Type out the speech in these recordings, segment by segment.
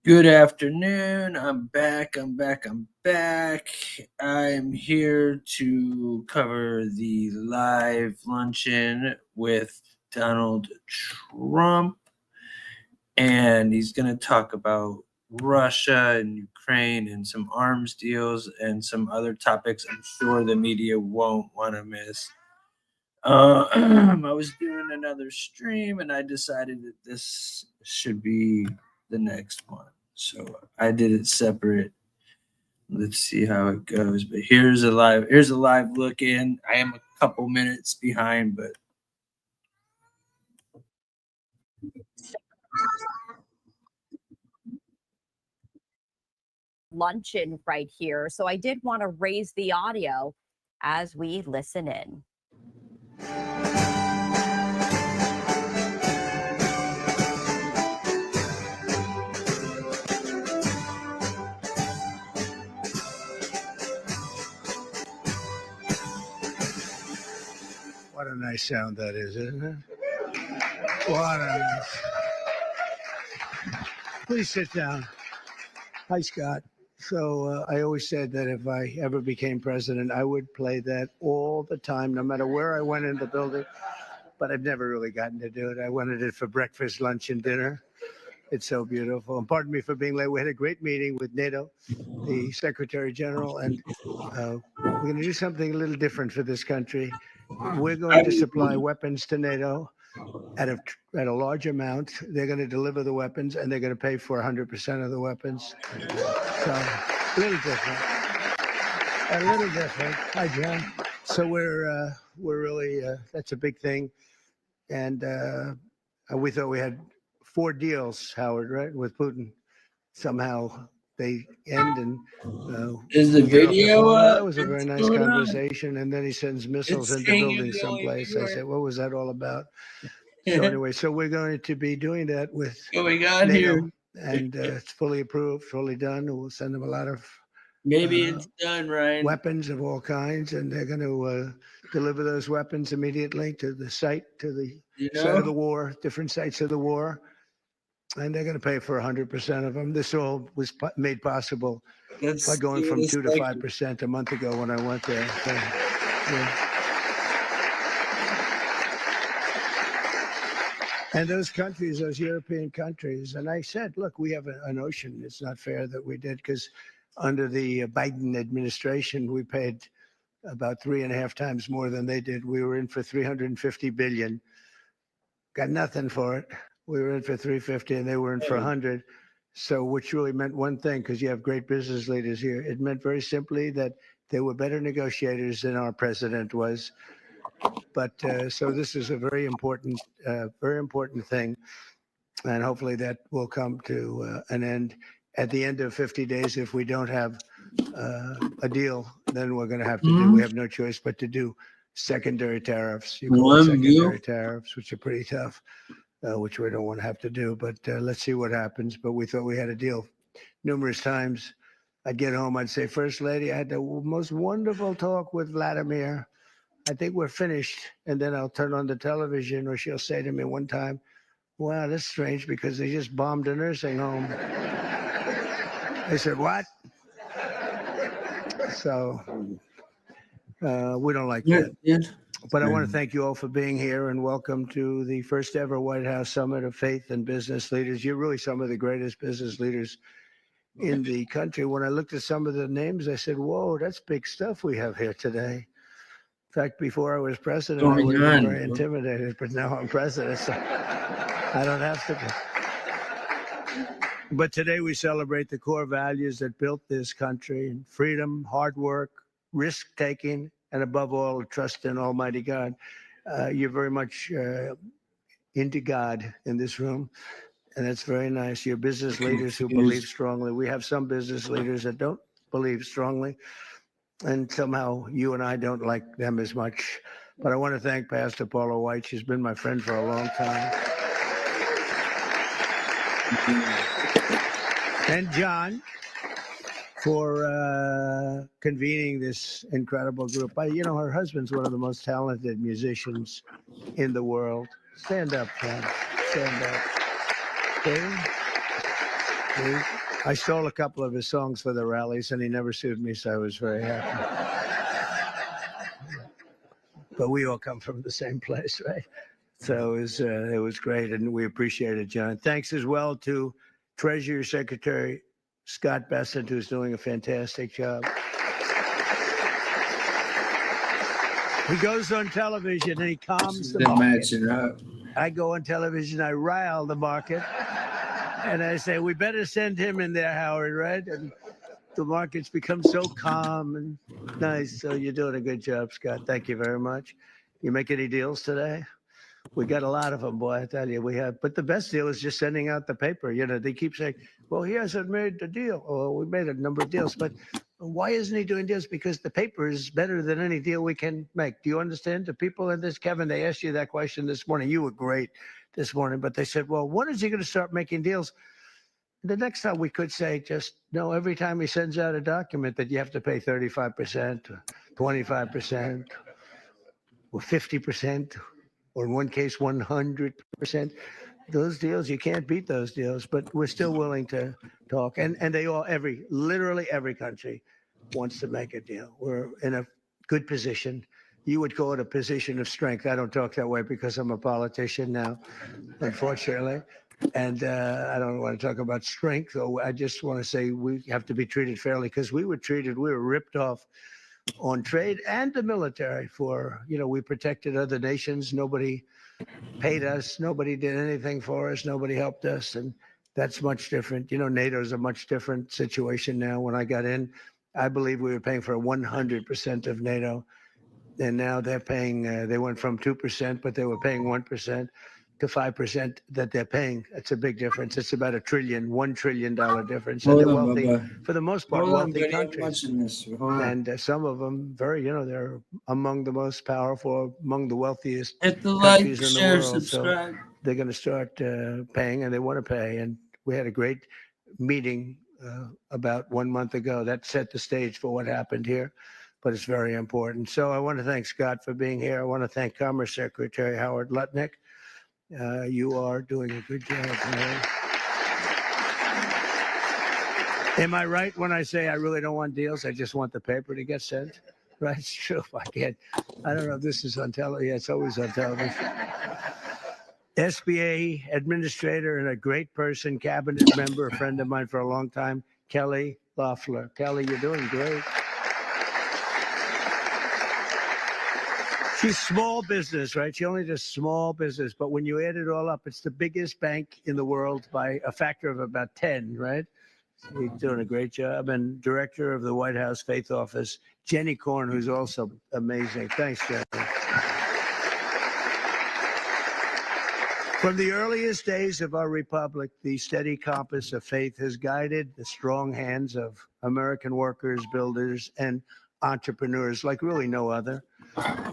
Good afternoon. I'm back. I'm here to cover the live luncheon with Donald Trump, and he's going to talk about Russia and Ukraine and some arms deals and some other topics I'm sure the media won't want to miss. I was doing another stream and I decided that this should be the next one. So I did it separate. Let's see how it goes. But here's a live look in. I am a couple minutes behind, but luncheon right here. So I did want to raise the audio as we listen in. What a nice sound that is, isn't it? What a nice. Please sit down. Hi, Scott. So I always said that if I ever became president, I would play that all the time, no matter where I went in the building. But I've never really gotten to do it. I wanted it for breakfast, lunch, and dinner. It's so beautiful. And pardon me for being late. We had a great meeting with NATO, the Secretary General, and we're going to do something a little different for this country. We're going to supply weapons to NATO at a large amount. They're going to deliver the weapons, and they're going to pay for 100% of the weapons. So a little different. Hi, John. So we're really that's a big thing, and we thought we had 4 deals, Howard, right, with Putin. Somehow they end, and is the video that was a very nice conversation. And then he sends missiles into buildings someplace. I said, what was that all about? So anyway, so we're going to be doing that with NATO, here, and it's fully approved, fully done. We'll send them a lot of it's done, right? Weapons of all kinds, and they're going to deliver those weapons immediately to the site, to the site of the war, different sites of the war. And they're going to pay for 100% of them. This all was made possible by going from 2 to 5% a month ago when I went there. So, yeah. And those countries, those European countries, and I said, look, we have an ocean. It's not fair that we did, because under the Biden administration, we paid about 3.5 times more than they did. We were in for $350 billion. Got nothing for it. We were in for 350 and they were in for 100. So which really meant one thing, because you have great business leaders here. It meant very simply that they were better negotiators than our president was. But so this is a very important thing. And hopefully that will come to an end at the end of 50 days. If we don't have a deal, then we're going to have to do, we have no choice but to do secondary tariffs. You call it secondary tariffs, which are pretty tough. Which we don't want to have to do, but let's see what happens. But we thought we had a deal. Numerous times I'd get home, I'd say, First Lady, I had the most wonderful talk with Vladimir. I think we're finished. And then I'll turn on the television, or she'll say to me one time, wow, that's strange, because they just bombed a nursing home. I said, what? So we don't like that. But I want to thank you all for being here, and welcome to the first ever White House Summit of Faith and Business Leaders. You're really some of the greatest business leaders in the country. When I looked at some of the names, I said, whoa, that's big stuff we have here today. In fact, before I was president, I would have been very intimidated, but now I'm president, so I don't have to be. But today we celebrate the core values that built this country: and freedom, hard work, risk-taking, and above all, trust in Almighty God. You're very much into God in this room, and that's very nice. You're business leaders who believe strongly. We have some business leaders that don't believe strongly, and somehow you and I don't like them as much. But I want to thank Pastor Paula White. She's been my friend for a long time. And John, for convening this incredible group. Her husband's one of the most talented musicians in the world. Stand up, John. Stand up. Okay? I stole a couple of his songs for the rallies, and he never sued me, so I was very happy. But we all come from the same place, right? So it was great, and we appreciate it, John. Thanks as well to Treasury Secretary Scott Bessent, who's doing a fantastic job. He goes on television and he calms the market. Matching up. I go on television, I rile the market, and I say, we better send him in there, Howard, right? And the markets become so calm and nice. So you're doing a good job, Scott. Thank you very much. You make any deals today? We got a lot of them, boy, I tell you. We have, but the best deal is just sending out the paper. You know, they keep saying, well, he hasn't made the deal. Oh, we made a number of deals, but why isn't he doing deals? Because the paper is better than any deal we can make. Do you understand? The people in this, Kevin, they asked you that question this morning. You were great this morning, but they said, well, when is he going to start making deals? The next time we could say, just no, every time he sends out a document that you have to pay 35%, 25%, or 50%, or in one case, 100%. Those deals, you can't beat those deals, but we're still willing to talk. And they all, literally every country wants to make a deal. We're in a good position. You would call it a position of strength. I don't talk that way because I'm a politician now, unfortunately. And I don't want to talk about strength. I just want to say we have to be treated fairly because we were ripped off on trade and the military for, we protected other nations. Nobody paid us. Nobody did anything for us. Nobody helped us. And that's much different. NATO is a much different situation now. When I got in, I believe we were paying for 100% of NATO. And now they're paying, they went from 2%, but they were paying 1% to 5% that they're paying. That's a big difference. It's about $1 trillion difference. And they're wealthy, for the most part, wealthy countries. And some of them they're among the most powerful, among the wealthiest countries in the world. Subscribe. So they're going to start paying, and they want to pay. And we had a great meeting about 1 month ago. That set the stage for what happened here, but it's very important. So I want to thank Scott for being here. I want to thank Commerce Secretary Howard Lutnick. You are doing a good job. Am I right when I say I really don't want deals? I just want the paper to get sent? Right? It's true. I don't know if this is on television. Yeah, it's always on television. SBA administrator and a great person, cabinet member, a friend of mine for a long time, Kelly Loeffler. Kelly, you're doing great. She's small business, right? She only does small business. But when you add it all up, it's the biggest bank in the world by a factor of about 10, right? So you're doing a great job. And director of the White House Faith Office, Jenny Korn, who's also amazing. Thanks, Jenny. From the earliest days of our republic, the steady compass of faith has guided the strong hands of American workers, builders, and entrepreneurs like really no other.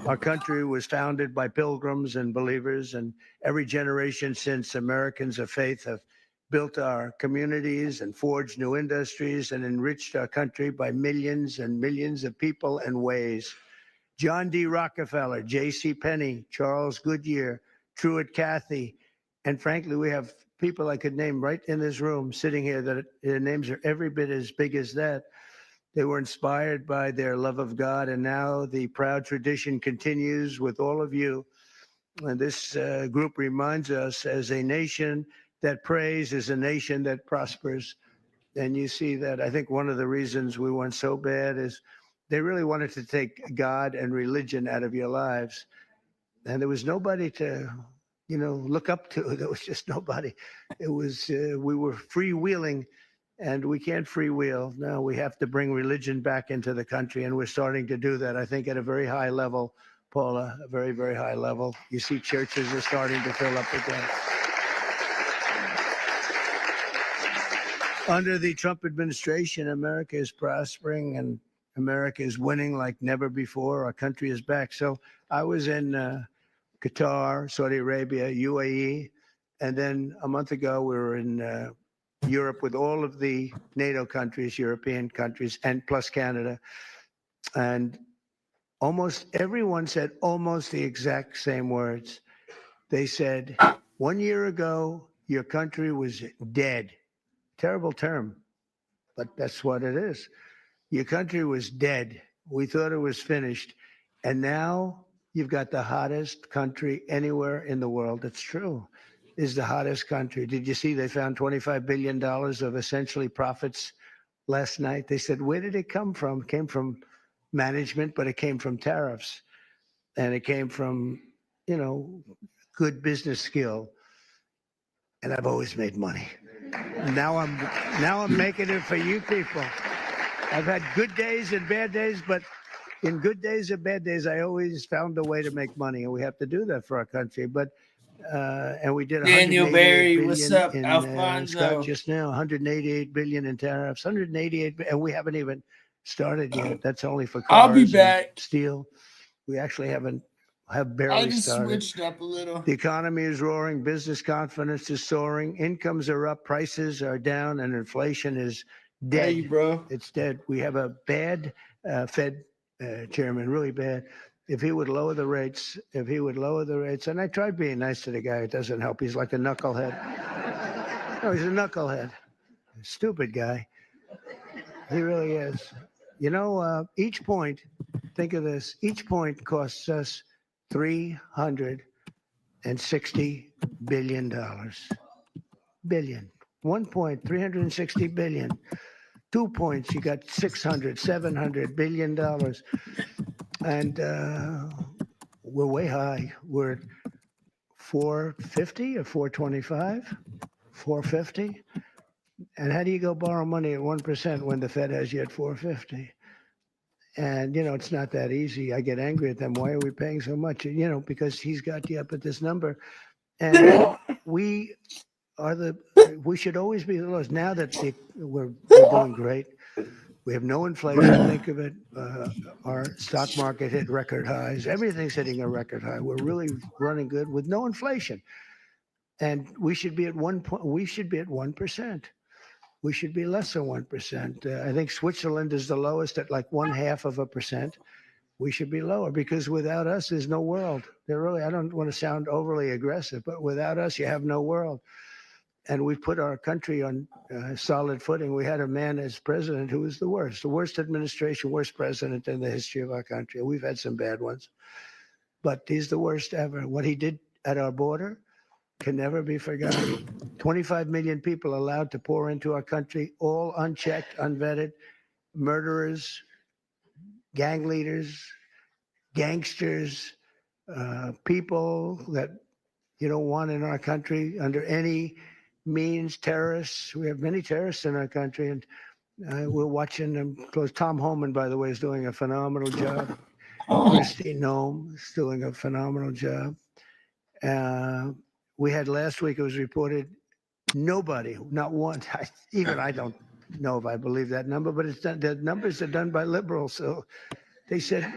Our country was founded by pilgrims and believers, and every generation since, Americans of faith have built our communities and forged new industries and enriched our country by millions and millions of people and ways. John D. Rockefeller, J.C. Penney, Charles Goodyear, Truett Cathy, and frankly, we have people I could name right in this room sitting here that their names are every bit as big as that. They were inspired by their love of God, and now the proud tradition continues with all of you. And this group reminds us, as a nation that prays is a nation that prospers. And you see that. I think one of the reasons we went so bad is they really wanted to take God and religion out of your lives. And there was nobody to, look up to. There was just nobody. It was, we were freewheeling. And we can't freewheel. No, we have to bring religion back into the country, and we're starting to do that, I think, at a very high level, Paula, a very, very high level. You see churches are starting to fill up again. Under the Trump administration, America is prospering, and America is winning like never before. Our country is back. So I was in Qatar, Saudi Arabia, UAE, and then a month ago we were in Europe with all of the NATO countries, European countries, and plus Canada. And almost everyone said almost the exact same words. They said, 1 year ago, your country was dead. Terrible term. but that's what it is. Your country was dead. We thought it was finished. And now you've got the hottest country anywhere in the world. It's true. Is the hottest country. Did you see they found $25 billion of essentially profits last night? They said, where did it come from? It came from management, but it came from tariffs. And it came from, good business skill. And I've always made money. Now I'm making it for you people. I've had good days and bad days, but in good days and bad days, I always found a way to make money, and we have to do that for our country. But and we did Daniel 188 Barry, billion what's up, in, Alfonso? Scott just now, 188 billion in tariffs, 188, and we haven't even started yet. That's only for cars. I'll be and back. steel. We actually have I barely just started. switched up a little. The economy is roaring, business confidence is soaring, incomes are up, prices are down, and inflation is dead. Hey, bro. It's dead. We have a bad Fed chairman, really bad. If he would lower the rates, and I tried being nice to the guy, it doesn't help. He's like a knucklehead. No, he's a knucklehead. Stupid guy. He really is. Each point, think of this, each point costs us $360 billion. Billion. 1 point, 360 billion. 2 points, you got 600, $700 billion. And we're way high. We're at 450 or 425, 450. And how do you go borrow money at 1% when the Fed has you at 450? And, it's not that easy. I get angry at them. Why are we paying so much? Because he's got you up at this number. And we should always be the lowest. Now that we're doing great, we have no inflation. Think of it. Our stock market hit record highs. Everything's hitting a record high. We're really running good with no inflation. And we should be at 1%. We should be less than 1%. I think Switzerland is the lowest at like 0.5%. We should be lower because without us, there's no world. I don't want to sound overly aggressive, but without us, you have no world. And we put our country on solid footing. We had a man as president who was the worst administration, worst president in the history of our country. We've had some bad ones, but he's the worst ever. What he did at our border can never be forgotten. 25 million people allowed to pour into our country, all unchecked, unvetted, murderers, gang leaders, gangsters, people that you don't want in our country under any means, terrorists. We have many terrorists in our country, and we're watching them close. Tom Homan, by the way, is doing a phenomenal job. Christine Noem is doing a phenomenal job. We had last week, it was reported, nobody, not one, even I don't know if I believe that number, but it's done, the numbers are done by liberals. So they said,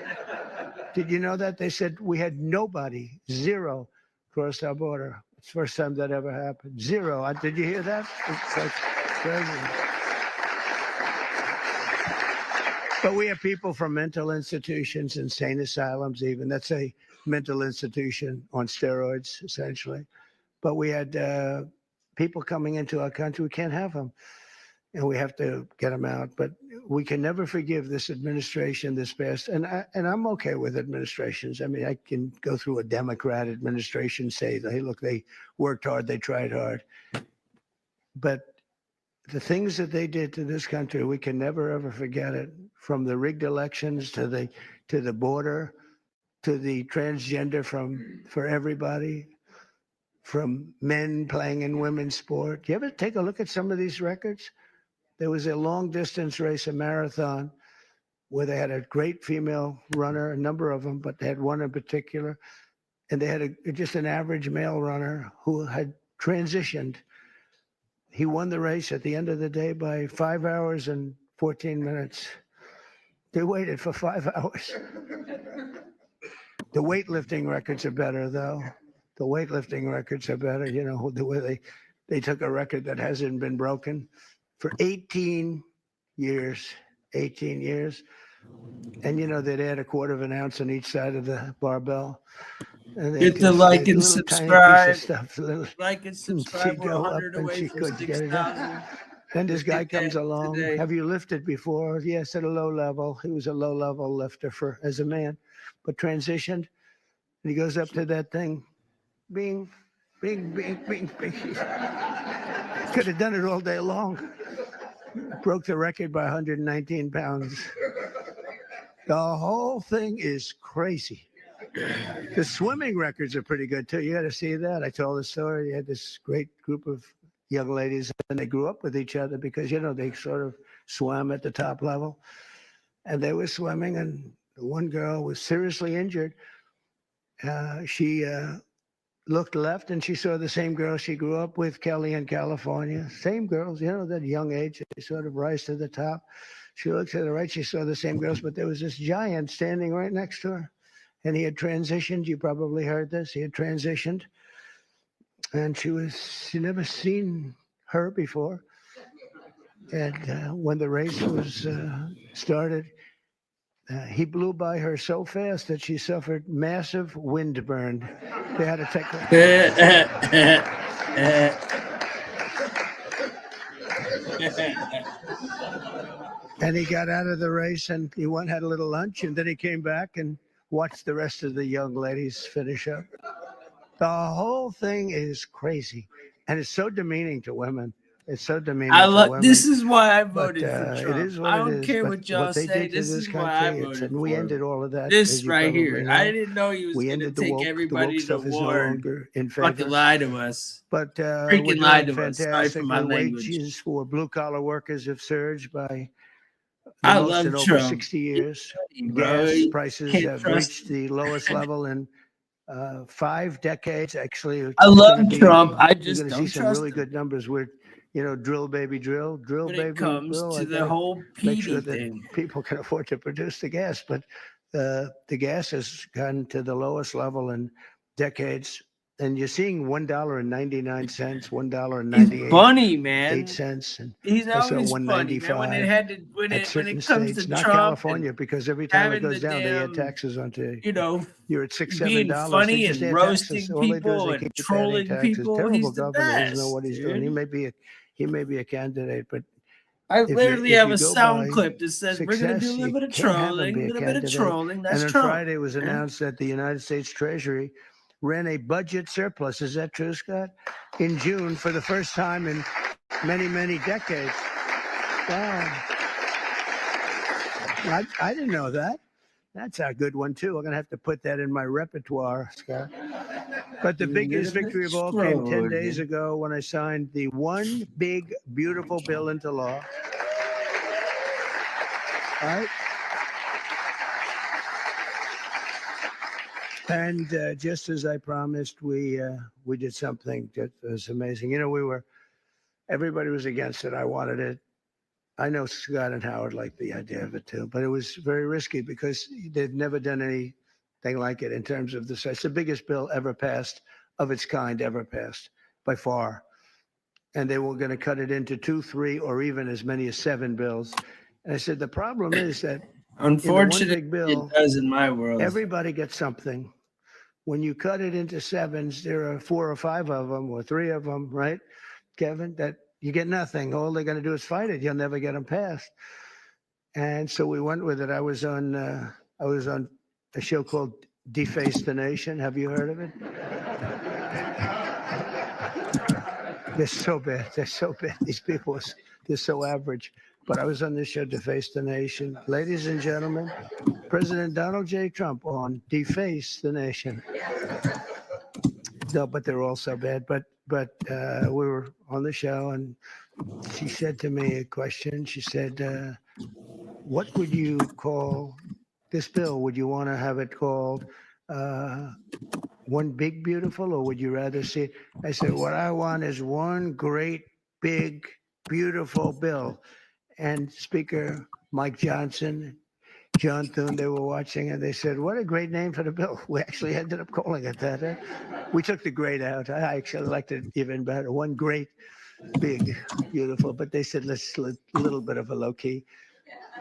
did you know that? They said we had nobody, zero, crossed our border. It's the first time that ever happened. Zero. Did you hear that? It's like crazy. But we have people from mental institutions, insane asylums even. That's a mental institution on steroids, essentially. But we had people coming into our country. We can't have them. And we have to get them out. But we can never forgive this administration, this past. And I'm okay with administrations. I mean, I can go through a Democrat administration, say, hey, look, they worked hard, they tried hard. But the things that they did to this country, we can never, ever forget it. From the rigged elections to the border, to the transgender for everybody, from men playing in women's sport. You ever take a look at some of these records? There was a long distance race, a marathon, where they had a great female runner, a number of them, but they had one in particular. And they had just an average male runner who had transitioned. He won the race at the end of the day by 5 hours and 14 minutes. They waited for 5 hours. The weightlifting records are better, though. The weightlifting records are better. The way they took a record that hasn't been broken for 18 years. 18 years. And, they'd add a quarter of an ounce on each side of the barbell. And Hit the like and subscribe. Stuff, like and subscribe. We're 100 away from 6,000. Then this Look guy at comes that along. today. Have you lifted before? Yes, at a low level. He was a low level lifter as a man, but transitioned. And he goes up to that thing, bing, bing, bing, bing, bing. Could have done it all day long. Broke the record by 119 pounds. The whole thing is crazy. The swimming records are pretty good too. You got to see that. I told the story. You had this great group of young ladies, and they grew up with each other because they sort of swam at the top level, and they were swimming. And the one girl was seriously injured. She looked left, and she saw the same girl she grew up with, Kelly, in California. Same girls, that young age, they sort of rise to the top. She looked to the right, she saw the same girls, but there was this giant standing right next to her. And he had transitioned. You probably heard this. He had transitioned. And she never seen her before. And when the race was started, he blew by her so fast that she suffered massive windburn. They had to take And he got out of the race, and he had a little lunch, and then he came back and watched the rest of the young ladies finish up. The whole thing is crazy, and it's so demeaning to women. It's so demeaning to women. This is why I But voted for Trump. it is what I it don't is. care But what y'all they say. did to This this is why I country, voted and we for ended him. all of that. This as you right probably here. know. I didn't know he was We going to ended the take woke. The everybody woke to stuff is no war. longer in Fucking favor. lie to us. But Freaking we're lie doing to us. Sorry for fantastic. my The language. wages for blue-collar workers have surged by the I most love in over Trump. 60 years. Bro, Gas you prices can't have trust reached the lowest level in 5 decades. Actually, I it's love gonna be, Trump. I you're just going to see don't some trust really him good numbers with, drill, baby, drill, when it baby, comes drill. to I the got to whole make sure PD that thing. people can afford to produce the gas. But the gas has gone to the lowest level in decades. And you're seeing $1.99, $1.98. He's funny, man. 8 cents, and He's I saw always funny, man. 195 When at it certain comes to states, not Trump California, and because every time it having goes the down, they add damn, taxes onto you know, you're at $6, being $7. They funny just and add taxes. roasting All they do is people they and keep adding trolling taxes. people, Terrible he's the governor. He doesn't know best, what he's doing. dude. He may be a candidate, but I if literally you have a go sound by clip that says we're gonna do a success, little you bit of can't have him trolling, be a a little bit of candidate. trolling. That's And on Trump. Friday, it was man. announced that the United States Treasury ran a budget surplus. Is that true, Scott? In June, for the first time in many, many decades. Wow. I didn't know that. That's a good one, too. I'm going to have to put that in my repertoire, Scott. But the A little biggest bit victory of all came 10 trolling. days ago when I signed the one big, beautiful bill into law. All right. And just as I promised, we did something that was amazing. Everybody was against it. I wanted it. I know Scott and Howard liked the idea of it too, but it was very risky because they've never done anything like it in terms of the size. It's the biggest bill ever passed of its kind ever passed by far. And they were going to cut it into 2, 3, or even as many as 7 bills. And I said, the problem is that Unfortunately, in the one big bill, it does in my world. everybody gets something. When you cut it into 7s, there are 4 or 5 of them or 3 of them, right, Kevin, that you get nothing. All they're going to do is fight it. You'll never get them passed. And so we went with it. I was on a show called Deface the Nation. Have you heard of it? They're so bad. They're so bad. These people, they're so average. But I was on this show, Deface the Nation. Ladies and gentlemen, President Donald J. Trump on Deface the Nation. No, but they're all so bad. But we were on the show, and she said to me a question. She said, what would you call this bill? Would you want to have it called One Big Beautiful, or would you rather see it? I said, what I want is one great, big, beautiful bill. And Speaker Mike Johnson, John Thune, they were watching, and they said, what a great name for the bill. We actually ended up calling it that. We took the great out. I actually liked it even better. One great, big, beautiful. But they said, let's a little bit of a low key.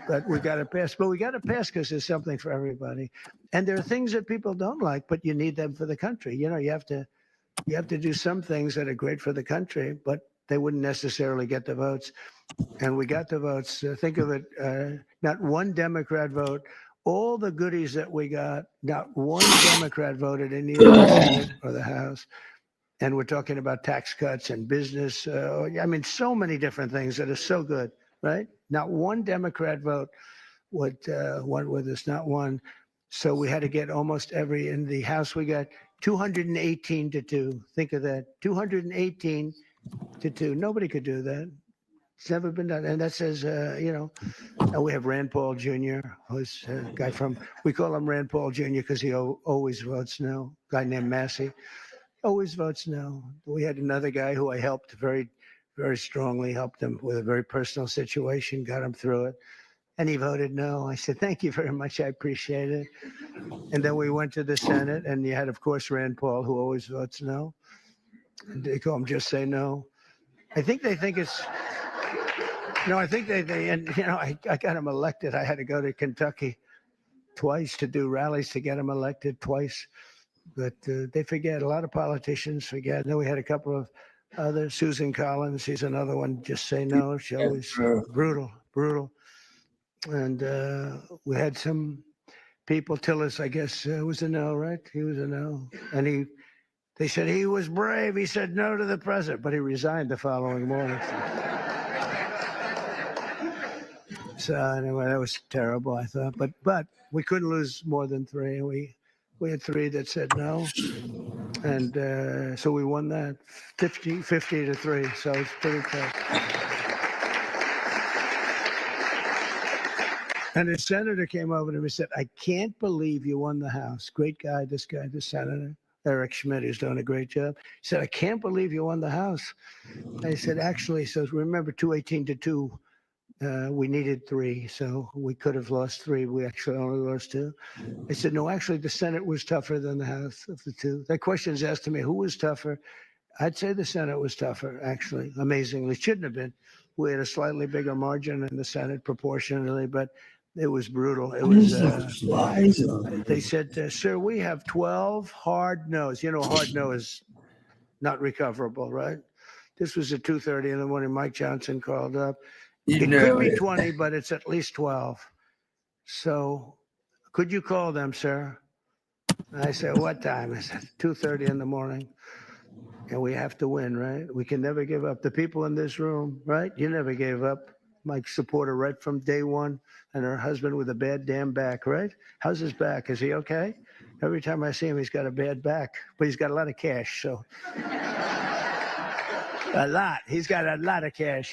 But we got to pass. But we got to pass because there's something for everybody. And there are things that people don't like, but you need them for the country. You have to do some things that are great for the country, but they wouldn't necessarily get the votes. And we got the votes. Think of it, not one Democrat vote. All the goodies that we got, not one Democrat voted in either the Senate or the House. And we're talking about tax cuts and business. I mean, so many different things that are so good, right? Not one Democrat vote went with us, not one. So we had to get almost every, in the House, we got 218 to 2. Think of that, 218 to 2. Nobody could do that. It's never been done. And that says, you know, and we have Rand Paul Jr., who's a guy from, we call him Rand Paul Jr. because he always votes no. A guy named Massey always votes no. We had another guy who I helped very, very strongly, helped him with a very personal situation, got him through it. And he voted no. I said, thank you very much. I appreciate it. And then we went to the Senate, and you had, of course, Rand Paul, who always votes no. And they call him just say no. I think they think it's, no, I think they and, you know, I got him elected. I had to go to Kentucky twice to do rallies to get him elected twice. But they forget. A lot of politicians forget. And then we had a couple of others. Susan Collins, she's another one. Just say no. She always brutal. And we had some people. Tillis, I guess, was a no, right? He was a no. And they said he was brave. He said no to the president, but he resigned the following morning. So anyway, that was terrible, I thought. But we couldn't lose more than 3. We had 3 that said no. And so we won that 50 to 3. So it's pretty tough. And the senator came over to me and said, I can't believe you won the House. Great guy, this senator, Eric Schmidt, who's doing a great job. He said, I can't believe you won the House. I said, actually, so remember 218 to 2. We needed 3, so we could have lost 3. We actually only lost 2. I said, no, actually, the Senate was tougher than the House of the 2. That question is asked to me, who was tougher? I'd say the Senate was tougher, actually, amazingly. It shouldn't have been. We had a slightly bigger margin in the Senate proportionally, but it was brutal. It was, they said, sir, we have 12 hard no's. You know, hard no is not recoverable, right? This was at 2:30 in the morning. Mike Johnson called up. It could be 20, but it's at least 12. So could you call them, sir? I said, what time? I said, 2:30 in the morning. And we have to win, right? We can never give up. The people in this room, right? You never gave up. Mike's supporter right from day one, and her husband with a bad damn back, right? How's his back? Is he okay? Every time I see him, he's got a bad back, but he's got a lot of cash, so. A lot. He's got a lot of cash.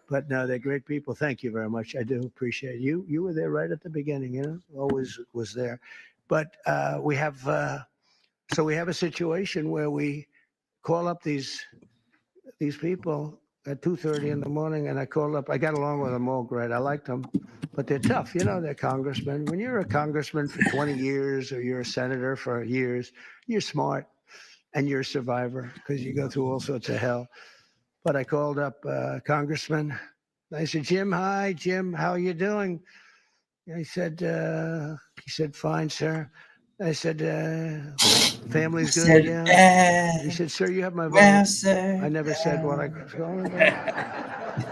But no, they're great people. Thank you very much. I do appreciate you. You were there right at the beginning, you know, always was there. But we have a situation where we call up these people at 2:30 in the morning, and I called up. I got along with them all great. I liked them, but they're tough. You know, they're congressmen. When you're a congressman for 20 years or you're a senator for years, you're smart and you're a survivor because you go through all sorts of hell. But I called up Congressman. I said, Jim, hi, Jim, how are you doing? He said, fine, sir. I said, family's good, yeah. He said, sir, you have my vote. I never said what I was calling about.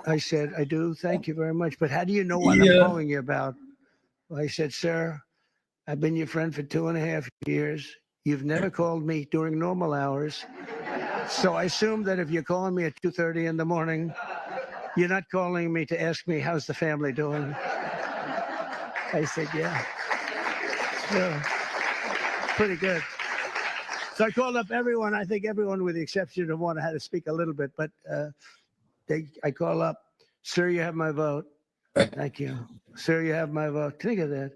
I said, I do, thank you very much. But how do you know what I'm calling you about? I said, sir, I've been your friend for 2.5 years. You've never called me during normal hours. So I assume that if you're calling me at 2:30 in the morning, you're not calling me to ask me how's the family doing. I said, yeah. Pretty good. So I called up everyone. I think everyone with the exception of one, I had to speak a little bit, but I call up, sir, you have my vote. Thank you. Sir, you have my vote. Think of that.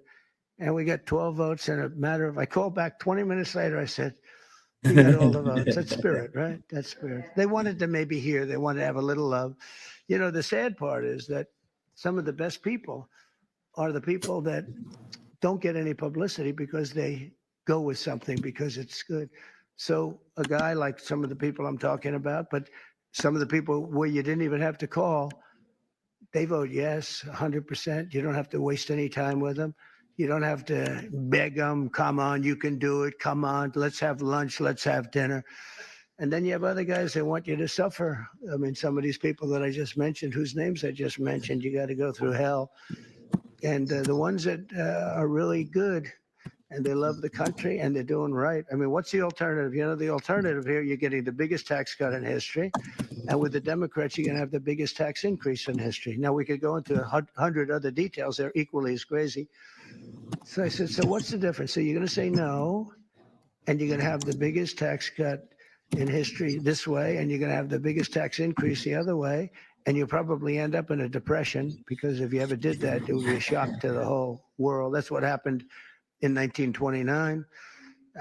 And we got 12 votes in a matter of, I called back 20 minutes later. I said, we got all the votes. That's spirit, right? That's spirit. They wanted to maybe hear. They wanted to have a little love. You know, the sad part is that some of the best people are the people that don't get any publicity because they go with something because it's good. So a guy like some of the people I'm talking about, but some of the people where you didn't even have to call, they vote yes, 100%. You don't have to waste any time with them. You don't have to beg them, come on, you can do it, come on, let's have lunch, let's have dinner. And then you have other guys that want you to suffer. I mean, some of these people that I just mentioned, whose names I just mentioned, you got to go through hell. And the ones that are really good and they love the country and they're doing right. I mean, what's the alternative? You know, the alternative here, you're getting the biggest tax cut in history. And with the Democrats, you're going to have the biggest tax increase in history. Now, we could go into 100 other details. They're equally as crazy. So I said, so what's the difference? So you're going to say no, and you're going to have the biggest tax cut in history this way, and you're going to have the biggest tax increase the other way, and you'll probably end up in a depression, because if you ever did that, it would be a shock to the whole world. That's what happened in 1929.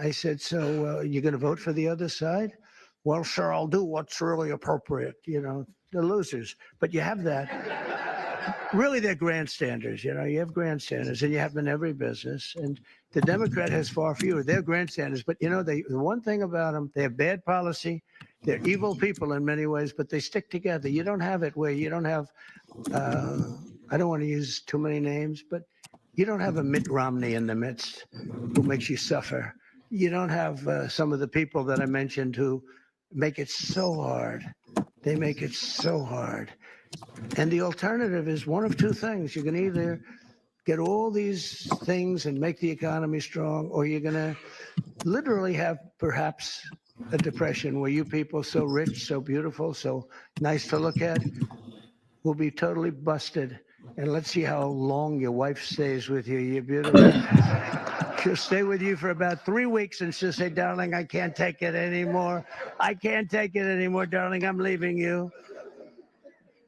I said, so you're going to vote for the other side? Well, sure, I'll do what's really appropriate. You know, the losers. But you have that. Really, they're grandstanders. You know, you have grandstanders, and you have them in every business. And the Democrat has far fewer. They're grandstanders. But, you know, the one thing about them, they have bad policy. They're evil people in many ways, but they stick together. You don't have it where you don't have, I don't want to use too many names, but you don't have a Mitt Romney in the midst who makes you suffer. You don't have some of the people that I mentioned who make it so hard. They make it so hard. And the alternative is one of two things. You can either get all these things and make the economy strong, or you're going to literally have perhaps a depression where you people so rich, so beautiful, so nice to look at will be totally busted. And let's see how long your wife stays with you. You're beautiful. She'll stay with you for about 3 weeks and she'll say, darling, I can't take it anymore. I can't take it anymore, darling. I'm leaving you.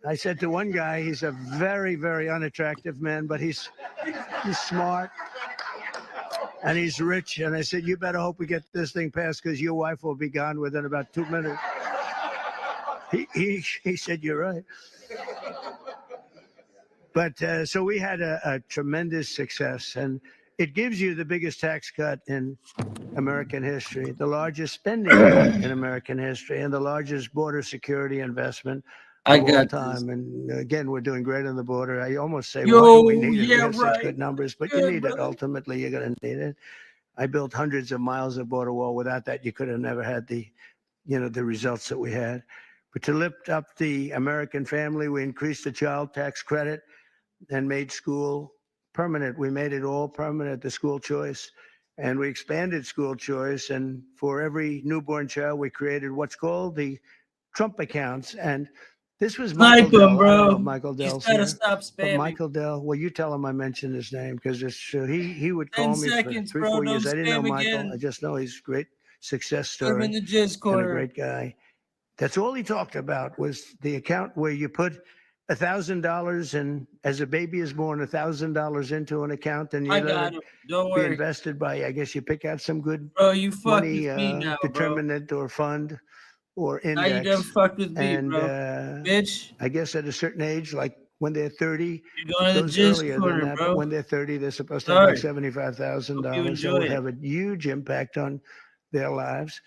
I said to one guy, he's a very, very unattractive man, but he's smart and he's rich. And I said, you better hope we get this thing passed, because your wife will be gone within about 2 minutes. He said, you're right. But so we had a tremendous success, and it gives you the biggest tax cut in American history, the largest spending cut in American history, and the largest border security investment of all time. And again, we're doing great on the border. I almost say, why do we need it? We have such good numbers, but you need it. Ultimately, you're going to need it. I built hundreds of miles of border wall. Without that, you could have never had the results that we had. But to lift up the American family, we increased the child tax credit and made school permanent. We made it all permanent, the school choice. And we expanded school choice. And for every newborn child, we created what's called the Trump accounts. And this was Michael Dell. Bro. I don't know if Michael Dell's here. Stop spamming. But Michael Dell, well, you tell him I mentioned his name, because he would call me seconds, for 3-4 years. I didn't know Michael. Again. I just know he's a great success story in the jizz corner. and a great guy. That's all he talked about, was the account where you put $1,000, and as a baby is born, $1,000 into an account, and you let it be invested by, I guess you pick out some good money, determinant or fund or index. Now you done fucked with me, and, bitch. I guess at a certain age, like when they're 30, you're going to the jizz corner, than that, bro. but when they're 30, they're supposed to have like $75,000. So it would have a huge impact on their lives.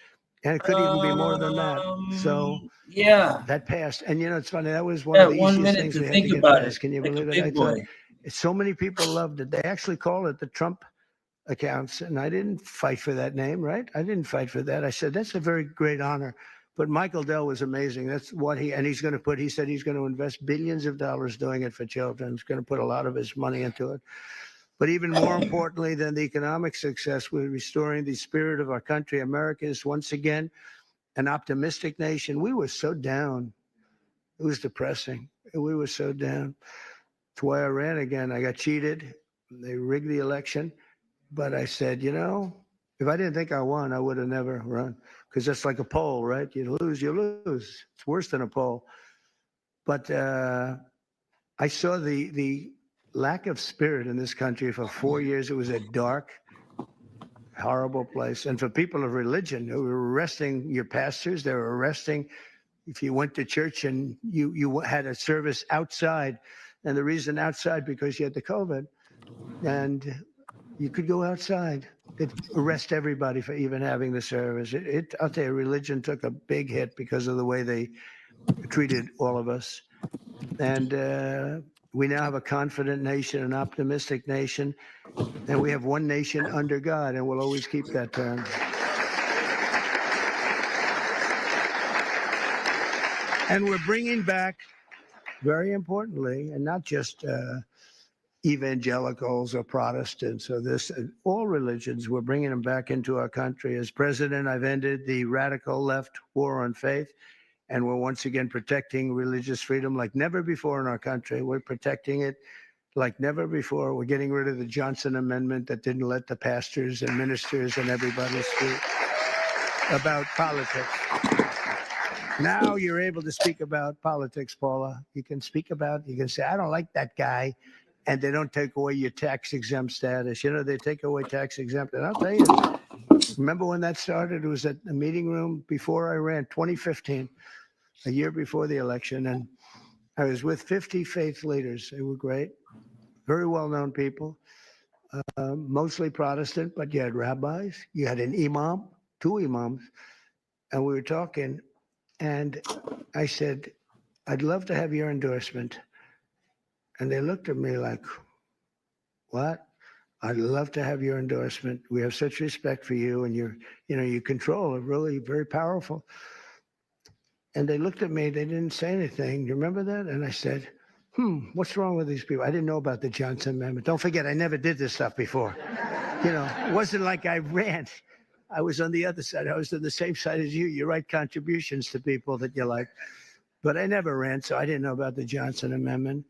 And it could even be more than that. So yeah, that passed. And it's funny, that was one of the easiest things we had to get passed. Can you believe it? I thought so many people loved it. They actually call it the Trump accounts. And I didn't fight for that name, right? I didn't fight for that. I said, that's a very great honor. But Michael Dell was amazing. That's what he said he's going to invest billions of dollars doing it for children. He's going to put a lot of his money into it. But even more importantly than the economic success, we're restoring the spirit of our country. America is once again an optimistic nation. We were so down. It was depressing. We were so down. That's why I ran again. I got cheated. They rigged the election. But I said, if I didn't think I won, I would have never run. Because that's like a poll, right? You lose, you lose. It's worse than a poll. But I saw the lack of spirit in this country for 4 years. It was a dark, horrible place. And for people of religion, who were arresting your pastors, they were arresting if you went to church and you had a service outside. And the reason outside, because you had the COVID. And you could go outside. They'd arrest everybody for even having the service. I'll tell you, religion took a big hit because of the way they treated all of us. And we now have a confident nation, an optimistic nation, and we have one nation under God, and we'll always keep that term. And we're bringing back, very importantly, and not just evangelicals or Protestants or this, all religions, we're bringing them back into our country. As president, I've ended the radical left war on faith, and we're once again protecting religious freedom like never before in our country. We're protecting it like never before. We're getting rid of the Johnson Amendment that didn't let the pastors and ministers and everybody speak about politics. Now you're able to speak about politics, Paula. You can say, I don't like that guy, and they don't take away your tax-exempt status. You know, they take away tax-exempt. And I'll tell you, remember when that started? It was at the meeting room before I ran, 2015, a year before the election. And I was with 50 faith leaders. They were great, very well-known people, mostly Protestant, but you had rabbis, you had an imam, 2 imams, and we were talking. And I said, I'd love to have your endorsement. And they looked at me like, what? I'd love to have your endorsement. We have such respect for you, and you control it, really very powerful. And they looked at me, they didn't say anything. You remember that? And I said, what's wrong with these people? I didn't know about the Johnson Amendment. Don't forget, I never did this stuff before. It wasn't like I ran. I was on the other side. I was on the same side as you. You write contributions to people that you like. But I never ran, so I didn't know about the Johnson Amendment.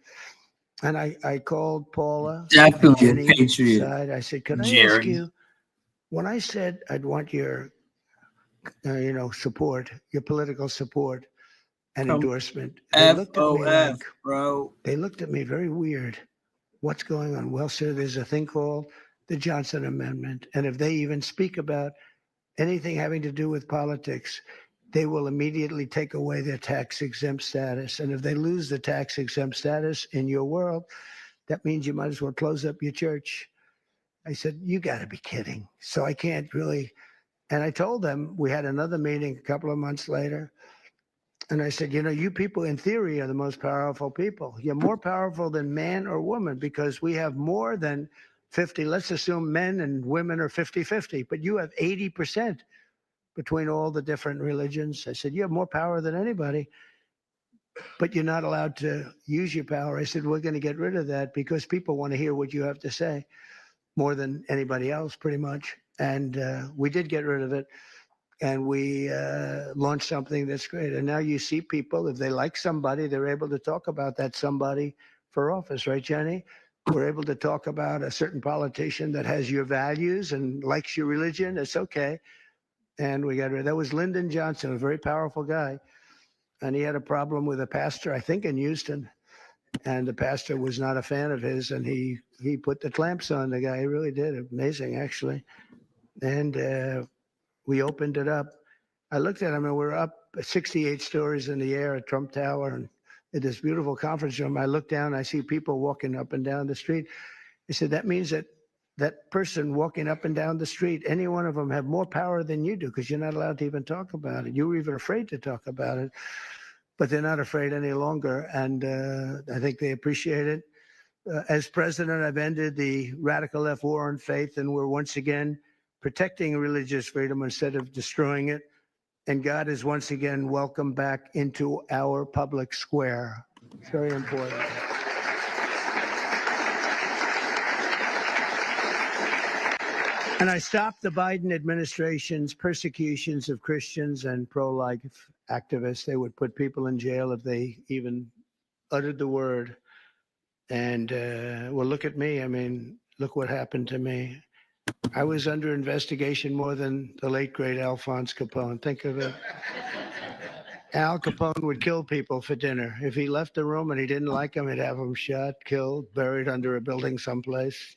And I called Paula, Definitely a Jenny patriot, side. I said, could I Jerry. ask you, when I said I'd want your, support, your political support and endorsement, they looked at me FOF, like, bro. they looked at me very weird. What's going on? Well, sir, there's a thing called the Johnson Amendment. And if they even speak about anything having to do with politics, they will immediately take away their tax-exempt status. And if they lose the tax-exempt status in your world, that means you might as well close up your church. I said, you got to be kidding. So I can't really. And I told them, we had another meeting a couple of months later. And I said, you people in theory are the most powerful people. You're more powerful than man or woman because we have more than 50. Let's assume men and women are 50-50, but you have 80% between all the different religions. I said, you have more power than anybody, but you're not allowed to use your power. I said, we're going to get rid of that because people want to hear what you have to say more than anybody else, pretty much. And we did get rid of it. And we launched something that's great. And now you see people, if they like somebody, they're able to talk about that somebody for office, right, Jenny? We're able to talk about a certain politician that has your values and likes your religion. It's okay. And we got rid of that. Was Lyndon Johnson, a very powerful guy. And he had a problem with a pastor, I think in Houston. And the pastor was not a fan of his. And he put the clamps on the guy. He really did. Amazing, actually. And we opened it up. I looked at him, and we're up 68 stories in the air at Trump Tower and in this beautiful conference room. I look down, I see people walking up and down the street. I said, that means that person walking up and down the street, any one of them have more power than you do because you're not allowed to even talk about it. You were even afraid to talk about it, but they're not afraid any longer. And I think they appreciate it. As president, I've ended the radical left war on faith, and we're once again protecting religious freedom instead of destroying it. And God is once again welcome back into our public square. It's very important. And I stopped the Biden administration's persecutions of Christians and pro-life activists. They would put people in jail if they even uttered the word. And, well, look at me. I mean, look what happened to me. I was under investigation more than the late, great Alphonse Capone. Think of it. Al Capone would kill people for dinner. If he left the room and he didn't like them, he'd have them shot, killed, buried under a building someplace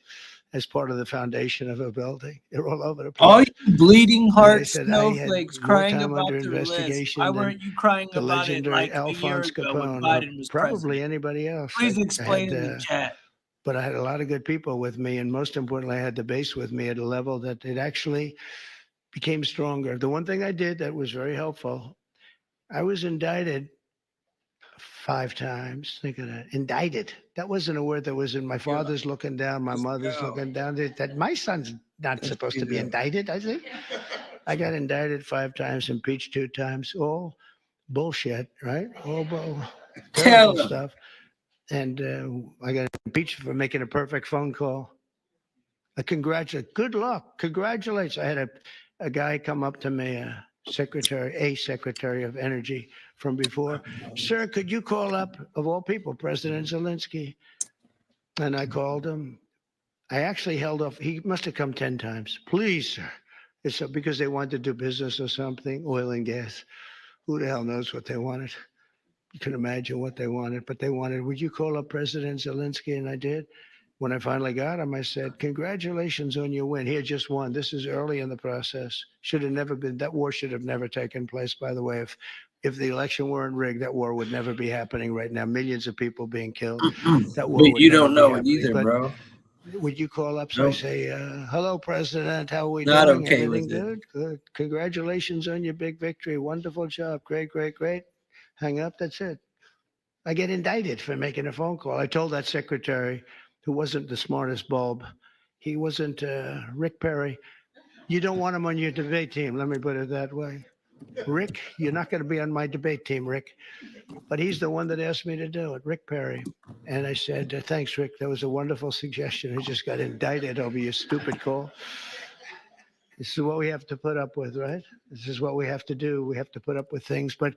as part of the foundation of a building. They're all over the place. All you bleeding heart said, snowflakes more crying time about under their list. investigation Why than weren't you crying the about it legendary like a year Alphonse ago when Capone, Biden was probably president? anybody else. Please I explain in the had, chat. but I had a lot of good people with me, and most importantly, I had the base with me at a level that it actually became stronger. The one thing I did that was very helpful, I was indicted 5 times. Think of that. Indicted. That wasn't a word that was in my father's looking down, my mother's looking down. That my son's not supposed to be indicted, I think. I got indicted 5 times, impeached 2 times, all bullshit, right? All Tell terrible him. stuff. And I got impeached for making a perfect phone call. Good luck. Congratulations. I had a guy come up to me, a secretary of energy from before. Sir, could you call up, of all people, President Zelensky? And I called him. I actually held off. He must have come 10 times. Please, sir. It's because they wanted to do business or something, oil and gas. Who the hell knows what they wanted? You can imagine what they wanted, but they wanted, would you call up President Zelensky? And I did. When I finally got him, I said, congratulations on your win. He had just won. This is early in the process. Should have never been, that war should have never taken place, by the way. If the election weren't rigged, that war would never be happening right now. Millions of people being killed. That war But would you never don't be know it happening. either, But bro. would you call up? So I Nope. say, hello, President. How are we Not doing? okay Everything with it. good? Good. Congratulations on your big victory. Wonderful job. Great, great, great. Hang up. That's it. I get indicted for making a phone call. I told that secretary, who wasn't the smartest bulb, he wasn't Rick Perry. You don't want him on your debate team. Let me put it that way. Rick, you're not going to be on my debate team, Rick. But he's the one that asked me to do it, Rick Perry. And I said, thanks, Rick. That was a wonderful suggestion. I just got indicted over your stupid call. This is what we have to put up with, right? This is what we have to do. We have to put up with things. But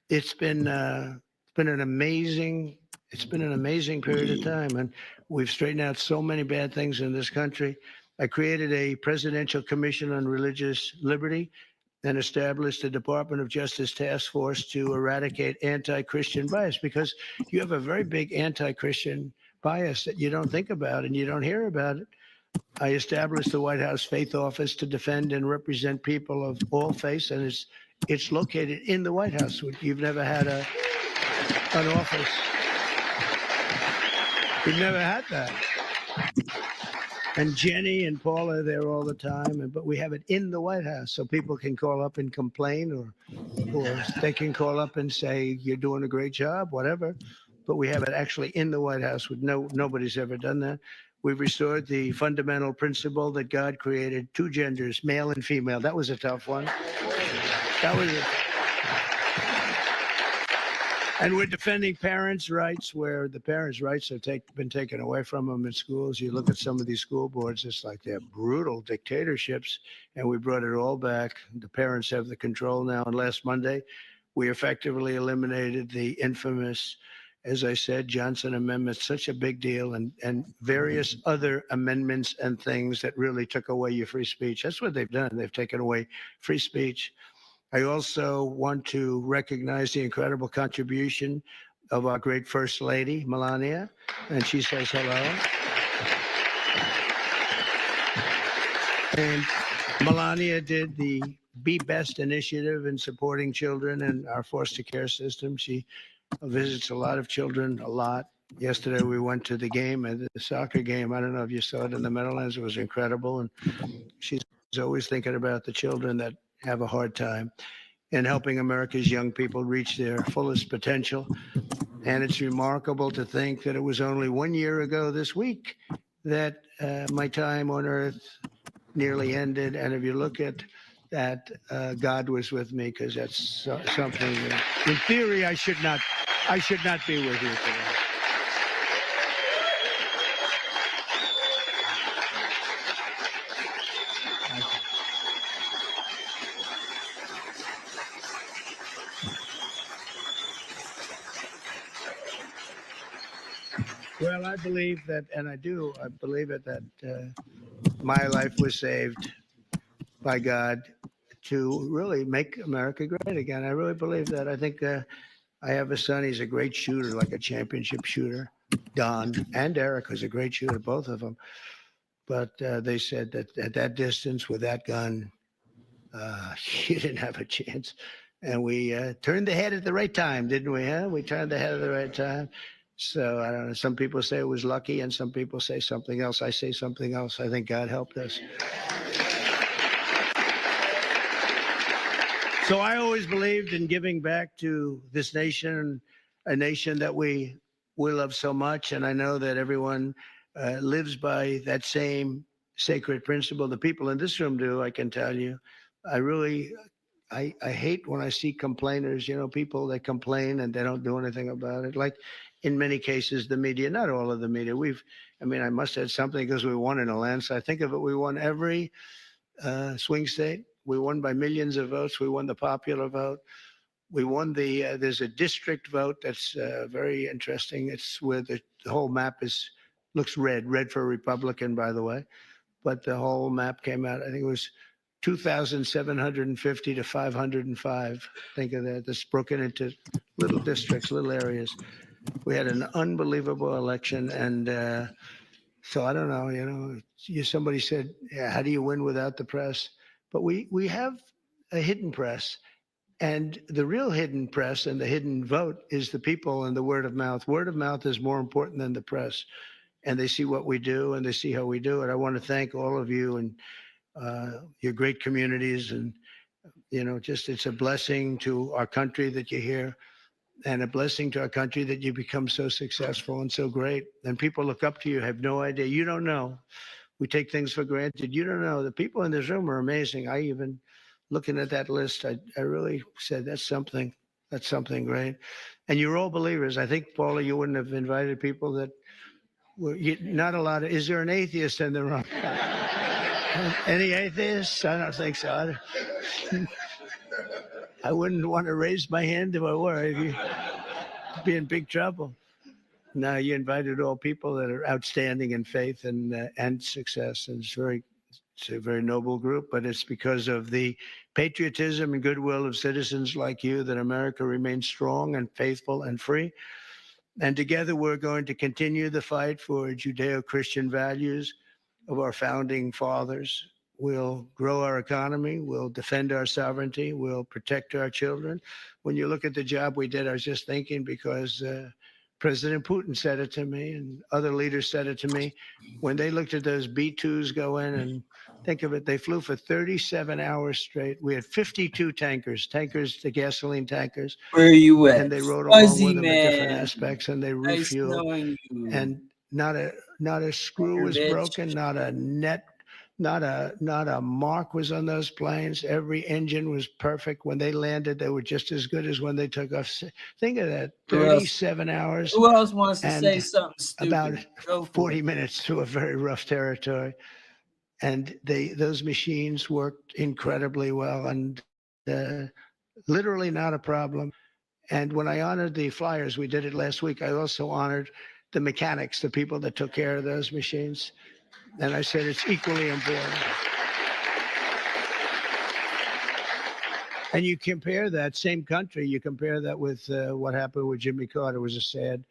it's been an amazing period of time, and we've straightened out so many bad things in this country. I created a presidential commission on religious liberty and established a Department of Justice task force to eradicate anti-Christian bias, because you have a very big anti-Christian bias that you don't think about and you don't hear about it. I established the White House Faith Office to defend and represent people of all faiths, and it's located in the White House. You've never had an office. You've never had that. And Jenny and Paul are there all the time, but we have it in the White House, so people can call up and complain, or they can call up and say, you're doing a great job, whatever. But we have it actually in the White House. Nobody's ever done that. We've restored the fundamental principle that God created two genders, male and female. That was a tough one. That was it. And we're defending parents' rights where the parents' rights have been taken away from them in schools. You look at some of these school boards, it's like they're brutal dictatorships, and we brought it all back. The parents have the control now. And last Monday, we effectively eliminated the infamous, as I said, Johnson Amendment, such a big deal, and various other amendments and things that really took away your free speech. That's what they've done. They've taken away free speech. I also want to recognize the incredible contribution of our great First Lady, Melania, and she says hello. And Melania did the Be Best initiative in supporting children in our foster care system. She visits a lot of children, a lot. Yesterday we went to the game, the soccer game. I don't know if you saw it in the Meadowlands. It was incredible. And she's always thinking about the children that have a hard time and helping America's young people reach their fullest potential. And it's remarkable to think that it was only 1 year ago this week that my time on earth nearly ended. And if you look at that, God was with me, because that's something that, in theory, I should not be with you today. Well, I believe that, and I believe it, that my life was saved by God to really make America great again. I really believe that. I think I have a son. He's a great shooter, like a championship shooter. Don and Eric was a great shooter, both of them. But they said that at that distance with that gun, you didn't have a chance. And we turned the head at the right time, didn't we? Huh? We turned the head at the right time. So I don't know. Some people say it was lucky, and some people say something else. I say something else. I think God helped us. So I always believed in giving back to this nation, a nation that we love so much. And I know that everyone lives by that same sacred principle. The people in this room do, I can tell you. I really I hate when I see complainers, people that complain and they don't do anything about it. Like in many cases, the media, not all of the media. I must have something because we won in a landslide. Think of it, we won every swing state. We won by millions of votes. We won the popular vote. We won there's a district vote that's very interesting. It's where the whole map looks red for Republican, by the way. But the whole map came out, I think it was 2,750 to 505. Think of that. That's broken into little districts, little areas. We had an unbelievable election. And so I don't know, somebody said, yeah, how do you win without the press? But we have a hidden press. And the real hidden press and the hidden vote is the people and the word of mouth. Word of mouth is more important than the press. And they see what we do and they see how we do it. I want to thank all of you and your great communities. And, it's a blessing to our country that you're here and a blessing to our country that you become so successful and so great. And people look up to you, have no idea. You don't know. We take things for granted. You don't know. The people in this room are amazing. I even, looking at that list, I really said, that's something great. And you're all believers. I think, Paula, you wouldn't have invited people that were not a lot of, is there an atheist in the room? Any atheists? I don't think so. I wouldn't want to raise my hand if I were. You'd be in big trouble. No, you invited all people that are outstanding in faith and success. And it's a very noble group, but it's because of the patriotism and goodwill of citizens like you that America remains strong and faithful and free. And together we're going to continue the fight for Judeo-Christian values of our founding fathers. We'll grow our economy. We'll defend our sovereignty. We'll protect our children. When you look at the job we did, I was just thinking because President Putin said it to me and other leaders said it to me. When they looked at those B-2s go in and think of it, they flew for 37 hours straight. We had 52 tankers, the gasoline tankers. Where are you at? And they rode along Fuzzy with them at different man. aspects and they Nice refueled. knowing you. And not a screw was Bitch. broken, not a net, not a mark was on those planes. Every engine was perfect. When they landed, they were just as good as when they took off. Think of that, 37 hours. Who else wants to and say something stupid? About Go for 40 it. minutes through a very rough territory. And those machines worked incredibly well and literally not a problem. And when I honored the flyers, we did it last week, I also honored the mechanics, the people that took care of those machines. And I said, it's equally important. And you compare that same country, you compare that with what happened with Jimmy Carter. It was a sad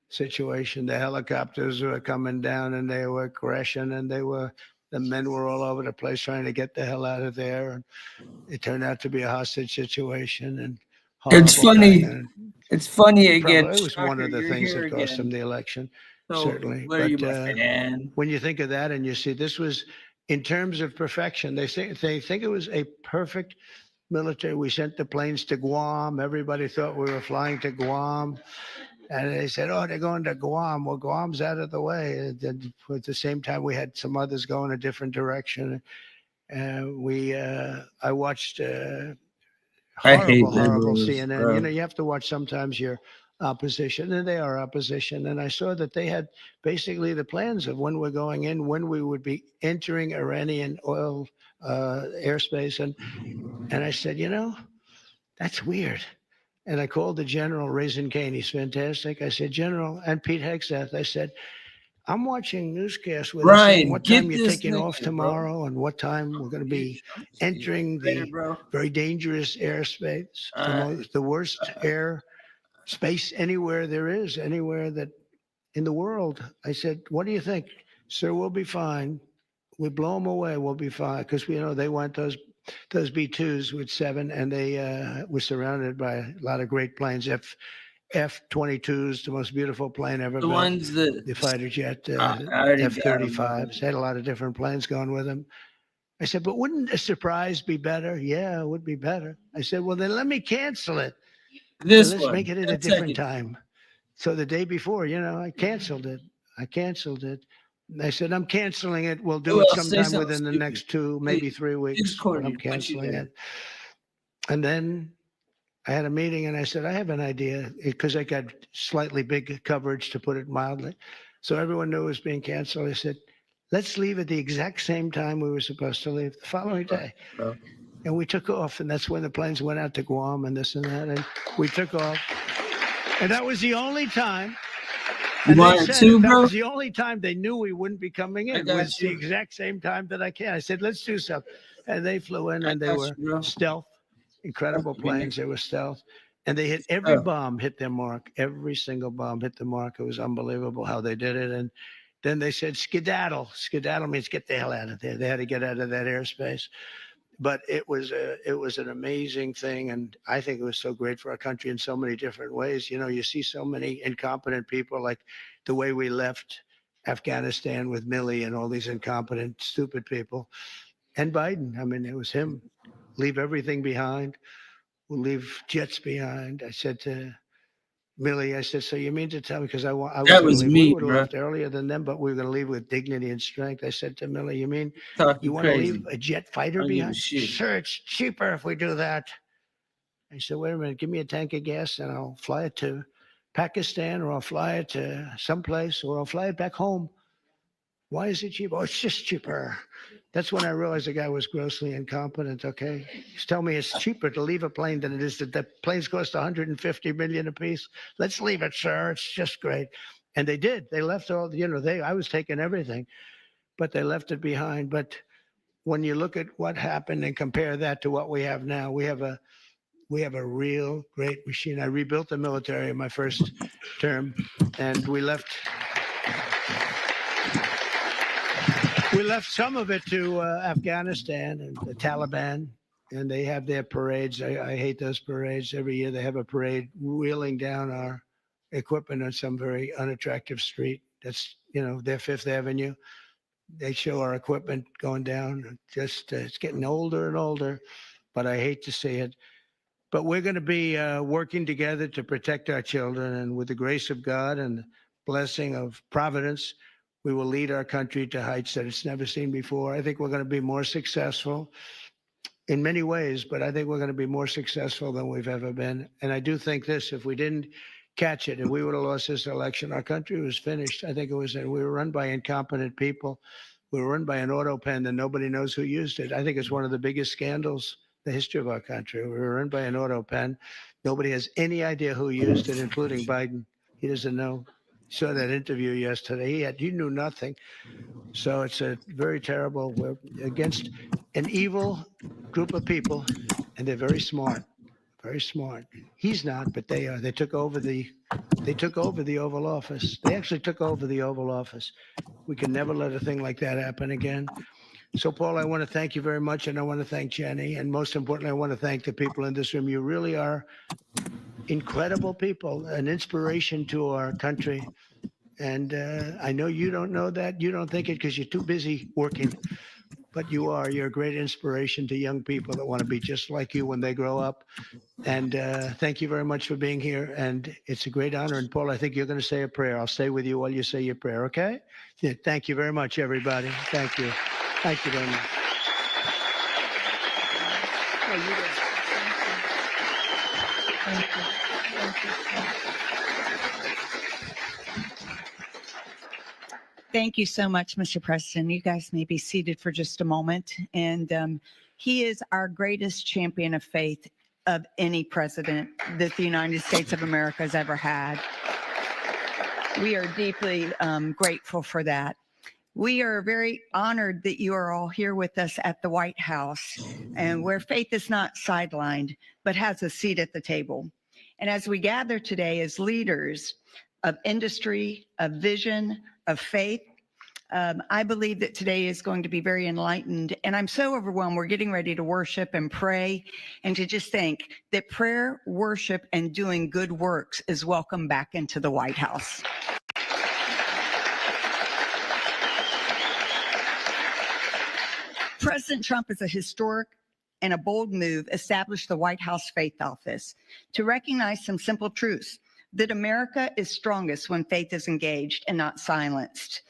situation. The helicopters were coming down and they were crashing and the men were all over the place trying to get the hell out of there. And it turned out to be a hostage situation. And It's funny. And it's funny again. it was one of the You're things here that cost again. him the election, So, certainly. what are you, my But fan? when you think of that and you see this was in terms of perfection, they think it was a perfect military. We sent the planes to Guam. Everybody thought we were flying to Guam. And they said, oh, they're going to Guam. Well, Guam's out of the way. And at the same time, we had some others going a different direction. I watched horrible CNN. Bro. You have to watch sometimes your opposition, and they are opposition. And I saw that they had basically the plans of when we're going in, when we would be entering Iranian oil airspace. And I said, that's weird. And I called the general, Raisin Kane. He's fantastic. I said, General, and Pete Hegseth, I said, I'm watching newscasts with us saying what time you're taking off tomorrow and what time we're going to be entering the very dangerous airspace, the worst air space anywhere there is, anywhere that in the world. I said, what do you think? Sir, we'll be fine. We blow them away, we'll be fine. Because they want those B-2s with 7, and they were surrounded by a lot of great planes. F-22s, the most beautiful plane ever built. Ones that the fighter jet, F-35s, had a lot of different planes going with them. I said, but wouldn't a surprise be better? Yeah, it would be better. I said, well, then let me cancel it. Let's make it at a different time. So the day before, I canceled it. I said, I'm canceling it. We'll do it sometime within the next 2, maybe 3 weeks. But I'm canceling it. And then I had a meeting and I said, I have an idea, because I got slightly big coverage, to put it mildly. So everyone knew it was being canceled. I said, let's leave at the exact same time we were supposed to leave the following day. And we took off, and that's when the planes went out to Guam and this and that, and we took off. And that was the only time. You And they want it said too, that bro? was the only time they knew we wouldn't be coming in. It got was the you. exact same time that I came. I said, let's do something. And they flew in, I and they got were you, bro. stealth, incredible Trust me, man. planes. They were stealth. And they hit every Oh. bomb, hit their mark. Every single bomb hit the mark. It was unbelievable how they did it. And then they said, skedaddle. Skedaddle means get the hell out of there. They had to get out of that airspace. But it was an amazing thing, and I think it was so great for our country in so many different ways. You know, you see so many incompetent people, like the way we left Afghanistan with Milley and all these incompetent, stupid people, and Biden. I mean, it was him. Leave everything behind. We'll leave jets behind. I said to Milley, I said, so you mean to tell me, because I was That going to was leave. me, We would have bro. left earlier than them, but we were going to leave with dignity and strength. I said to Milley, you mean Talking you want to crazy. leave a jet fighter I don't give a behind? shit. Sure, it's cheaper if we do that. I said, wait a minute, give me a tank of gas and I'll fly it to Pakistan, or I'll fly it to someplace, or I'll fly it back home. Why is it cheaper? Oh, it's just cheaper. That's when I realized the guy was grossly incompetent. Okay, he's telling me it's cheaper to leave a plane than it is that the planes cost 150 million apiece. Let's leave it, sir. It's just great. And they did. They left all. I was taking everything, but they left it behind. But when you look at what happened and compare that to what we have now, we have a real great machine. I rebuilt the military in my first term, and we left some of it to Afghanistan and the Taliban, and they have their parades. I hate those parades. Every year they have a parade wheeling down our equipment on some very unattractive street. That's, their Fifth Avenue. They show our equipment going down. Just it's getting older and older, but I hate to see it. But we're going to be working together to protect our children, and with the grace of God and the blessing of Providence, we will lead our country to heights that it's never seen before. I think we're going to be more successful in many ways, but I think we're going to be more successful than we've ever been. And I do think this: if we didn't catch it, if we would have lost this election, our country was finished. I think we were run by incompetent people. We were run by an auto pen that nobody knows who used it. I think it's one of the biggest scandals in the history of our country. We were run by an auto pen. Nobody has any idea who used it, including Biden. He doesn't know. Saw that interview yesterday. He knew nothing. So it's a very terrible. We're against an evil group of people, and they're very smart. Very smart. He's not, but they are. They took over the Oval Office. They actually took over the Oval Office. We can never let a thing like that happen again. So, Paul, I want to thank you very much, and I want to thank Jenny, and most importantly, I want to thank the people in this room. You really are incredible people, an inspiration to our country. And I know you don't know that. You don't think it because you're too busy working. But you are. You're a great inspiration to young people that want to be just like you when they grow up. And thank you very much for being here. And it's a great honor. And Paul, I think you're going to say a prayer. I'll stay with you while you say your prayer, okay? Yeah, thank you very much, everybody. Thank you. Thank you very much. Oh, you guys. Thank you. Thank you. Thank you so much, Mr. Preston. You guys may be seated for just a moment. And he is our greatest champion of faith of any president that the United States of America has ever had. We are deeply grateful for that. We are very honored that you are all here with us at the White House, and where faith is not sidelined, but has a seat at the table. And as we gather today as leaders of industry, of vision, of faith, I believe that today is going to be very enlightened. And I'm so overwhelmed. We're getting ready to worship and pray, and to just think that prayer, worship, and doing good works is welcome back into the White House. President Trump is a historic and a bold move established the White House Faith Office to recognize some simple truths: that America is strongest when faith is engaged and not silenced,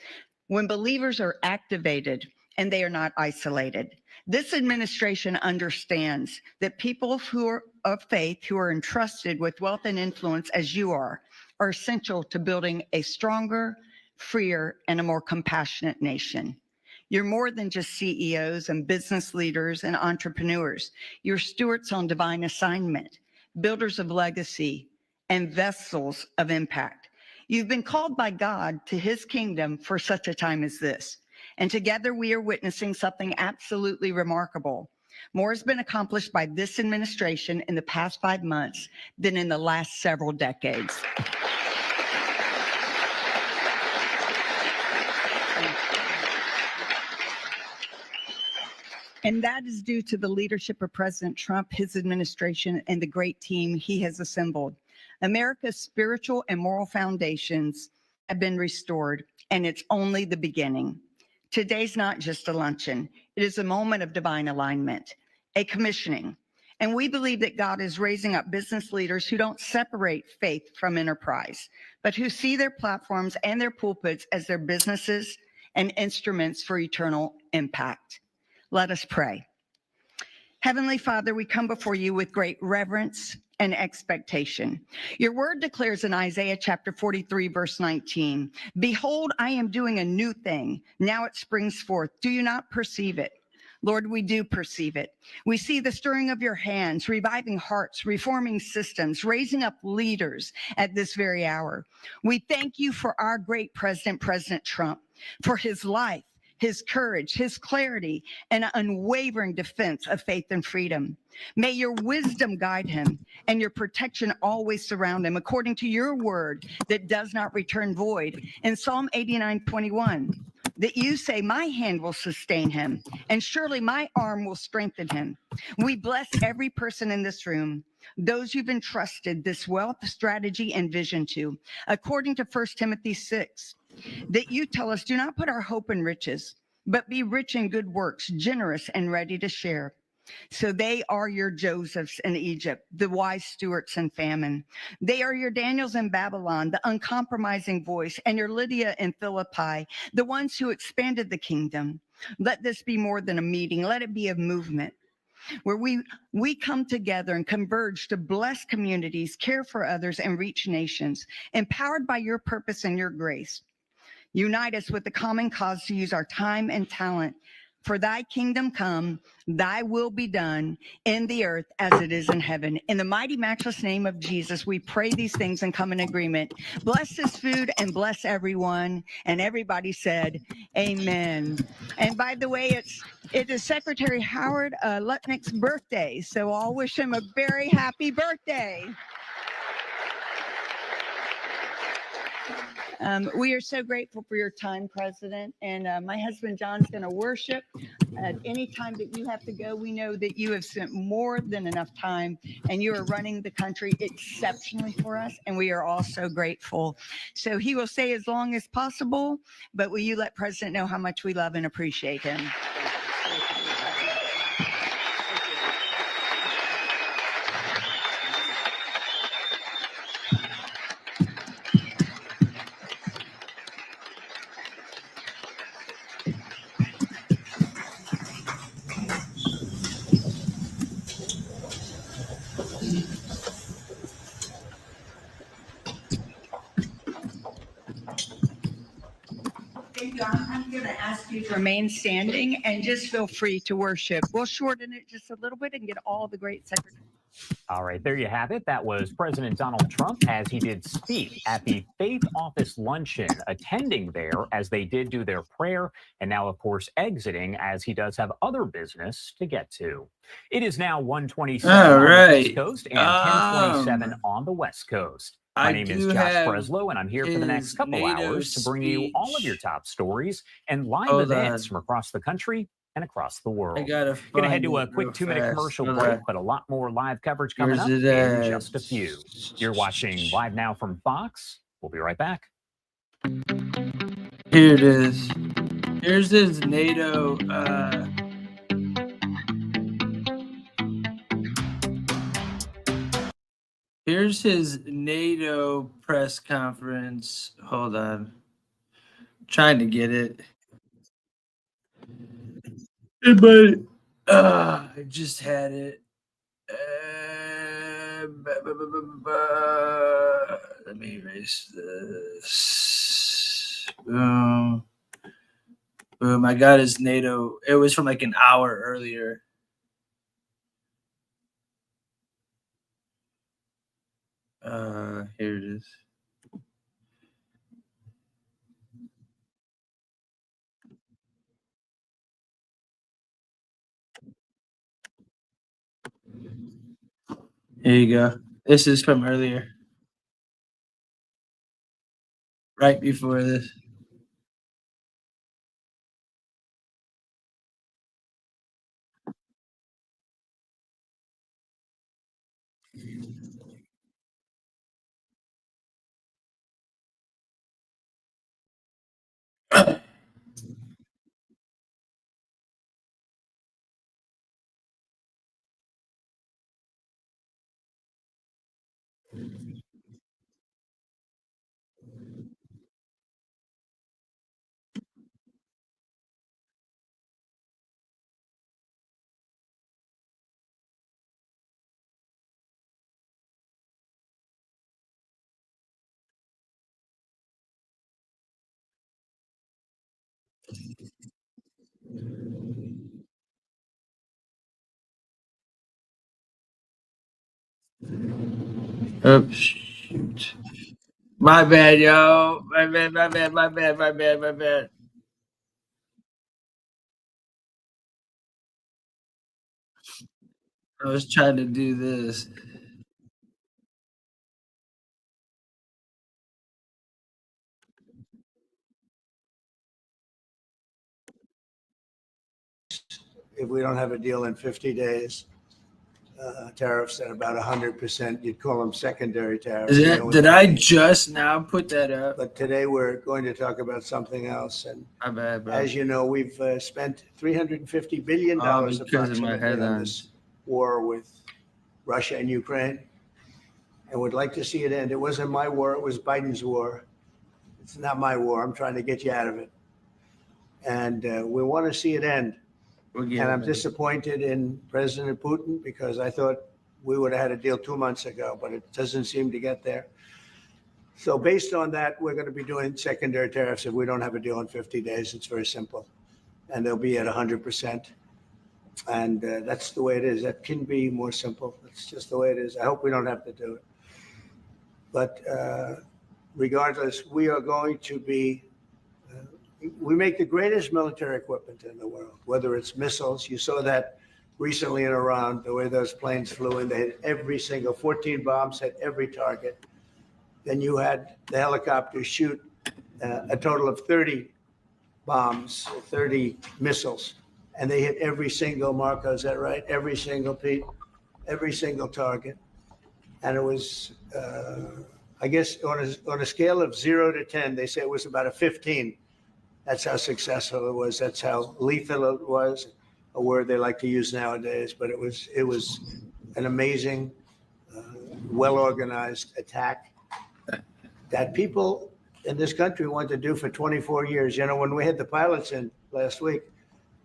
when believers are activated and they are not isolated, This administration understands that people who are of faith, who are entrusted with wealth and influence as you are essential to building a stronger, freer, and a more compassionate nation. You're more than just CEOs and business leaders and entrepreneurs. You're stewards on divine assignment, builders of legacy, and vessels of impact. You've been called by God to his kingdom for such a time as this. And together we are witnessing something absolutely remarkable. More has been accomplished by this administration in the past 5 months than in the last several decades. And that is due to the leadership of President Trump, his administration, and the great team he has assembled. America's spiritual and moral foundations have been restored, and it's only the beginning. Today's not just a luncheon. It is a moment of divine alignment, a commissioning. And we believe that God is raising up business leaders who don't separate faith from enterprise, but who see their platforms and their pulpits as their businesses and instruments for eternal impact. Let us pray. Heavenly Father, we come before you with great reverence and expectation. Your word declares in Isaiah chapter 43, verse 19, "Behold, I am doing a new thing. Now it springs forth. Do you not perceive it?" Lord, we do perceive it. We see the stirring of your hands, reviving hearts, reforming systems, raising up leaders at this very hour. We thank you for our great president, President Trump, for his life, his courage, his clarity, and unwavering defense of faith and freedom. May your wisdom guide him and your protection always surround him according to your word that does not return void. In Psalm 89:21, that you say, my hand will sustain him, and surely my arm will strengthen him. We bless every person in this room, those you've entrusted this wealth, strategy, and vision to, according to 1 Timothy 6, that you tell us, do not put our hope in riches, but be rich in good works, generous and ready to share. So they are your Josephs in Egypt, the wise stewards in famine. They are your Daniels in Babylon, the uncompromising voice, and your Lydia in Philippi, the ones who expanded the kingdom. Let this be more than a meeting. Let it be a movement where we come together and converge to bless communities, care for others, and reach nations, empowered by your purpose and your grace. Unite us with the common cause to use our time and talent. For thy kingdom come, thy will be done in the earth as it is in heaven. In the mighty matchless name of Jesus, we pray these things and come in agreement. Bless this food and bless everyone. And everybody said, amen. And by the way, it is Secretary Howard Lutnick's birthday. So I'll wish him a very happy birthday. We are so grateful for your time, President. And my husband, John's going to worship. At any time that you have to go, we know that you have spent more than enough time and you are running the country exceptionally for us. And we are all so grateful. So he will stay as long as possible, but will you let President know how much we love and appreciate him? I'm going to ask you to remain standing and just feel free to worship. We'll shorten it just a little bit and get all the great secretaries. All right, there you have it. That was President Donald Trump as he did speak at the Faith Office Luncheon, attending there as they did do their prayer, and now, of course, exiting as he does have other business to get to. It is now 1:27 on the East Coast and 10:27 on the West Coast. My name is Josh Breslow, and I'm here for the next couple hours to bring you all of your top stories and live events from across the country and across the world. Going to head to a quick 2-minute commercial break, but a lot more live coverage coming up in just a few. You're watching Live Now from Fox. We'll be right back. Here it is. Here's his NATO here's his NATO press conference. Hold on. I'm trying to get it. But I just had it. Let me erase this. Boom. Boom. I got his NATO. It was from like an hour earlier. Here it is. Here you go. This is from earlier. Right before this. Oops. Shoot. My bad, yo. My bad. I was trying to do this. If we don't have a deal in 50 days, tariffs at about 100%, you'd call them secondary tariffs. Is You know it, what did that I means. just now put that up? But today we're going to talk about something else. And My bad, bro. as you know, we've spent $350 billion Because of my approximately on headlines. this war with Russia and Ukraine, and would like to see it end. It wasn't my war, it was Biden's war. It's not my war. I'm trying to get you out of it. And we want to see it end. And I'm disappointed in President Putin because I thought we would have had a deal 2 months ago, but it doesn't seem to get there. So based on that, we're going to be doing secondary tariffs if we don't have a deal in 50 days. It's very simple. And they'll be at 100%. And that's the way it is. That can be more simple. It's just the way it is. I hope we don't have to do it. But regardless, we are going to be, we make the greatest military equipment in the world, whether it's missiles. You saw that recently in Iran, the way those planes flew in. They hit every single, 14 bombs hit every target. Then you had the helicopters shoot a total of 30 bombs, 30 missiles, and they hit every single, Marco, is that right? Every single, Pete, every single target. And it was, I guess, on a scale of 0 to 10, they say it was about a 15. That's how successful it was. That's how lethal it was, a word they like to use nowadays. But it was an amazing, well-organized attack that people in this country want to do for 24 years. You know, when we had the pilots in last week,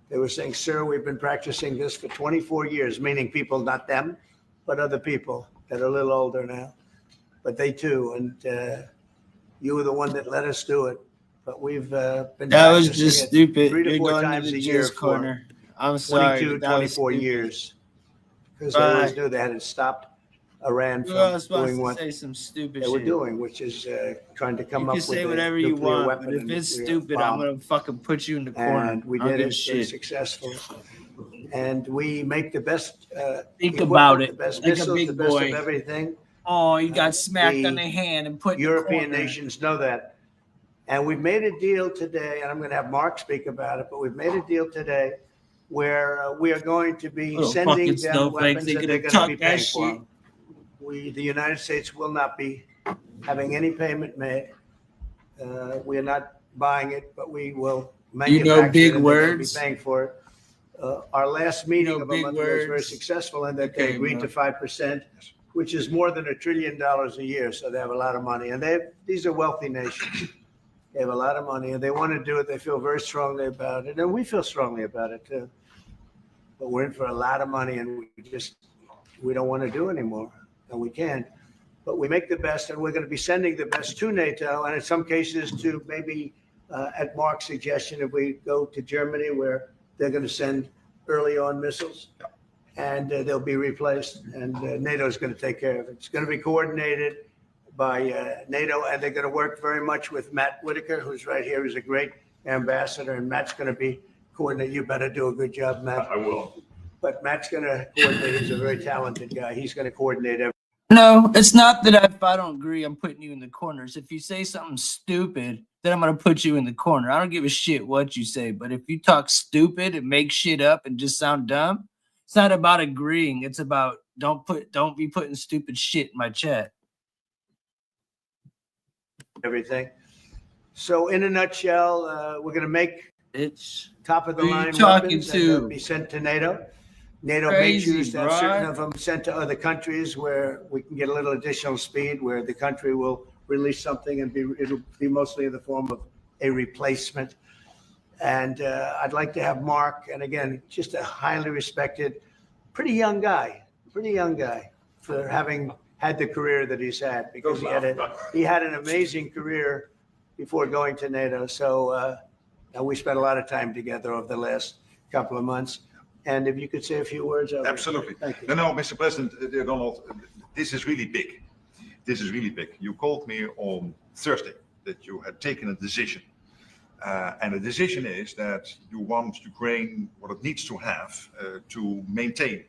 they were saying, sir, we've been practicing this for 24 years, meaning people, not them, but other people that are a little older now. But they too. And you were the one that let us do it. But we've been That was practicing just it stupid. 3 to You're 4 going to times the a year jizz for corner. I'm sorry. 22, but that was 24 stupid. years. Because they always Bye. knew they had to stop Iran Who else from wants doing to what say some stupid they were shit? doing, which is trying to come You up can with say a whatever you nuclear want, weapon but if and it's nuclear stupid, I'm bomb. gonna fucking put you in the corner. And we I don't did give a it very shit. successful. And we make the best Think equipment, about it, the best like a missiles, big the best boy. of everything. Oh, you got smacked on the the hand and put in the European corner. nations know that. And we've made a deal today, and I'm going to have Mark speak about it, but we've made a deal today where we are going to be Little sending fucking them snowflakes, weapons they and could they're have going to be tucked that paying for shit. them. The United States will not be having any payment made. We are not buying it, but we will You know manufacture big it and they're going to be words? paying for it. Our last meeting know of a big month ago was very words? successful in that Okay, they agreed bro. to 5%, which is more than $1 trillion a year. So they have a lot of money, and these are wealthy nations. They have a lot of money, and they want to do it. They feel very strongly about it, and we feel strongly about it too. but we're in for a lot of money, and we don't want to do anymore, and we can't. But we make the best, and we're going to be sending the best to NATO, and in some cases to maybe, at Mark's suggestion, if we go to Germany, where they're going to send early on missiles, and they'll be replaced, and NATO is going to take care of it. It's going to be coordinated by NATO, and they're going to work very much with Matt Whitaker, who's right here, who's a great ambassador, and Matt's going to be coordinated. You better do a good job, Matt. I will. But Matt's going to coordinate. He's a very talented guy. He's going to coordinate everything. No, it's not that if I don't agree, I'm putting you in the corners. If you say something stupid, then I'm going to put you in the corner. I don't give a shit what you say, but if you talk stupid and make shit up and just sound dumb, it's not about agreeing. It's about don't be putting stupid shit in my chat. Everything. So in a nutshell, we're going to make It's top of the Who you line talking weapons to? and they'll be sent to NATO. NATO may Crazy, choose to have certain bro. of them sent to other countries where we can get a little additional speed, where the country will release something and it'll be mostly in the form of a replacement. And I'd like to have Mark, and again, just a highly respected, pretty young guy for having had the career that he's had, because he had an amazing career before going to NATO. So we spent a lot of time together over the last couple of months. And if you could say a few words. Absolutely. Thank you. No, Mr. President, Donald, this is really big. This is really big. You called me on Thursday that you had taken a decision. And the decision is that you want Ukraine, what it needs to have to maintain,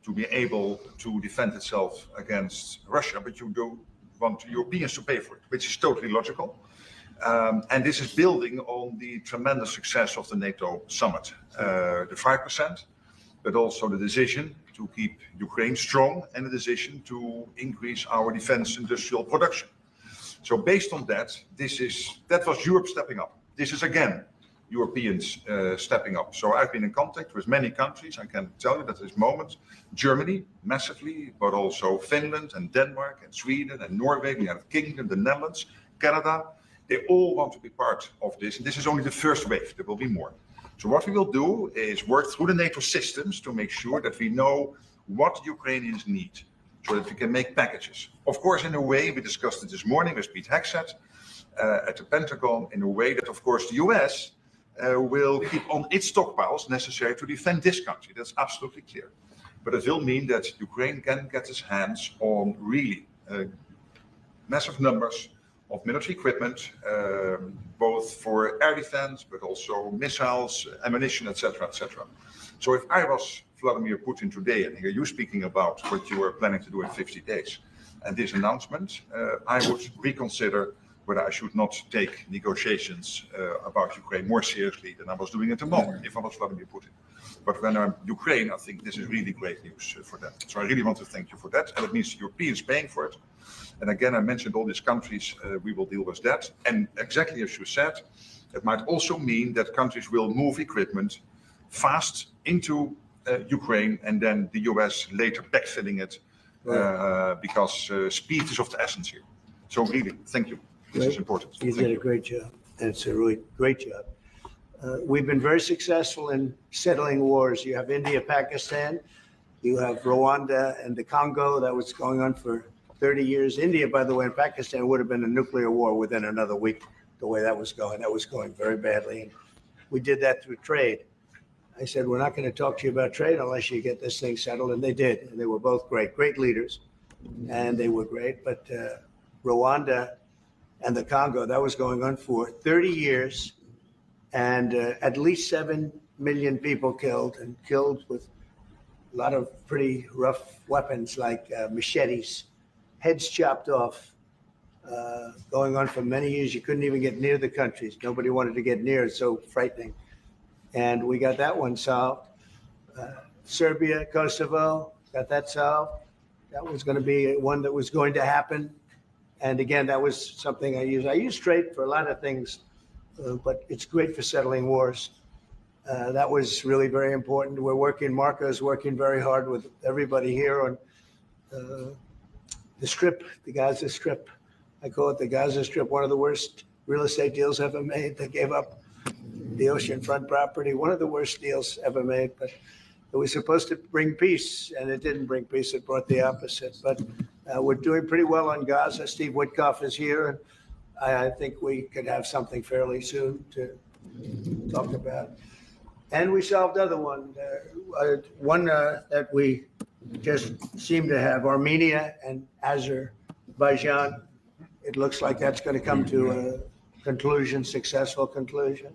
to be able to defend itself against Russia, but you don't want Europeans to pay for it, which is totally logical. And this is building on the tremendous success of the NATO summit, the 5%, but also the decision to keep Ukraine strong and the decision to increase our defense industrial production. So based on that, that was Europe stepping up. This is again Europeans stepping up. So I've been in contact with many countries. I can tell you that at this moment, Germany massively, but also Finland and Denmark and Sweden and Norway, the United Kingdom, the Netherlands, Canada. They all want to be part of this. And this is only the first wave. There will be more. So what we will do is work through the NATO systems to make sure that we know what Ukrainians need, so that we can make packages. Of course, in a way, we discussed it this morning with Pete Hegseth at the Pentagon, in a way that, of course, the US will keep on its stockpiles necessary to defend this country. That's absolutely clear. But it will mean that Ukraine can get its hands on really massive numbers of military equipment, both for air defense, but also missiles, ammunition, etc., etc. So if I was Vladimir Putin today and hear you speaking about what you were planning to do in 50 days and this announcement, I would reconsider whether I should not take negotiations about Ukraine more seriously than I was doing at the moment, if I was Vladimir Putin. But when I'm Ukraine, I think this is really great news for them. So I really want to thank you for that. And it means Europeans paying for it. And again, I mentioned all these countries, we will deal with that. And exactly as you said, it might also mean that countries will move equipment fast into Ukraine and then the US later backfilling it because speed is of the essence here. So really, thank you. This is important. You did a great job. And it's a really great job. We've been very successful in settling wars. You have India, Pakistan, you have Rwanda and the Congo. That was going on for 30 years. India, by the way, and Pakistan would have been a nuclear war within another week, the way that was going. That was going very badly. And we did that through trade. I said, we're not going to talk to you about trade unless you get this thing settled. And they did. And they were both great leaders. And they were great. But Rwanda and the Congo, that was going on for 30 years. And at least 7 million people killed, and killed with a lot of pretty rough weapons like machetes, heads chopped off, going on for many years. You couldn't even get near the countries. Nobody wanted to get near. It's so frightening. And we got that one solved. Serbia, Kosovo, got that solved. That was going to be one that was going to happen. And again, that was something I use. I use trade for a lot of things, but it's great for settling wars. That was really very important. Marco's working very hard with everybody here on the Strip, the Gaza Strip. I call it the Gaza Strip, one of the worst real estate deals ever made. They gave up the oceanfront property, one of the worst deals ever made. But It was supposed to bring peace, and it didn't bring peace. It brought the opposite. But we're doing pretty well on Gaza. Steve Witkoff is here, and I think we could have something fairly soon to talk about. And we solved other one that we just seem to have, Armenia and Azerbaijan. It looks like that's going to come to a conclusion, successful conclusion.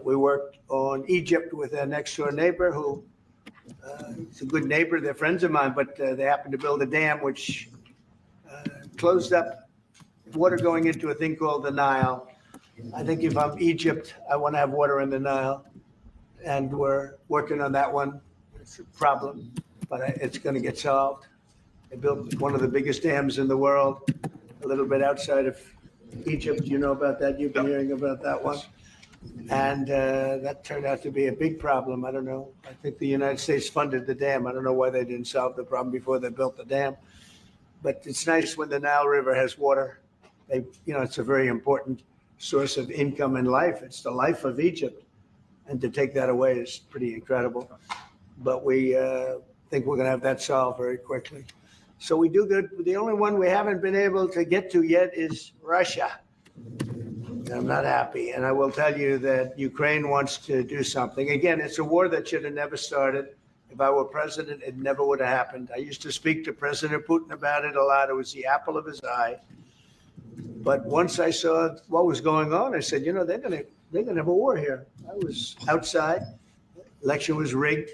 We worked on Egypt with our next door neighbor who is a good neighbor. They're friends of mine, but they happened to build a dam which closed up water going into a thing called the Nile. I think if I'm Egypt, I want to have water in the Nile, and we're working on that one. It's a problem, but it's going to get solved. They built one of the biggest dams in the world, a little bit outside of Egypt. You know about that? You've been hearing about that one. And that turned out to be a big problem. I don't know. I think the United States funded the dam. I don't know why they didn't solve the problem before they built the dam. But it's nice when the Nile River has water. It's a very important source of income and life. It's the life of Egypt. And to take that away is pretty incredible. But we think we're going to have that solved very quickly. So we do good. The only one we haven't been able to get to yet is Russia. I'm not happy. And I will tell you that Ukraine wants to do something. Again, it's a war that should have never started. If I were president, it never would have happened. I used to speak to President Putin about it a lot. It was the apple of his eye. But once I saw what was going on, I said, they're gonna have a war here. I was outside. Election was rigged.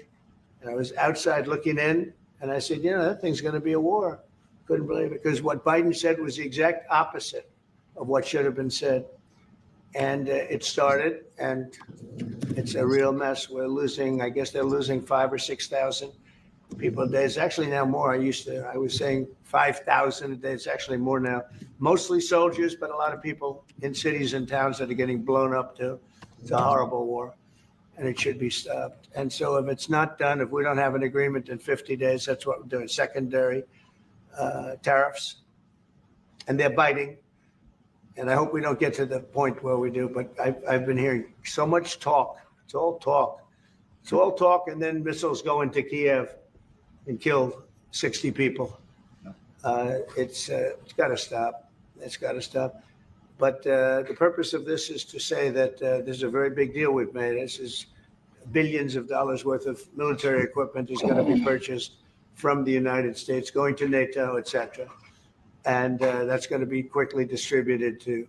And I was outside looking in. And I said, that thing's going to be a war. Couldn't believe it. Because what Biden said was the exact opposite of what should have been said. And it started, and it's a real mess. We're losing, I guess they're losing 5,000 or 6,000 people a day. It's actually now more. I was saying 5,000 a day. It's actually more now. Mostly soldiers, but a lot of people in cities and towns that are getting blown up too. It's a horrible war, and it should be stopped. And so if it's not done, if we don't have an agreement in 50 days, that's what we're doing. Secondary tariffs, and they're biting. And I hope we don't get to the point where we do, but I've been hearing so much talk. It's all talk. It's all talk, and then missiles go into Kiev and kill 60 people. It's got to stop. It's got to stop. But the purpose of this is to say that this is a very big deal we've made. This is billions of dollars worth of military equipment is going to be purchased from the United States, going to NATO, et cetera. And that's going to be quickly distributed to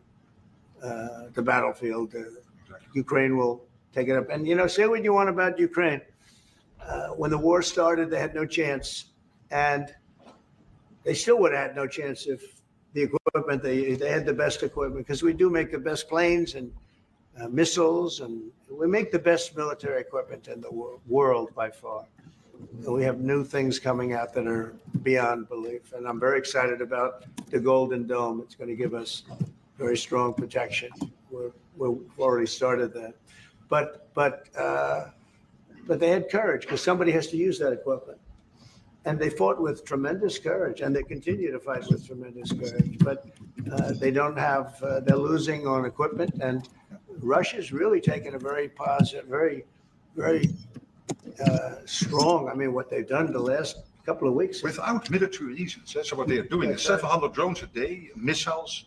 the battlefield. Ukraine will take it up. And, say what you want about Ukraine. When the war started, they had no chance. And they still would have had no chance if the equipment, they had the best equipment. Because we do make the best planes and missiles. And we make the best military equipment in the world by far. And we have new things coming out that are beyond belief. And I'm very excited about the Golden Dome. It's going to give us very strong protection. We've already started that. But they had courage because somebody has to use that equipment. And they fought with tremendous courage, and they continue to fight with tremendous courage. But they don't have, they're losing on equipment. And Russia's really taken a very positive, very strong. I mean, what they've done the last couple of weeks. Without military reasons. So what they are doing is 700 drones a day, missiles,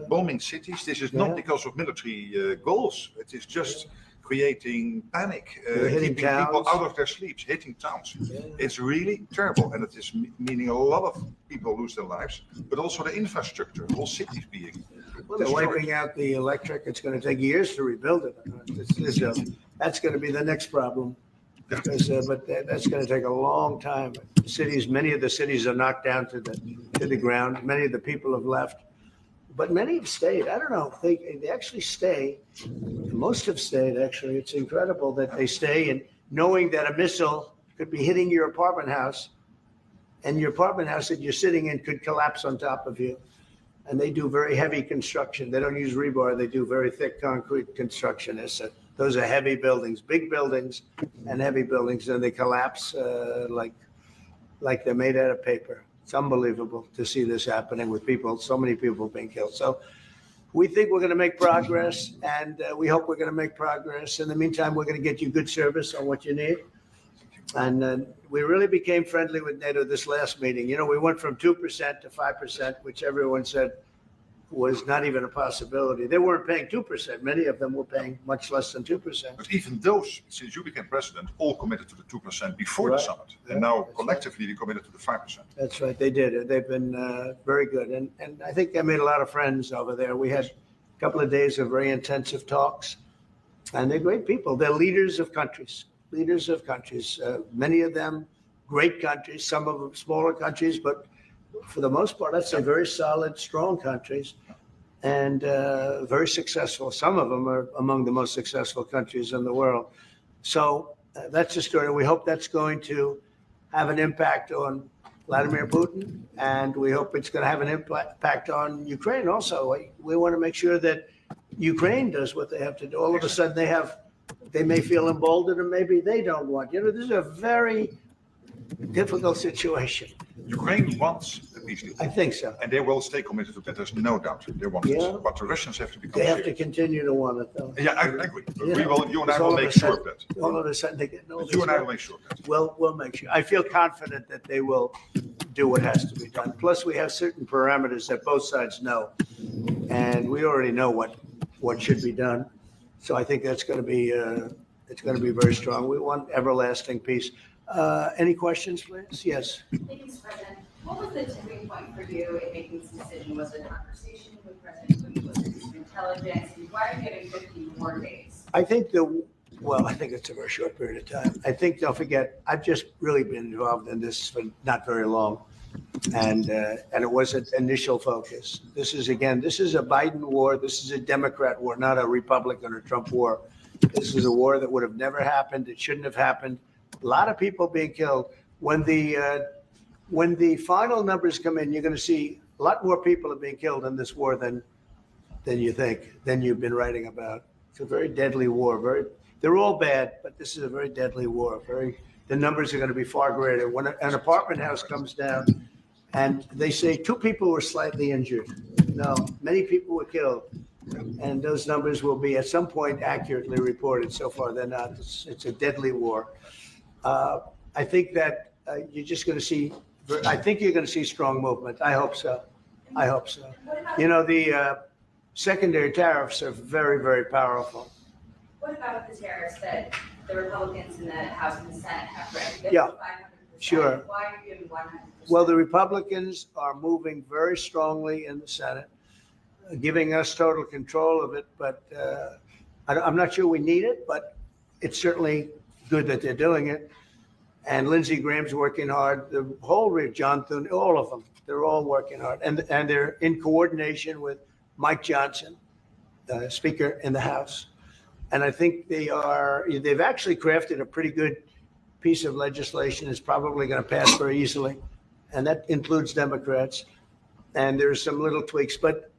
bombing cities. This is not because of military goals. It is just creating panic, keeping people out of their sleeps, hitting towns. Yeah. It's really terrible. And it is meaning a lot of people lose their lives, but also the infrastructure, whole cities being they're wiping out the electric. It's going to take years to rebuild it. That's going to be the next problem. Because, but that's going to take a long time. Many of the cities are knocked down to the ground. Many of the people have left, but many have stayed. I don't know. They actually stay. Most have stayed. Actually, it's incredible that they stay, and knowing that a missile could be hitting your apartment house, and your apartment house that you're sitting in could collapse on top of you. And they do very heavy construction. They don't use rebar. They do very thick concrete construction. Those are heavy buildings, big buildings and heavy buildings, and they collapse like they're made out of paper. It's unbelievable to see this happening with people, so many people being killed. So we think we're going to make progress, and we hope we're going to make progress. In the meantime, we're going to get you good service on what you need. And we really became friendly with NATO this last meeting. You know, we went from 2% to 5%, which everyone said was not even a possibility. They weren't paying 2%. Many of them were paying much less than 2%. But even those, since you became president, all committed to the 2% before the Right. summit. Yeah, And now that's collectively they committed to the 5%. That's right. They did. They've been very good. And I think I made a lot of friends over there. We had a couple of days of very intensive talks. And they're great people. They're leaders of countries, many of them great countries, some of them smaller countries, but for the most part, I'd say very solid, strong countries and very successful. Some of them are among the most successful countries in the world. So that's the story. We hope that's going to have an impact on Vladimir Putin, and we hope it's going to have an impact on Ukraine also. We want to make sure that Ukraine does what they have to do. All of a sudden they may feel emboldened and maybe they don't want. You know, this is a very difficult situation. Ukraine wants a peace deal. I think so. And they will stay committed to that. There's no doubt. They want Yeah. it. But the Russians have to become They have to serious. continue to want it though. Yeah, I agree. You We know, will, you and I because will all of make a sure of sudden- that. All of a sudden they get no. You and I will make sure of that. We'll make sure. I feel confident that they will do what has to be done. Plus, we have certain parameters that both sides know. And we already know what should be done. So I think that's going to be, it's going to be very strong. We want everlasting peace. Any questions, please? Yes. Thank you, Mr. President. What was the tipping point for you in making this decision? Was it a conversation with President Putin? Was it just intelligence? And why are you giving 50 more days? I think I think it's a very short period of time. I think, don't forget, I've just really been involved in this for not very long. And it was an initial focus. This is a Biden war. This is a Democrat war, not a Republican or Trump war. This is a war that would have never happened. It shouldn't have happened. A lot of people being killed. When the final numbers come in, you're going to see a lot more people are being killed in this war than you think, than you've been writing about. It's a very deadly war. They're all bad, but this is a very deadly war. The numbers are going to be far greater. When an apartment house comes down and they say 2 people were slightly injured. No, many people were killed. And those numbers will be at some point accurately reported. So far, they're not. It's a deadly war. I think that you're just going to see, I think you're going to see strong movement. I hope so. You know, the secondary tariffs are very, very powerful. What about the tariffs that the Republicans in the House and the Senate have read? Yeah, 500%. sure. Why are you giving 100%? Well, the Republicans are moving very strongly in the Senate, giving us total control of it. But I'm not sure we need it, but it's certainly good that they're doing it. And Lindsey Graham's working hard. The whole John Thune, all of them, they're all working hard. And they're in coordination with Mike Johnson, Speaker in the House. And I think they've actually crafted a pretty good piece of legislation. It's probably going to pass very easily. And that includes Democrats. And there's some little tweaks, but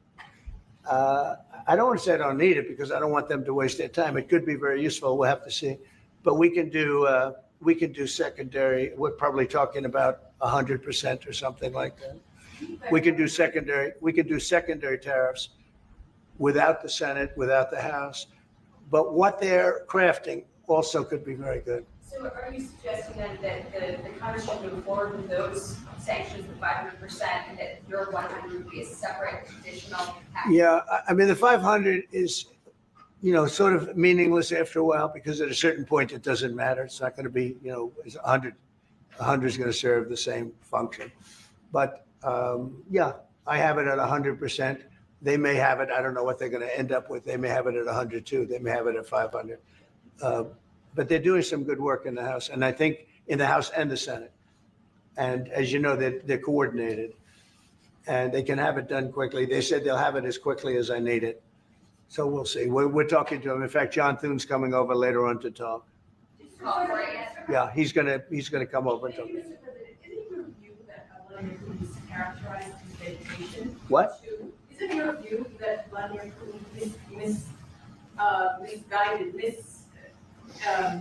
I don't want to say I don't need it because I don't want them to waste their time. It could be very useful. We'll have to see. But we can do secondary. We're probably talking about 100% or something like that. We can do secondary tariffs without the Senate, without the House. But what they're crafting also could be very good. So are you suggesting then that the Congress should move forward with those sanctions, the 500%, and that your 100 would be a separate additional package? Yeah, I mean, the 500 is, sort of meaningless after a while because at a certain point it doesn't matter. It's not going to be, it's 100. 100 is going to serve the same function. But yeah, I have it at 100%. They may have it. I don't know what they're going to end up with. They may have it at 100 too. They may have it at 500. But they're doing some good work in the House, and I think in the House and the Senate. And as you know, they're coordinated, and they can have it done quickly. They said they'll have it as quickly as I need it. So we'll see. We're talking to them. In fact, John Thune's coming over later on to talk. Call for it, yes, sir. Yeah, he's gonna come over and talk. Thank you, Mr. President. Isn't it your view that Vladimir Putin is characterized his dedication? What? Is it your view that Vladimir Putin misguided,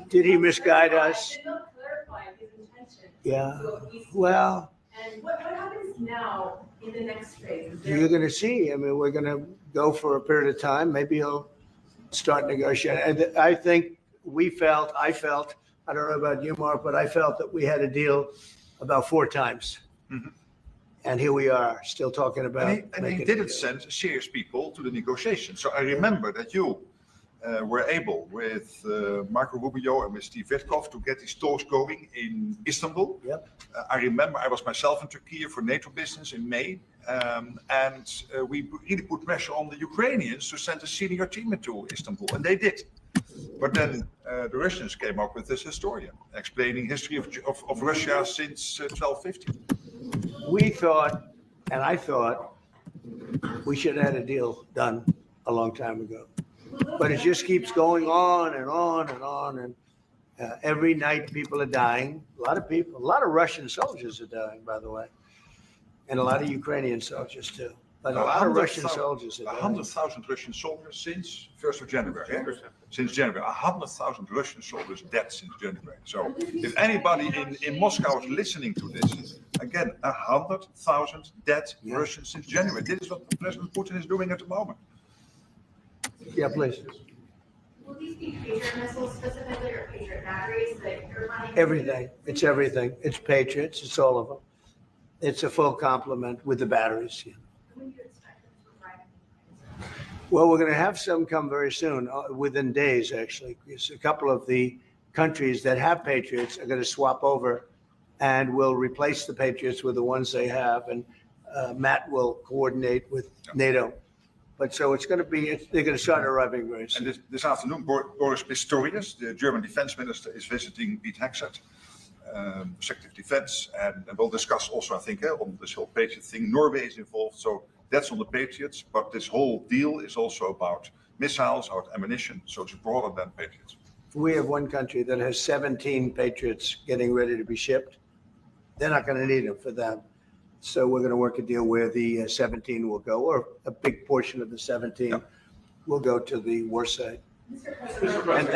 Did he misguide us? Did not clarify his intention. Yeah. So he's- Well, And what happens now in the next phase? Is there- you're gonna see. I mean, we're gonna go for a period of time. Maybe he'll start negotiating. And I think I felt I don't know about you, Mark, but I felt that we had a deal about 4 times. Mhm. And here we are, still talking about. And he making a didn't deal. send serious people to the negotiations. So I remember that you were able with Marco Rubio and with Steve Witkoff to get these talks going in Istanbul. Yep. I remember I was myself in Turkey for NATO business in May. And we really put pressure on the Ukrainians to send a senior team into Istanbul, and they did. But then the Russians came up with this historian explaining history of Russia since 1250. We thought, and I thought, we should have had a deal done a long time ago. But it just keeps going on and on and on. And every night people are dying. A lot of people, a lot of Russian soldiers are dying, by the way. And a lot of Ukrainian soldiers too. But a lot of Russian soldiers are dying. 100,000 Russian soldiers since 1st of January. Since January, 100,000 Russian soldiers dead since January. So if anybody in Moscow is listening to this, again, 100,000 dead Russians since January. This is what President Putin is doing at the moment. Yeah, please. Will these be Patriot missiles specifically or Patriot batteries that you're planning? Everything. It's everything. It's Patriots. It's all of them. It's a full complement with the batteries. Yeah. When do you expect them to arrive? Well, we're going to have some come very soon, within days, actually. Because a couple of the countries that have Patriots are going to swap over and will replace the Patriots with the ones they have. And Matt will coordinate with NATO. But so it's going to be, they're going to start arriving very soon. And this afternoon, Boris Pistorius, the German defense minister, is visiting Pete Hegseth, Secretary of Defense, and we'll discuss also, I think, on this whole Patriot thing. Norway is involved, so that's on the Patriots. But this whole deal is also about missiles, about ammunition, so it's broader than Patriots. We have one country that has 17 Patriots getting ready to be shipped. They're not going to need them for them. So we're going to work a deal where the 17 will go, or a big portion of the 17 will go to the war site. Mr. And President.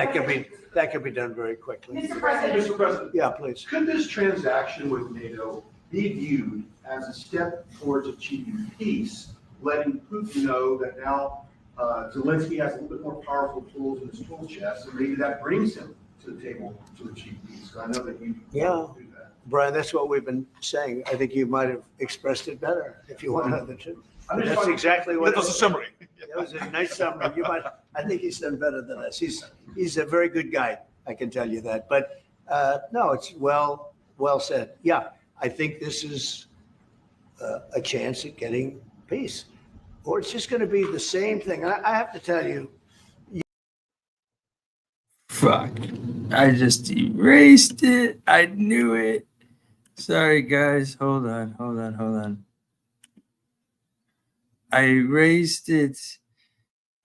that could be done very quickly. Mr. President. Mr. President, Yeah, please. could this transaction with NATO be viewed as a step towards achieving peace, letting Putin know that now Zelensky has a little bit more powerful tools in his tool chest, and maybe that brings him to the table to achieve peace? I know that you Yeah. do that. Brian, that's what we've been saying. I think you might have expressed it better if you want another two. I'm just That's trying- exactly what. That was a summary. That was a nice summary. I think he's done better than us. He's a very good guy. I can tell you that. But no, it's well said. Yeah, I think this is a chance at getting peace, or it's just going to be the same thing. I have to tell you. Fuck. I just erased it. I knew it. Sorry, guys. Hold on. I erased it.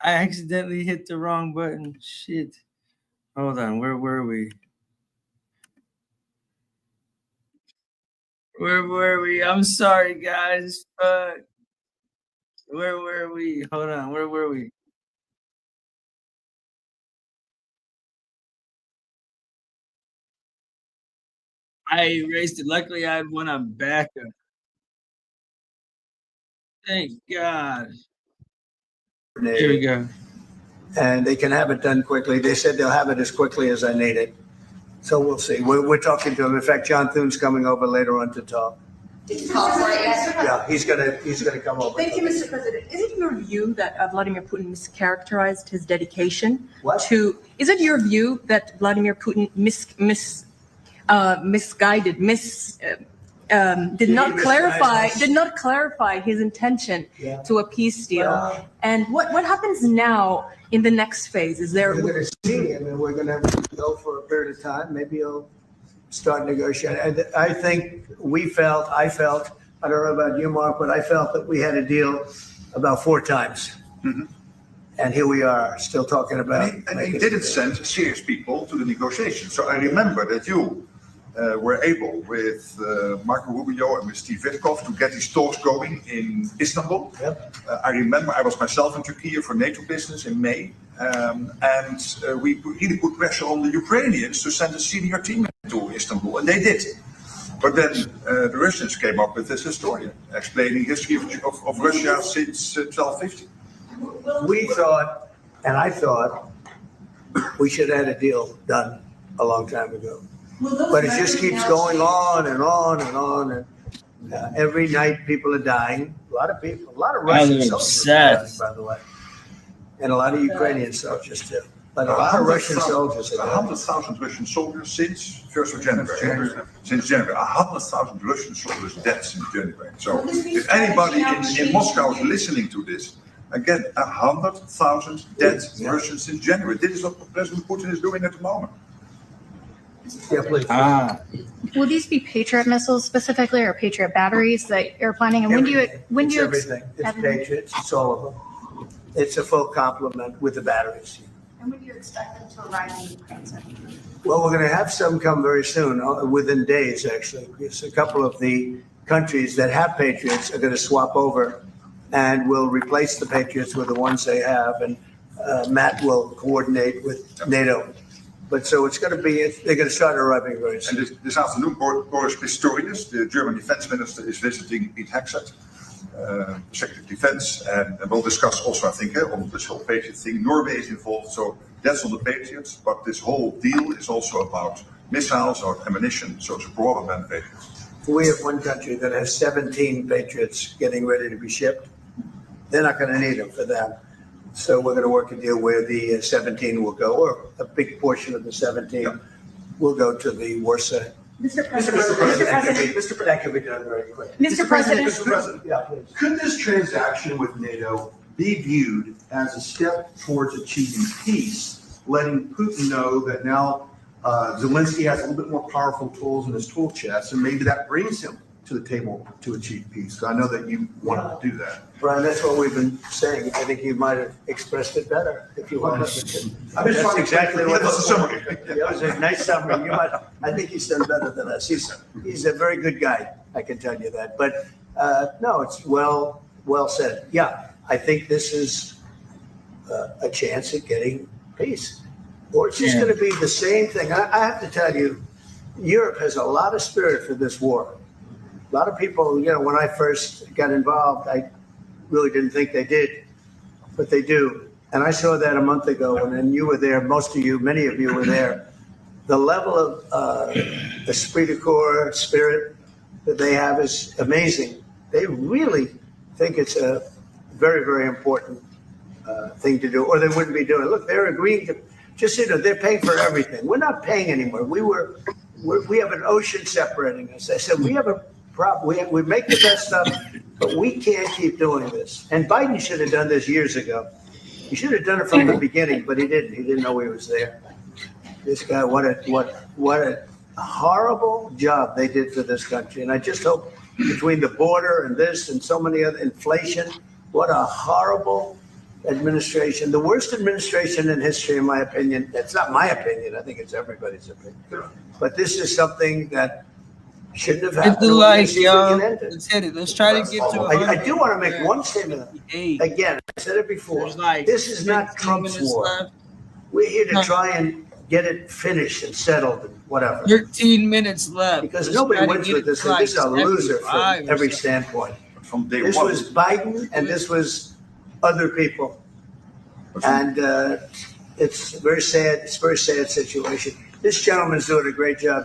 I accidentally hit the wrong button. Shit. Hold on. Where were we? Where were we? I'm sorry, guys. Fuck. Where were we? Hold on. Where were we? I erased it. Luckily, I had one on backup. Thank God. Here we go. And they can have it done quickly. They said they'll have it as quickly as I need it. So we'll see. We're talking to him. In fact, John Thune's coming over later on to talk. Yeah, he's gonna come over. Thank you, Mr. President. Is it your view that Vladimir Putin mischaracterized his dedication What? to? Is it your view that Vladimir Putin did not clarify his intention Yeah. to a peace deal? Well- And what happens now in the next phase? Is there? We're going to see. I mean, we're going to go for a period of time. Maybe he'll start negotiating. And I think I felt, I don't know about you, Mark, but I felt that we had a deal about 4 times. Mhm. And here we are, still talking about. And he didn't send serious people to the negotiations. So I remember that you were able with Marco Rubio and with Steve Witkoff to get these talks going in Istanbul. Yep. I remember I was myself in Turkey for NATO business in May. And we really put pressure on the Ukrainians to send a senior team to Istanbul, and they did. But then the Russians came up with this historian explaining history of Russia since 1250. We thought, and I thought, we should have had a deal done a long time ago. Will those But it just records keeps now going change? on and on and on. And every night people are dying. A lot of people, a lot of Now Russian they're soldiers are dying, obsessed. by the way. And a lot of Ukrainian soldiers too. But a lot of Russian soldiers are dying. 100,000 Russian soldiers since 1st of January. Since January, 100,000 Russian soldiers dead since January. So if anybody in Moscow is listening to this, again, 100,000 dead Russians since January. This is what President Putin is doing at the moment. Yeah, please. Will these be Patriot missiles specifically, or Patriot batteries that you're planning? And when do you It's everything. It's Patriots. It's all of them. It's a full complement with the batteries. And when do you expect them to arrive in Ukraine? Well, we're going to have some come very soon, within days, actually. Because a couple of the countries that have Patriots are going to swap over and will replace the Patriots with the ones they have. And Matt will coordinate with NATO. But so it's going to be, they're going to start arriving very soon. And this afternoon, Boris Pistorius, the German defense minister, is visiting Hegseth, Secretary of Defense, and we'll discuss also, I think, on this whole Patriot thing. Norway is involved, so that's on the Patriots, but this whole deal is also about missiles or ammunition, so it's broader than Patriots. We have one country that has 17 Patriots getting ready to be shipped. They're not going to need them for them. So we're going to work a deal where the 17 will go, or a big portion of the 17 will go to the war side. Mr. President, That could be done very quickly. Mr. President, Mr. President, Yeah, please. could this transaction with NATO be viewed as a step towards achieving peace, letting Putin know that now Zelensky has a little bit more powerful tools in his tool chest, and maybe that brings him to the table to achieve peace? So I know that you wanted to do that. Brian, that's what we've been saying. I think you might have expressed it better if you wanted to. I'm just That's trying to exactly what that's a summary. That was a nice summary. I think he's done better than us. He's a very good guy, I can tell you that. But no, it's well said. Yeah, I think this is a chance at getting peace. Or it's just going to be the same thing. I have to tell you, Europe has a lot of spirit for this war. A lot of people, when I first got involved, I really didn't think they did, but they do. And I saw that a month ago, and then you were there, most of you, many of you were there. The level of esprit de corps, spirit that they have is amazing. They really think it's a very, very important thing to do, or they wouldn't be doing it. Look, they're agreeing to, they're paying for everything. We're not paying anymore. We have an ocean separating us. I said, we have a problem. We make the best stuff, but we can't keep doing this. And Biden should have done this years ago. He should have done it from the beginning, but he didn't. He didn't know he was there. This guy, what a horrible job they did for this country. And I just hope between the border and this and so many other inflation, what a horrible administration, the worst administration in history, in my opinion. That's not my opinion. I think it's everybody's opinion. But this is something that shouldn't have happened. It's the life, We can y'all. end it. Let's hit it. Let's try to get to I do want to make one statement. Hey, Again, I said it before. there's like This is not 15 Trump's minutes war. left. We're here to try and get it finished and settled and whatever. 13 minutes left. Because Let's nobody try to wins get with it this. to like This is a loser 75 from or every something. standpoint. From day This one. was Biden and this was other people. And it's a very sad. It's a very sad situation. This gentleman's doing a great job.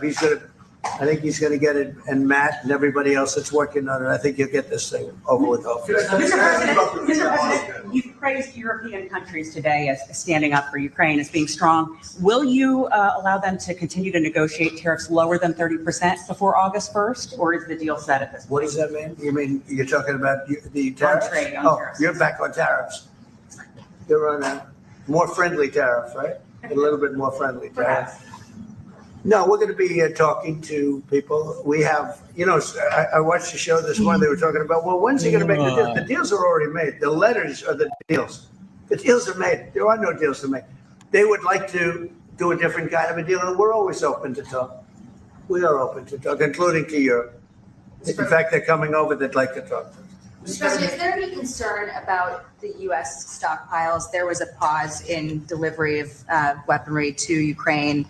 I think he's going to get it. And Matt and everybody else that's working on it, I think you'll get this thing over with. Hopefully. Mr. President, you've praised European countries today as standing up for Ukraine, as being strong. Will you allow them to continue to negotiate tariffs lower than 30% before August 1st, or is the deal set at this point? What does that mean? You mean you're talking about the tariffs? trade, on Oh, tariffs. you're back on tariffs. You're on a more friendly tariff, right? A little bit more friendly tariff. Perhaps. No, we're going to be talking to people. We have, I watched the show this morning. They were talking about, well, when's he going to make the deal? The deals are already made. The letters are the deals. The deals are made. There are no deals to make. They would like to do a different kind of a deal, and we're always open to talk. We are open to talk, including to Europe. In fact, they're coming over. They'd like to talk to us. Mr. President, is there any concern about the U.S. stockpiles? There was a pause in delivery of weaponry to Ukraine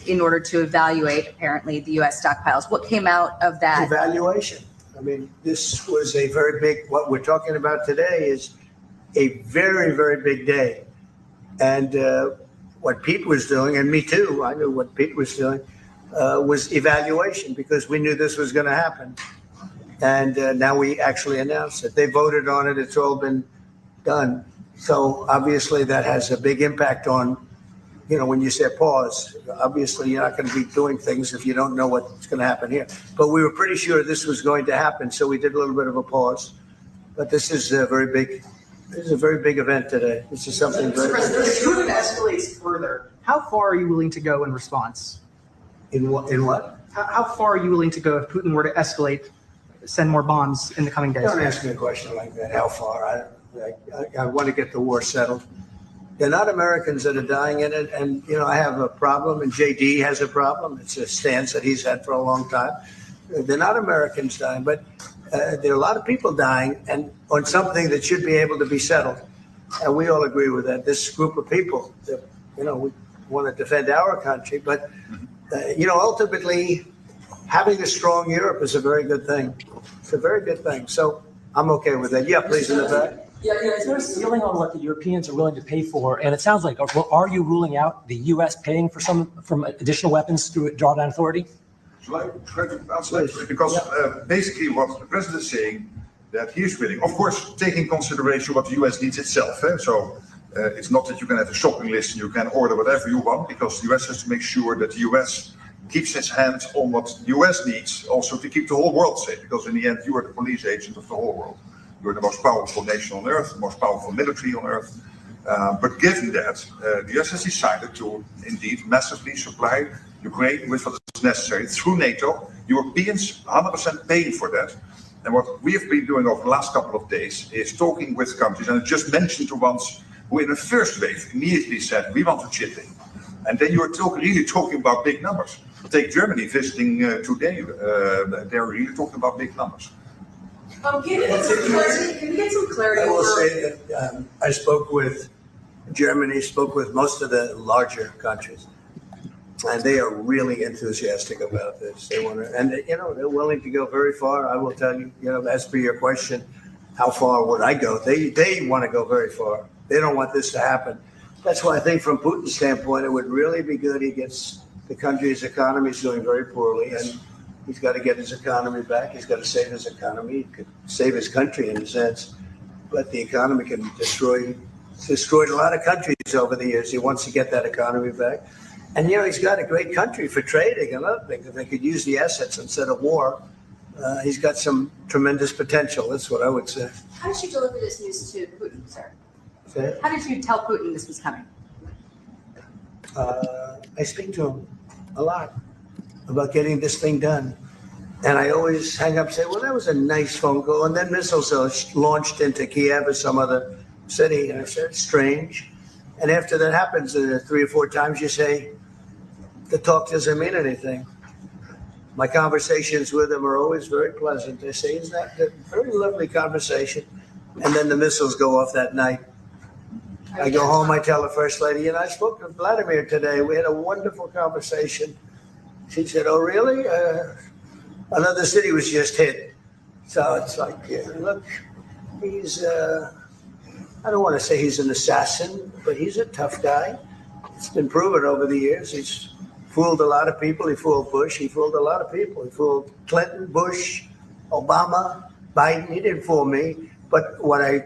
in order to evaluate, apparently, the U.S. stockpiles. What came out of that? Evaluation. I mean, this was a very big, what we're talking about today is a very, very big day. And what Pete was doing, and me too, I knew what Pete was doing, was evaluation, because we knew this was going to happen. And now we actually announced it. They voted on it. It's all been done. So obviously that has a big impact on, when you say pause, obviously you're not going to be doing things if you don't know what's going to happen here. But we were pretty sure this was going to happen, so we did a little bit of a pause. But this is a very big event today. This is something very. If Putin escalates further, how far are you willing to go in response? In what? How far are you willing to go if Putin were to escalate, send more bombs in the coming days? Don't ask me a question like that. How far? I want to get the war settled. They're not Americans that are dying in it. And, I have a problem, and JD has a problem. It's a stance that he's had for a long time. They're not Americans dying, but there are a lot of people dying and on something that should be able to be settled. And we all agree with that. This group of people, we want to defend our country. But, ultimately, having a strong Europe is a very good thing. It's a very good thing. So I'm okay with that. Yeah, please, in the back. Yeah, is there a ceiling on what the Europeans are willing to pay for? And it sounds like, are you ruling out the U.S. paying for from additional weapons through drawdown authority? Shall I try to answer that? Because basically what the president is saying, that he is willing, of course, taking consideration what the U.S. needs itself. So it's not that you can have a shopping list and you can order whatever you want, because the U.S. has to make sure that the U.S. keeps its hands on what the U.S. needs also to keep the whole world safe, because in the end, you are the police agent of the whole world. You're the most powerful nation on earth, the most powerful military on earth. But given that, the US has decided to indeed massively supply Ukraine with what is necessary through NATO. Europeans 100% paying for that. And what we have been doing over the last couple of days is talking with countries, and I just mentioned the ones who in the first wave immediately said, we want to chip in. And then you're really talking about big numbers. Take Germany visiting today, they're really talking about big numbers. Can we get some clarity? I will say that I spoke with Germany, spoke with most of the larger countries, and they are really enthusiastic about this. They want to, and they're willing to go very far. I will tell you, as per your question, how far would I go? They want to go very far. They don't want this to happen. That's why I think from Putin's standpoint, it would really be good. He gets the country's economy is doing very poorly, and he's got to get his economy back. He's got to save his economy. He could save his country in a sense, but the economy can destroyed a lot of countries over the years. He wants to get that economy back. And, he's got a great country for trading and other things. If they could use the assets instead of war, he's got some tremendous potential. That's what I would say. How did you deliver this news to Putin, sir? Okay. How did you tell Putin this was coming? I speak to him a lot about getting this thing done. And I always hang up and say, well, that was a nice phone call. And then missiles are launched into Kiev or some other city. And I said, it's strange. And after that happens 3 or 4 times, you say, the talk doesn't mean anything. My conversations with them are always very pleasant. They say, isn't that a very lovely conversation? And then the missiles go off that night. I go home, I tell the First Lady, I spoke to Vladimir today. We had a wonderful conversation. She said, oh, really? Another city was just hit. So it's like, look, he's, I don't want to say he's an assassin, but he's a tough guy. It's been proven over the years. He's fooled a lot of people. He fooled Bush. He fooled a lot of people. He fooled Clinton, Bush, Obama, Biden. He didn't fool me. But what I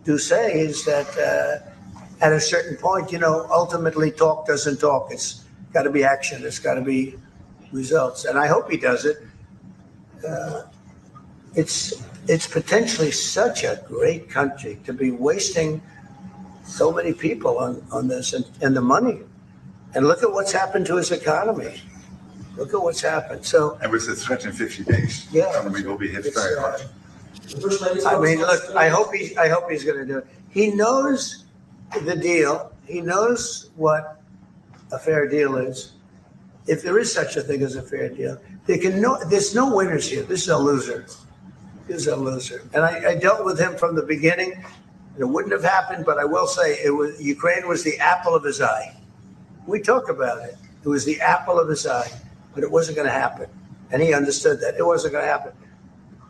do say is that at a certain point, ultimately talk doesn't talk. It's got to be action. It's got to be results. And I hope he does it. It's potentially such a great country to be wasting so many people on this and the money. And look at what's happened to his economy. Look at what's happened. So, and with the threat in 50 days, the economy will be hit very hard. I mean, look, I hope he's going to do it. He knows the deal. He knows what a fair deal is. If there is such a thing as a fair deal, there's no winners here. This is a loser. This is a loser. And I dealt with him from the beginning. And it wouldn't have happened, but I will say Ukraine was the apple of his eye. We talk about it. It was the apple of his eye, but it wasn't going to happen. And he understood that. It wasn't going to happen.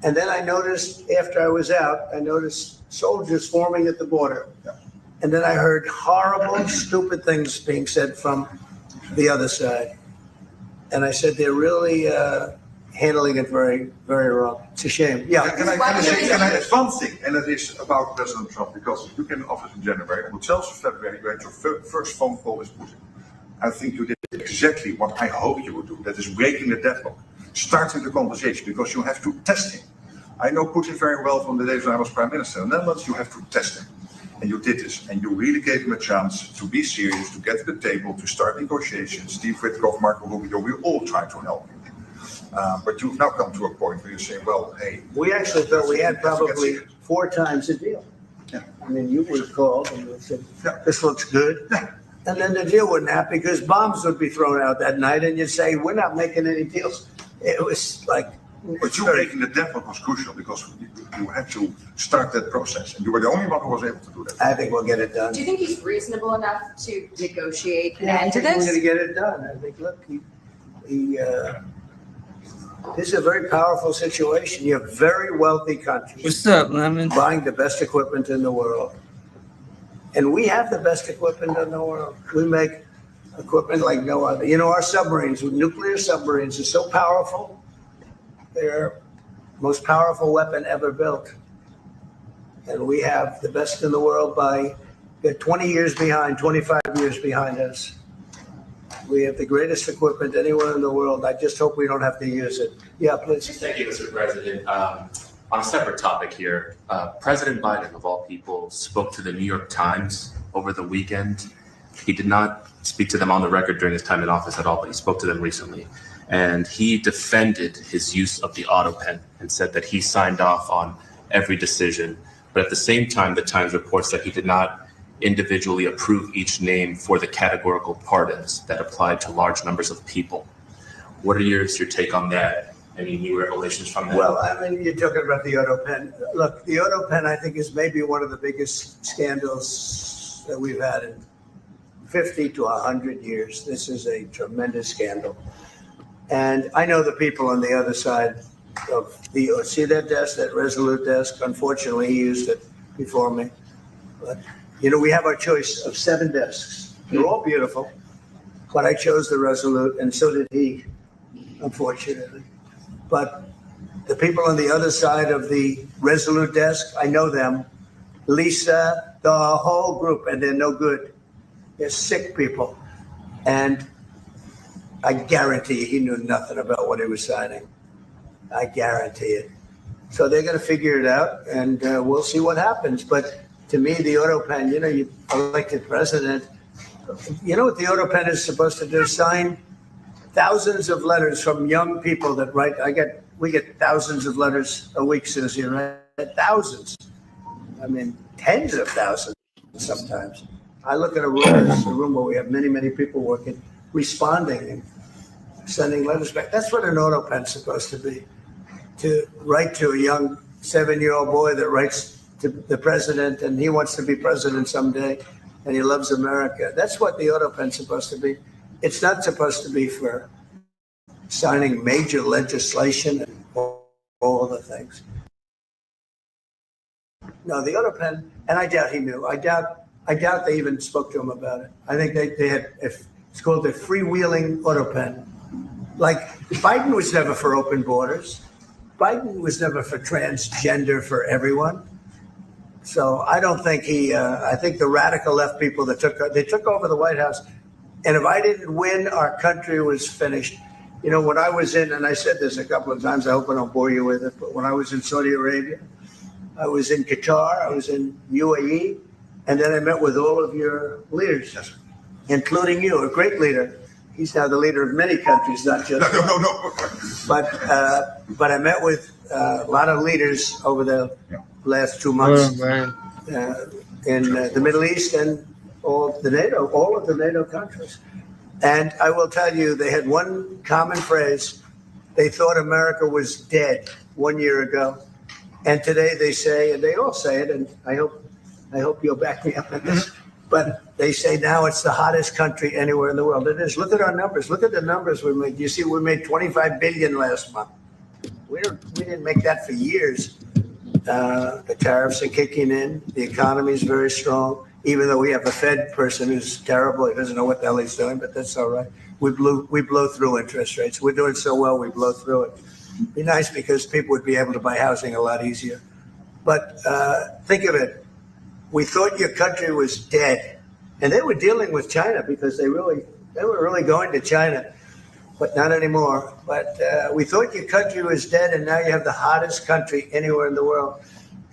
And then I noticed, after I was out, soldiers forming at the border. And then I heard horrible, stupid things being said from the other side. And I said, they're really handling it very, very wrong. It's a shame. Yeah. Can I add one thing, and it is about President Trump, because you came in office in January, and on the 12th of February, you had your first phone call with Putin. I think you did exactly what I hoped you would do, that is breaking the deadlock, starting the conversation, because you have to test him. I know Putin very well from the days when I was Prime Minister in the Netherlands. You have to test him. And you did this, and you really gave him a chance to be serious, to get to the table, to start negotiations. Steve Witkoff, Marco Rubio, we all tried to help him. But you've now come to a point where you say, well, hey. We actually thought we had probably 4 times the deal. Yeah. I mean, you would call and would say, this looks good. Yeah. And then the deal wouldn't happen because bombs would be thrown out that night, and you'd say, we're not making any deals. It was like. But you breaking the deadlock was crucial because you had to start that process, and you were the only one who was able to do that. I think we'll get it done. Do you think he's reasonable enough to negotiate an Yeah, I end to think we're this? going to get it done. I think, look, this is a very powerful situation. You have very wealthy countries. What's up, Lemon? Buying the best equipment in the world. And we have the best equipment in the world. We make equipment like no other. You know, our submarines, nuclear submarines, are so powerful. They're most powerful weapon ever built. And we have the best in the world they're 20 years behind, 25 years behind us. We have the greatest equipment anywhere in the world. I just hope we don't have to use it. Yeah, please. Thank you, Mr. President. On a separate topic here, President Biden, of all people, spoke to the New York Times over the weekend. He did not speak to them on the record during his time in office at all, but he spoke to them recently. And he defended his use of the auto pen and said that he signed off on every decision. But at the same time, the Times reports that he did not individually approve each name for the categorical pardons that applied to large numbers of people. What are your take on that? Any new revelations from that? Well, I mean, you're talking about the auto pen. Look, the auto pen, I think, is maybe one of the biggest scandals that we've had in 50 to 100 years. This is a tremendous scandal. And I know the people on the other side of see that desk, that Resolute desk. Unfortunately, he used it before me. But, you know, we have our choice of 7 desks. They're all beautiful, but I chose the Resolute, and so did he, unfortunately. But the people on the other side of the Resolute desk, I know them. Lisa, the whole group, and they're no good. They're sick people. And I guarantee he knew nothing about what he was signing. I guarantee it. So they're going to figure it out, and we'll see what happens. But to me, the auto pen, you know, you elected president. You know what the auto pen is supposed to do? Sign thousands of letters from young people that write. We get thousands of letters a week, Susie, right? Thousands. I mean, tens of thousands sometimes. I look at a room where we have many, many people working, responding and sending letters back. That's what an auto pen's supposed to be. To write to a young 7-year-old boy that writes to the president, and he wants to be president someday, and he loves America. That's what the auto pen's supposed to be. It's not supposed to be for signing major legislation and all the things. No, the auto pen, and I doubt he knew. I doubt they even spoke to him about it. I think they had, it's called the freewheeling auto pen. Like, Biden was never for open borders. Biden was never for transgender for everyone. So I don't think I think the radical left people that took over the White House. And if I didn't win, our country was finished. You know, when I was in, and I said this a couple of times, I hope I don't bore you with it, but when I was in Saudi Arabia, I was in Qatar, I was in UAE, and then I met with all of your leaders, including you, a great leader. He's now the leader of many countries, not just No. But I met with a lot of leaders over the last 2 months in the Middle East and all of the NATO countries. And I will tell you, they had one common phrase. They thought America was dead 1 year ago. And today they say, and they all say it, and I hope you'll back me up on this, but they say now it's the hottest country anywhere in the world. It is. Look at our numbers. Look at the numbers we made. You see, we made $25 billion last month. We didn't make that for years. The tariffs are kicking in. The economy is very strong. even though we have a Fed person who's terrible. He doesn't know what the hell he's doing, but that's all right. We blow through interest rates. We're doing so well, we blow through it. Be nice because people would be able to buy housing a lot easier. But think of it. We thought your country was dead. And they were dealing with China because they were really going to China, but not anymore. But we thought your country was dead, and now you have the hottest country anywhere in the world.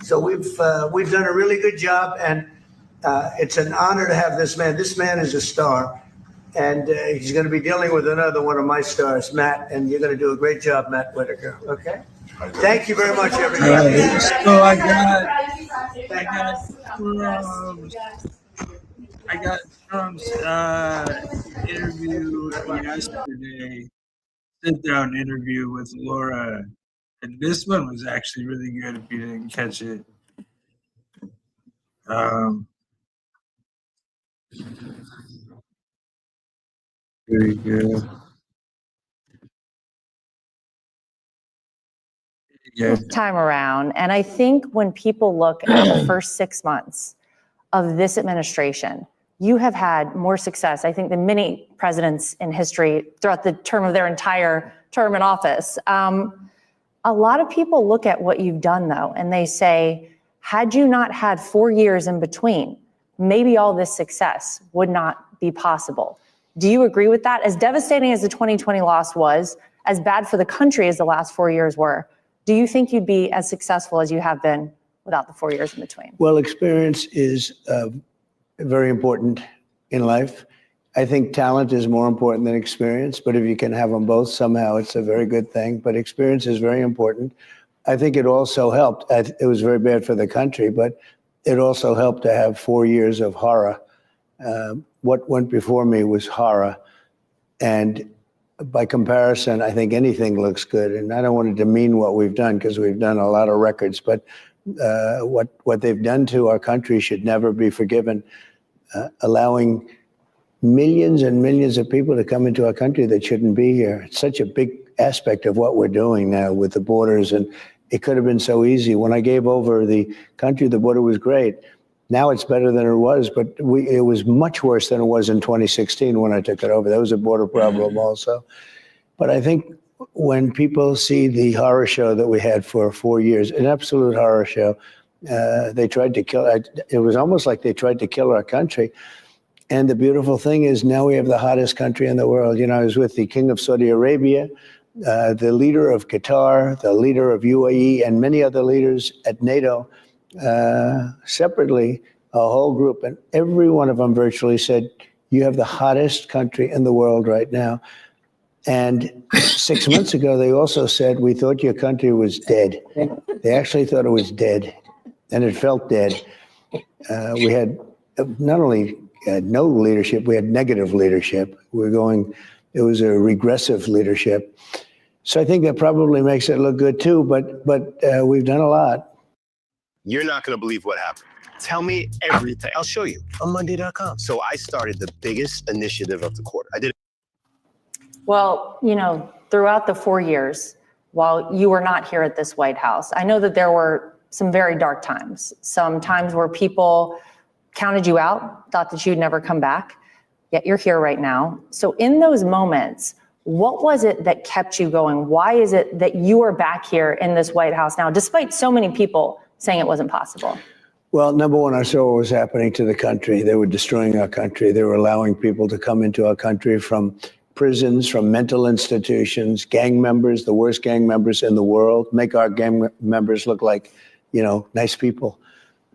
So we've done a really good job, and it's an honor to have this man. This man is a star, and he's going to be dealing with another one of my stars, Matt, and you're going to do a great job, Matt Whitaker. Okay? Thank you very much, everybody. So I got Trump's interview yesterday, sit-down interview with Laura, and this one was actually really good if you didn't catch it. Very good. This time around. And I think when people look at the first 6 months of this administration, you have had more success, I think, than many presidents in history throughout the term of their entire term in office. A lot of people look at what you've done, though, and they say, had you not had 4 years in between, maybe all this success would not be possible. Do you agree with that? As devastating as the 2020 loss was, as bad for the country as the last 4 years were, do you think you'd be as successful as you have been without the 4 years in between? Well, experience is very important in life. I think talent is more important than experience, but if you can have them both somehow, it's a very good thing. But experience is very important. I think it also helped. It was very bad for the country, but it also helped to have 4 years of horror. What went before me was horror. And by comparison, I think anything looks good. And I don't want to demean what we've done because we've done a lot of records, but what they've done to our country should never be forgiven. Allowing millions and millions of people to come into our country that shouldn't be here. It's such a big aspect of what we're doing now with the borders, and it could have been so easy. When I gave over the country, the border was great. Now it's better than it was, but it was much worse than it was in 2016 when I took it over. There was a border problem also. But I think when people see the horror show that we had for 4 years, an absolute horror show, they tried to kill, it was almost like they tried to kill our country. And the beautiful thing is now we have the hottest country in the world. You know, I was with the King of Saudi Arabia, the leader of Qatar, the leader of UAE, and many other leaders at NATO, separately, a whole group. And every one of them virtually said, you have the hottest country in the world right now. And 6 months ago, they also said, we thought your country was dead. They actually thought it was dead, and it felt dead. We had not only no leadership, we had negative leadership. It was a regressive leadership. So I think that probably makes it look good too, but we've done a lot. You're not going to believe what happened. Tell me everything. I'll show you on Monday.com. So I started the biggest initiative of the quarter. I did. Well, you know, throughout the 4 years, while you were not here at this White House, I know that there were some very dark times, some times where people counted you out, thought that you'd never come back, yet you're here right now. So in those moments, what was it that kept you going? Why is it that you are back here in this White House now, despite so many people saying it wasn't possible? Well, number one, I saw what was happening to the country. They were destroying our country. They were allowing people to come into our country from prisons, from mental institutions, gang members, the worst gang members in the world, make our gang members look like, you know, nice people.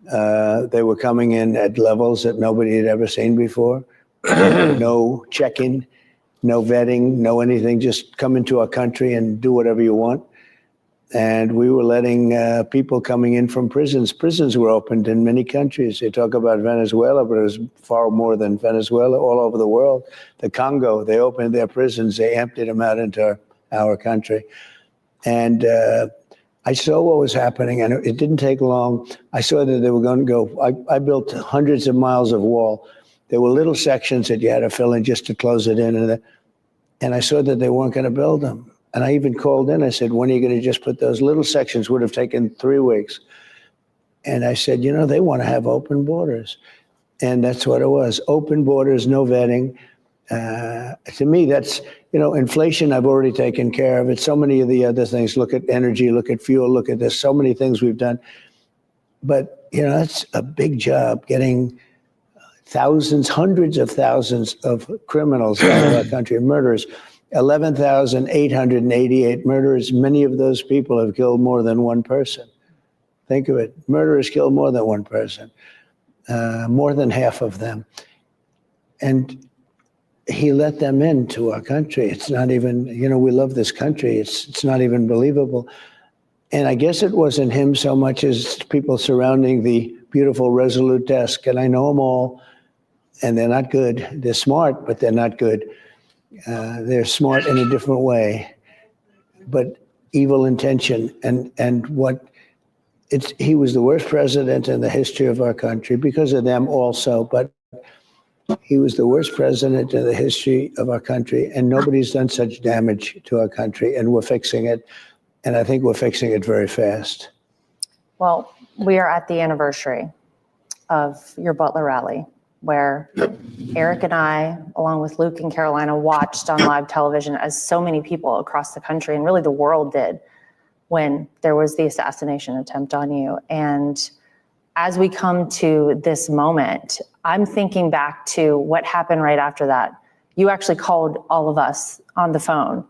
They were coming in at levels that nobody had ever seen before. No check-in, no vetting, no anything, just come into our country and do whatever you want. And we were letting people coming in from prisons. Prisons were opened in many countries. They talk about Venezuela, but it was far more than Venezuela, all over the world. The Congo, they opened their prisons. They emptied them out into our country. And I saw what was happening, and it didn't take long. I saw that they were going to go. I built hundreds of miles of wall. There were little sections that you had to fill in just to close it in. And I saw that they weren't going to build them. And I even called in. I said, when are you going to just put those little sections? Would have taken 3 weeks. And I said, you know, they want to have open borders. And that's what it was. Open borders, no vetting. To me, that's, inflation I've already taken care of. It's so many of the other things. Look at energy, look at fuel, look at this. So many things we've done. But, that's a big job, getting thousands, hundreds of thousands of criminals out of our country, murderers. 11,888 murderers. Many of those people have killed more than one person. Think of it. Murderers kill more than one person. More than half of them. And he let them into our country. It's not even, we love this country. It's not even believable. And I guess it wasn't him so much as people surrounding the beautiful Resolute desk. And I know them all, and they're not good. They're smart, but they're not good. They're smart in a different way, but evil intention. And he was the worst president in the history of our country because of them also, but he was the worst president in the history of our country, and nobody's done such damage to our country, and we're fixing it. And I think we're fixing it very fast. Well, we are at the anniversary of your Butler rally, where Eric and I, along with Luke and Carolina, watched on live television as so many people across the country and really the world did when there was the assassination attempt on you. And as we come to this moment, I'm thinking back to what happened right after that. You actually called all of us on the phone.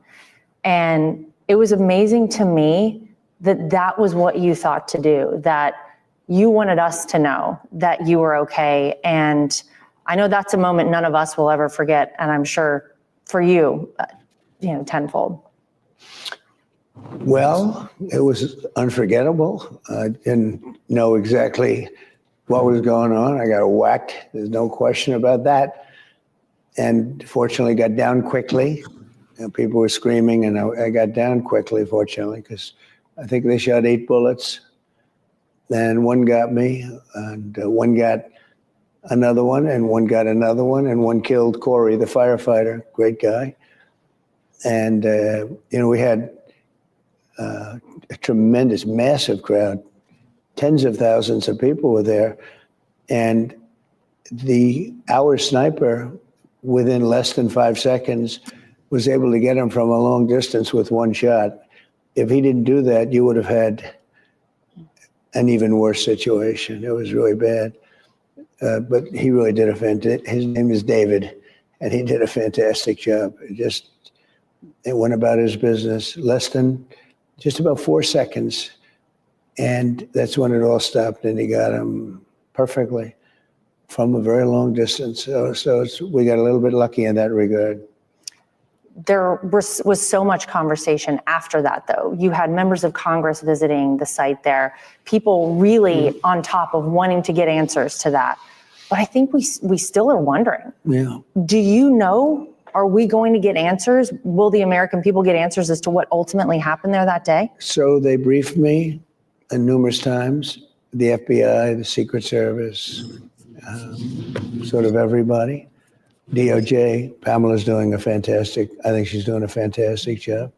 And it was amazing to me that that was what you thought to do, that you wanted us to know that you were okay. And I know that's a moment none of us will ever forget. And I'm sure for you, tenfold. Well, it was unforgettable. I didn't know exactly what was going on. I got whacked. There's no question about that. And fortunately got down quickly. And people were screaming, and I got down quickly, fortunately, because I think they shot 8 bullets. Then one got me, and one got another one, and one got another one, and one killed Corey, the firefighter, great guy. And, we had a tremendous, massive crowd. Tens of thousands of people were there. And our sniper, within less than 5 seconds, was able to get him from a long distance with one shot. If he didn't do that, you would have had an even worse situation. It was really bad. But he really did his name is David, and he did a fantastic job. It went about his business just about 4 seconds. And that's when it all stopped, and he got him perfectly from a very long distance. So we got a little bit lucky in that regard. There was so much conversation after that, though. You had members of Congress visiting the site there, people really on top of wanting to get answers to that. But I think we still are wondering. Yeah. Do you know, are we going to get answers? Will the American people get answers as to what ultimately happened there that day? So they briefed me numerous times, the FBI, the Secret Service, sort of everybody. DOJ, Pamela's doing I think she's doing a fantastic job.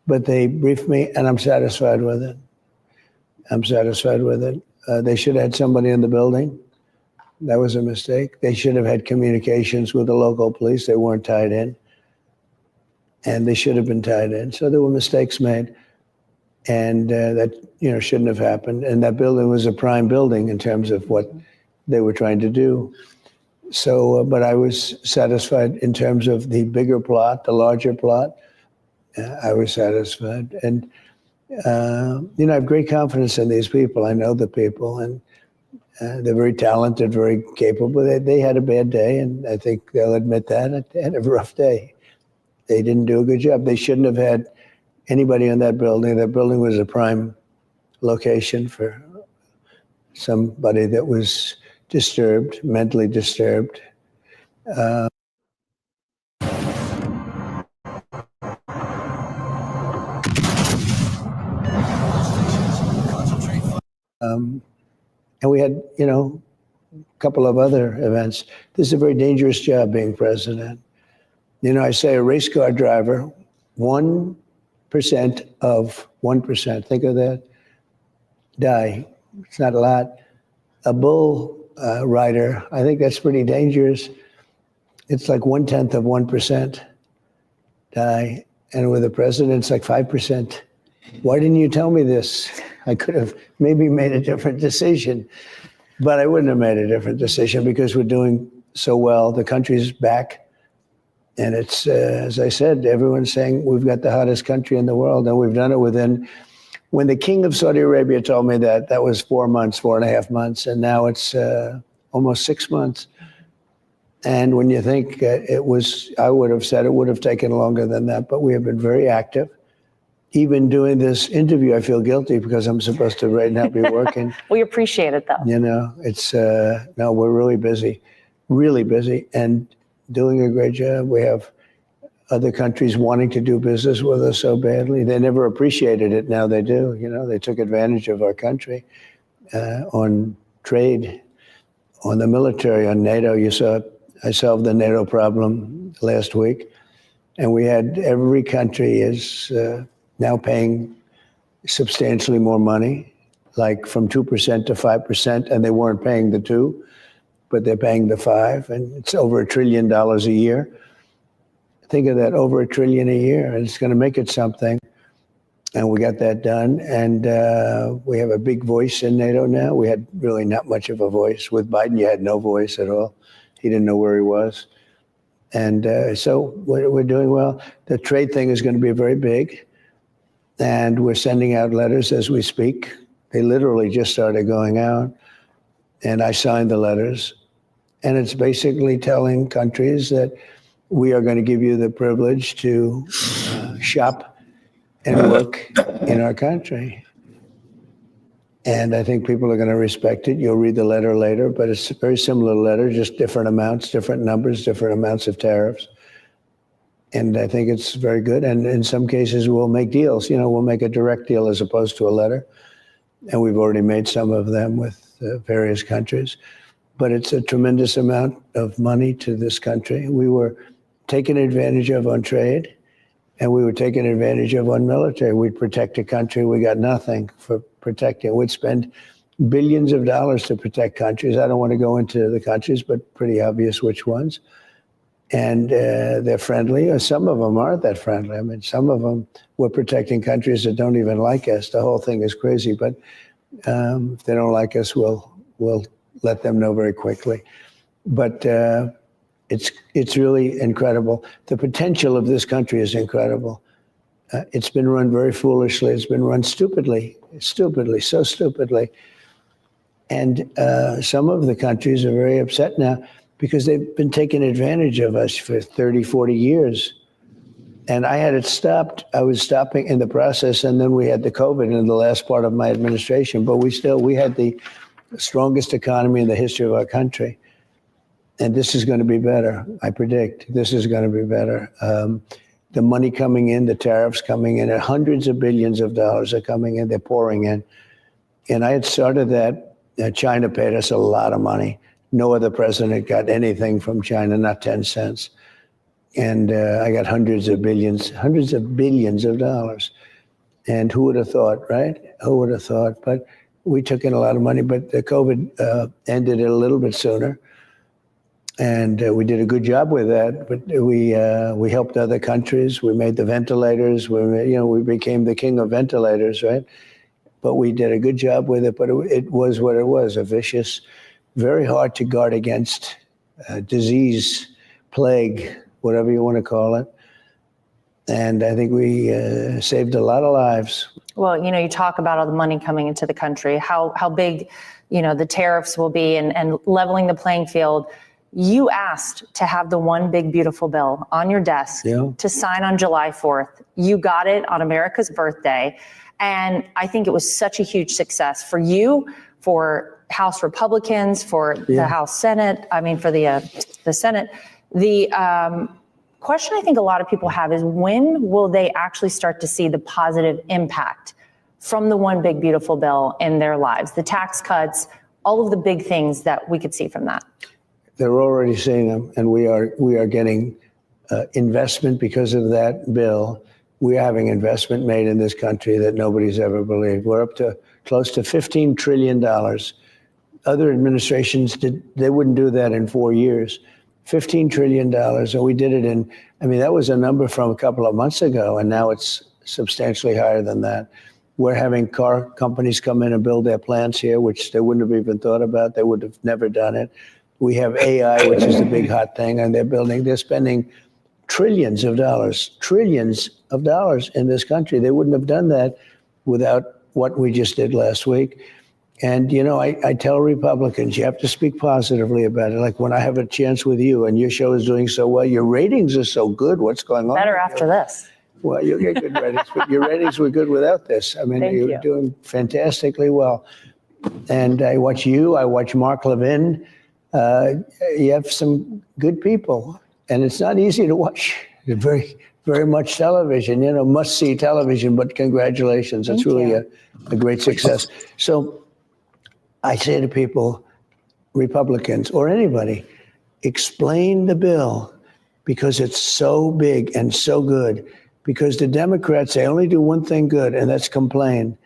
But they briefed me, and I'm satisfied with it. They should have had somebody in the building. That was a mistake. They should have had communications with the local police. They weren't tied in. And they should have been tied in. So there were mistakes made. And that shouldn't have happened. And that building was a prime building in terms of what they were trying to do. So, but I was satisfied in terms of the bigger plot, the larger plot. I was satisfied. And, I have great confidence in these people. I know the people, and they're very talented, very capable. They had a bad day, and I think they'll admit that. They had a rough day. They didn't do a good job. They shouldn't have had anybody in that building. That building was a prime location for somebody that was disturbed, mentally disturbed. And we had, a couple of other events. This is a very dangerous job, being president. I say a race car driver, 1% of 1%, think of that, die. It's not a lot. A bull rider. I think that's pretty dangerous. It's like 0.1% die. And with the president, it's like 5%. Why didn't you tell me this? I could have maybe made a different decision, but I wouldn't have made a different decision because we're doing so well. The country's back. And it's, as I said, everyone's saying we've got the hottest country in the world, and we've done it within. When the king of Saudi Arabia told me that, that was 4 months, 4.5 months, and now it's almost 6 months. And when you think it was, I would have said it would have taken longer than that, but we have been very active. Even doing this interview, I feel guilty because I'm supposed to right now be working. We appreciate it, though. You know, it's, no, we're really busy, and doing a great job. We have other countries wanting to do business with us so badly. They never appreciated it. Now they do. You know, they took advantage of our country on trade, on the military, on NATO. You saw I solved the NATO problem last week, and we had every country is now paying substantially more money, like from 2% to 5%, and they weren't paying the 2, but they're paying the 5, and it's over $1 trillion a year. Think of that, over $1 trillion a year, and it's going to make it something. And we got that done, and we have a big voice in NATO now. We had really not much of a voice. With Biden, you had no voice at all. He didn't know where he was. And so we're doing well. The trade thing is going to be very big, and we're sending out letters as we speak. They literally just started going out, and I signed the letters. And it's basically telling countries that we are going to give you the privilege to shop and work in our country. And I think people are going to respect it. You'll read the letter later, but it's a very similar letter, just different amounts, different numbers, different amounts of tariffs. And I think it's very good. And in some cases, we'll make deals. You know, we'll make a direct deal as opposed to a letter. And we've already made some of them with various countries. But it's a tremendous amount of money to this country. We were taken advantage of on trade, and we were taken advantage of on military. We'd protect a country. We got nothing for protecting. We'd spend billions of dollars to protect countries. I don't want to go into the countries, but pretty obvious which ones. And they're friendly, or some of them aren't that friendly. I mean, some of them, we're protecting countries that don't even like us. The whole thing is crazy, but if they don't like us, we'll let them know very quickly. But it's really incredible. The potential of this country is incredible. It's been run very foolishly. It's been run stupidly, so stupidly. And some of the countries are very upset now because they've been taking advantage of us for 30, 40 years. And I had it stopped. I was stopping in the process, and then we had the COVID in the last part of my administration. But we had the strongest economy in the history of our country. And this is going to be better. I predict this is going to be better. The money coming in, the tariffs coming in, and hundreds of billions of dollars are coming in. They're pouring in. And I had started that. China paid us a lot of money. No other president got anything from China, not 10 cents. And I got hundreds of billions of dollars. And who would have thought, right? Who would have thought? But we took in a lot of money, but the COVID ended it a little bit sooner. And we did a good job with that, but we helped other countries. We made the ventilators. We became the king of ventilators, right? But we did a good job with it. But it was what it was, a vicious, very hard to guard against disease, plague, whatever you want to call it. And I think we saved a lot of lives. Well, you talk about all the money coming into the country, how big, the tariffs will be and leveling the playing field. You asked to have the one big beautiful bill on your desk to sign on July 4th. You got it on America's birthday. And I think it was such a huge success for you, for House Republicans, for the House Senate, for the Senate. The question I think a lot of people have is, when will they actually start to see the positive impact from the one big beautiful bill in their lives? The tax cuts, all of the big things that we could see from that. They're already seeing them, and we are getting investment because of that bill. We're having investment made in this country that nobody's ever believed. We're up to close to $15 trillion other administrations they wouldn't do that in 4 years. $15 trillion, and we did it in, I mean, that was a number from a couple of months ago, and now it's substantially higher than that. We're having car companies come in and build their plants here, which they wouldn't have even thought about. They would have never done it. We have AI, which is the big hot thing, and they're spending trillions of dollars in this country. They wouldn't have done that without what we just did last week. And, you know, I tell Republicans, you have to speak positively about it. Like when I have a chance with you and your show is doing so well, your ratings are so good. What's going on? Better after this. Well, you'll get good ratings, but your ratings were good without this. I mean, you're doing fantastically well. And I watch you, I watch Mark Levin. You have some good people, and it's not easy to watch. It's very, very much television, you know, must-see television, but congratulations. It's really a great success. So I say to people, Republicans or anybody, explain the bill because it's so big and so good. Because the Democrats, they only do one thing good, and that's complain.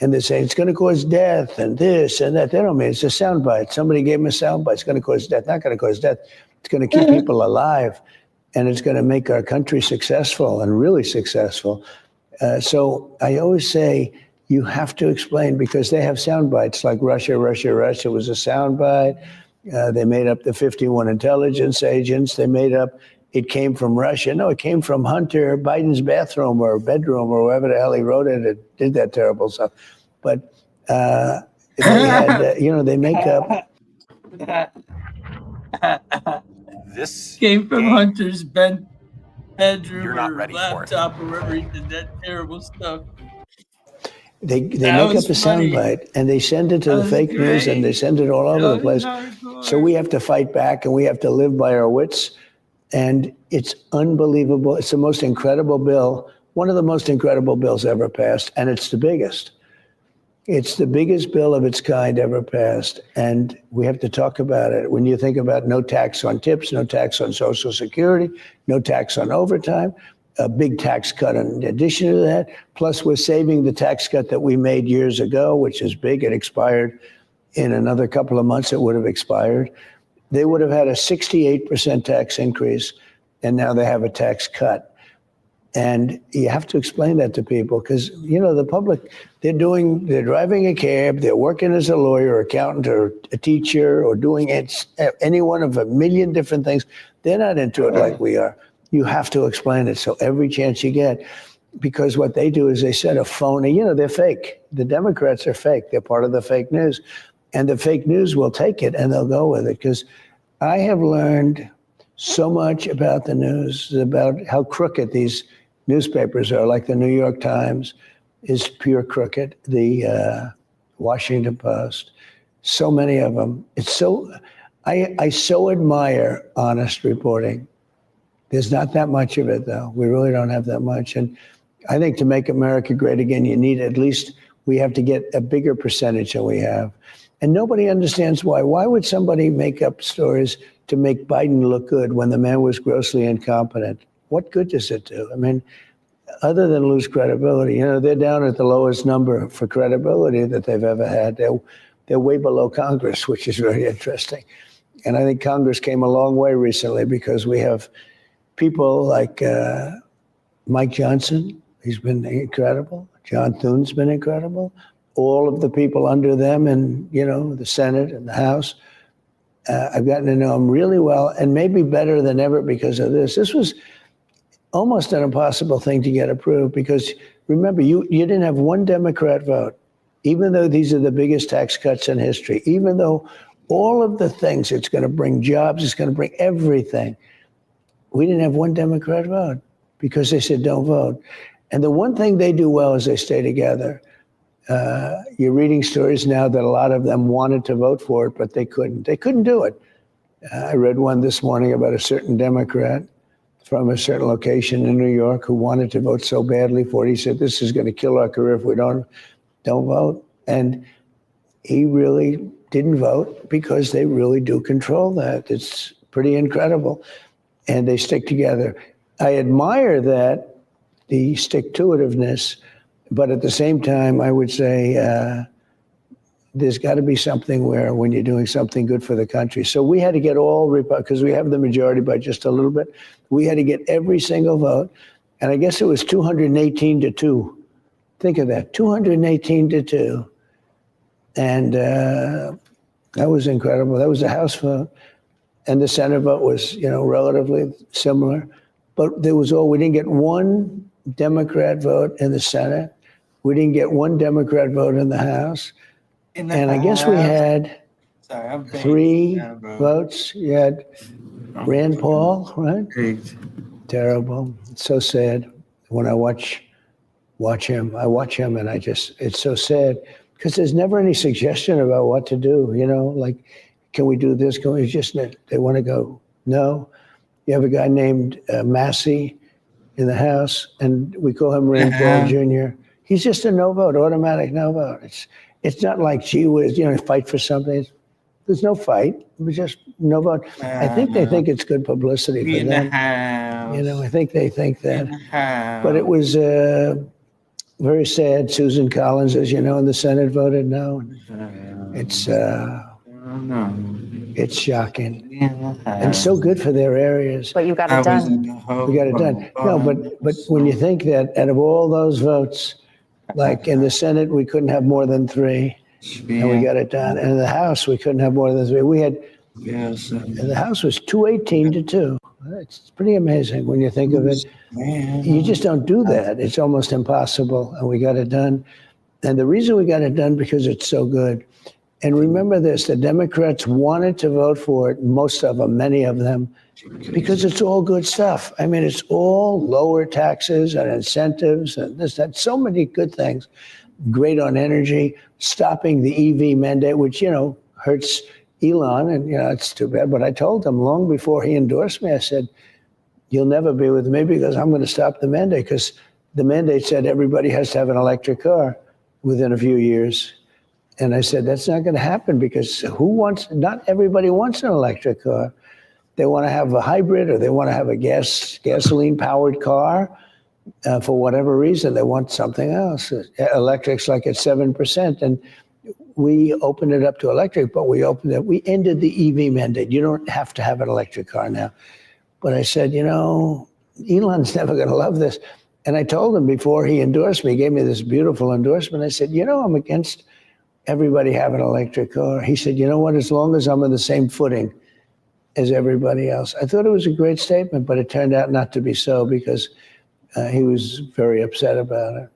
And they say it's going to cause death and this and that. They don't mean it's a soundbite. Somebody gave them a soundbite. It's going to cause death. Not going to cause death. It's going to keep people alive, and it's going to make our country successful and really successful. So I always say you have to explain because they have sound bites like Russia was a sound bite. They made up the 51 intelligence agents. They made up it came from Russia. No, it came from Hunter Biden's bathroom or bedroom or wherever the hell he wrote it. It did that terrible stuff. But they had, you know, they make up. This came from Hunter's bedroom You're not or ready laptop or wherever he did that terrible stuff. They make up a soundbite and they send it to the fake news and they send it all over the place. So we have to fight back and we have to live by our wits. And it's unbelievable. It's the most incredible bill, one of the most incredible bills ever passed, and it's the biggest. It's the biggest bill of its kind ever passed, and we have to talk about it. When you think about no tax on tips, no tax on Social Security, no tax on overtime, a big tax cut in addition to that, plus we're saving the tax cut that we made years ago, which is big. It expired in another couple of months. It would have expired. They would have had a 68% tax increase, and now they have a tax cut. And you have to explain that to people because, you know, the public, they're driving a cab, they're working as a lawyer, accountant, or a teacher, or doing any one of a million different things. They're not into it like we are. You have to explain it. So every chance you get, because what they do is they set a phony, you know, they're fake. The Democrats are fake. They're part of the fake news. And the fake news will take it and they'll go with it because I have learned so much about the news, about how crooked these newspapers are, like the New York Times is pure crooked, the Washington Post, so many of them. It's so, I so admire honest reporting. There's not that much of it, though. We really don't have that much. And I think to make America great again, you need at least, we have to get a bigger percentage than we have. And nobody understands why. Why would somebody make up stories to make Biden look good when the man was grossly incompetent? What good does it do? I mean, other than lose credibility, you know, they're down at the lowest number for credibility that they've ever had. They're way below Congress, which is very interesting. And I think Congress came a long way recently because we have people like Mike Johnson. He's been incredible. John Thune's been incredible. All of the people under them and, you know, the Senate and the House. I've gotten to know them really well and maybe better than ever because of this. This was almost an impossible thing to get approved because, remember, you didn't have one Democrat vote, even though these are the biggest tax cuts in history, even though all of the things, it's going to bring jobs, it's going to bring everything. We didn't have one Democrat vote because they said don't vote. And the one thing they do well is they stay together. You're reading stories now that a lot of them wanted to vote for it, but they couldn't. They couldn't do it. I read one this morning about a certain Democrat from a certain location in New York who wanted to vote so badly for it. He said, this is going to kill our career if we don't vote. And he really didn't vote because they really do control that. It's pretty incredible. And they stick together. I admire that, the stick-to-itiveness, but at the same time, I would say there's got to be something where when you're doing something good for the country. So we had to get all, because we have the majority by just a little bit, we had to get every single vote. And I guess it was 218 to 2. Think of that, 218 to 2. And that was incredible. That was the House vote. And the Senate vote was, relatively similar. But we didn't get one Democrat vote in the Senate. We didn't get one Democrat vote in the House. And I guess we had 3 votes. You had Rand Paul, right? Terrible. It's so sad. When I watch him, and it's so sad because there's never any suggestion about what to do, like, can we do this? Can we just, they want to go, no. You have a guy named Massey in the House, and we call him Rand Paul Jr. He's just a no vote, automatic no vote. It's not like, gee whiz, fight for something. There's no fight. It was just no vote. I think they think it's good publicity for them. I think they think that. But it was very sad. Susan Collins, as you know, in the Senate voted no. It's shocking. And so good for their areas. But you got it done. We got it done. No, but when you think that out of all those votes, like in the Senate, we couldn't have more than 3, and we got it done. And in the House, we couldn't have more than 3. We had, and the House was 218 to 2. It's pretty amazing when you think of it. You just don't do that. It's almost impossible, and we got it done. And the reason we got it done because it's so good. And remember this, the Democrats wanted to vote for it, most of them, many of them, because it's all good stuff. I mean, it's all lower taxes and incentives and this, that, so many good things. Great on energy, stopping the EV mandate, which, hurts Elon, and, it's too bad. But I told him long before he endorsed me, I said, you'll never be with me because I'm going to stop the mandate, because the mandate said everybody has to have an electric car within a few years. And I said, that's not going to happen because not everybody wants an electric car. They want to have a hybrid, or they want to have a gasoline powered car. For whatever reason, they want something else. Electric's like at 7%. And we opened it up to electric, but we ended the EV mandate. You don't have to have an electric car now. But I said, Elon's never going to love this. And I told him before he endorsed me, he gave me this beautiful endorsement. I said, I'm against everybody have an electric car. He said, you know what, as long as I'm on the same footing as everybody else. I thought it was a great statement, but it turned out not to be so because he was very upset about it.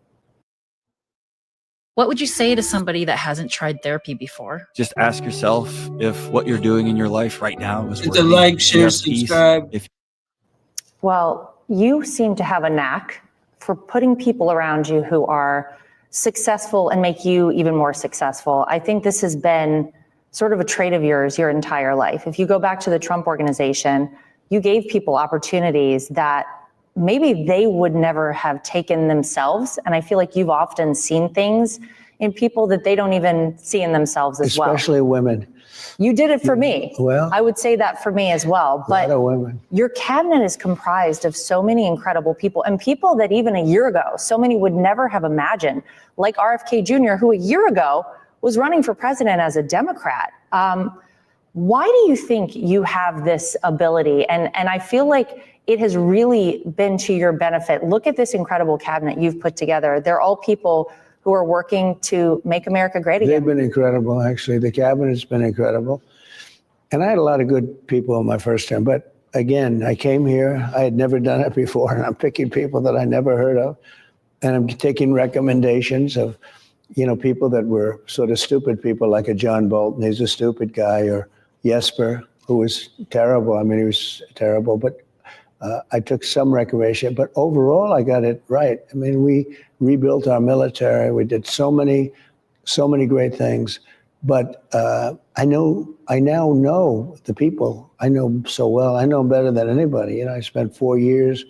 What would you say to somebody that hasn't tried therapy before? Just ask yourself if what you're doing in your life right now is working. Like, share, subscribe. Well, you seem to have a knack for putting people around you who are successful and make you even more successful. I think this has been sort of a trait of yours your entire life. If you go back to the Trump organization, you gave people opportunities that maybe they would never have taken themselves. And I feel like you've often seen things in people that they don't even see in themselves as well. Especially women. You did it for me. Well, I would say that for me as well. But a lot of women. Your cabinet is comprised of so many incredible people, and people that even a year ago, so many would never have imagined, like RFK Jr., who a year ago was running for president as a Democrat. Why do you think you have this ability? And I feel like it has really been to your benefit. Look at this incredible cabinet you've put together. They're all people who are working to make America great again. They've been incredible, actually. The cabinet's been incredible. And I had a lot of good people in my first term. But again, I came here, I had never done it before, and I'm picking people that I never heard of. And I'm taking recommendations of, people that were sort of stupid people, like a John Bolton, he's a stupid guy, or Jesper, who was terrible. I mean, he was terrible, but I took some recommendation, but overall I got it right. I mean, we rebuilt our military. We did so many great things, but I now know the people. I know so well. I know better than anybody. I spent 4 years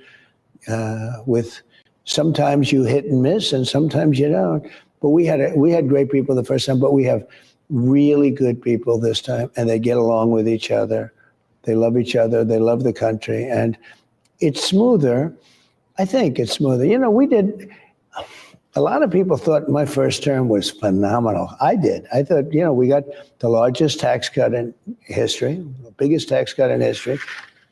with, sometimes you hit and miss and sometimes you don't, but we had great people the first time, but we have really good people this time, and they get along with each other. They love each other. They love the country, and it's smoother. I think it's smoother. a lot of people thought my first term was phenomenal. I did. I thought, we got the largest tax cut in history, the biggest tax cut in history,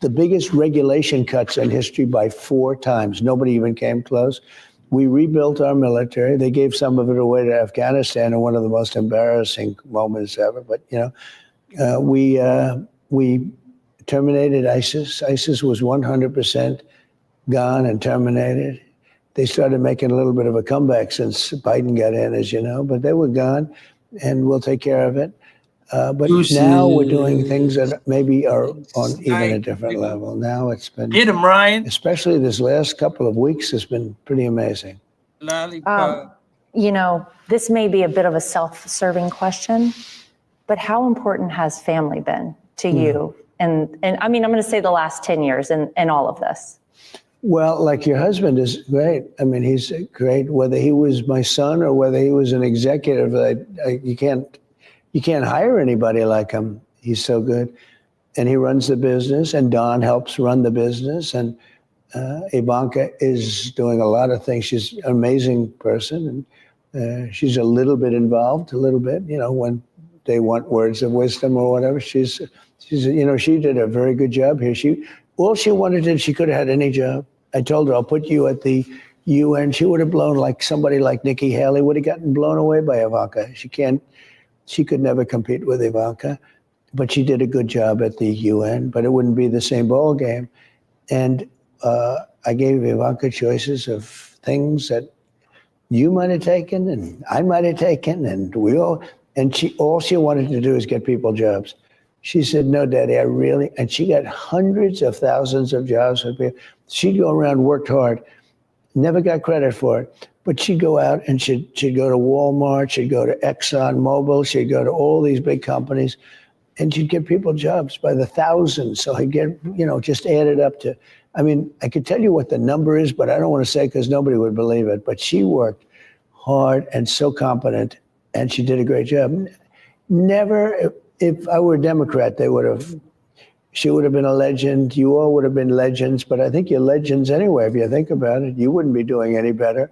the biggest regulation cuts in history by 4 times. Nobody even came close. We rebuilt our military. They gave some of it away to Afghanistan in one of the most embarrassing moments ever. But, we terminated ISIS. ISIS was 100% gone and terminated. They started making a little bit of a comeback since Biden got in, as you know, but they were gone, and we'll take care of it. But now we're doing things that maybe are on even a different level. Now it's been, Hit him, Ryan. especially this last couple of weeks, has been pretty amazing. This may be a bit of a self-serving question, but how important has family been to you? And I mean, I'm going to say the last 10 years in all of this. Well, like your husband is great. I mean, he's great. Whether he was my son or whether he was an executive, you can't hire anybody like him. He's so good, and he runs the business. And Don helps run the business. And Ivanka is doing a lot of things. She's an amazing person, and she's a little bit involved, a little bit. When they want words of wisdom or whatever, she did a very good job here. All she wanted is she could have had any job. I told her, I'll put you at the UN. She would have blown like somebody like Nikki Haley would have gotten blown away by Ivanka. She could never compete with Ivanka, but she did a good job at the UN, but it wouldn't be the same ball game. And I gave Ivanka choices of things that you might have taken and I might have taken, and all she wanted to do is get people jobs. She said, no, Daddy, and she got hundreds of thousands of jobs for people. She'd go around, worked hard, never got credit for it, but she'd go out and she'd go to Walmart, she'd go to ExxonMobil, she'd go to all these big companies, and she'd get people jobs by the thousands. So he'd get, just added up to, I could tell you what the number is, but I don't want to say because nobody would believe it, but she worked hard and so competent, and she did a great job. Never, if I were a Democrat, she would have been a legend. You all would have been legends, but I think you're legends anyway. If you think about it, you wouldn't be doing any better.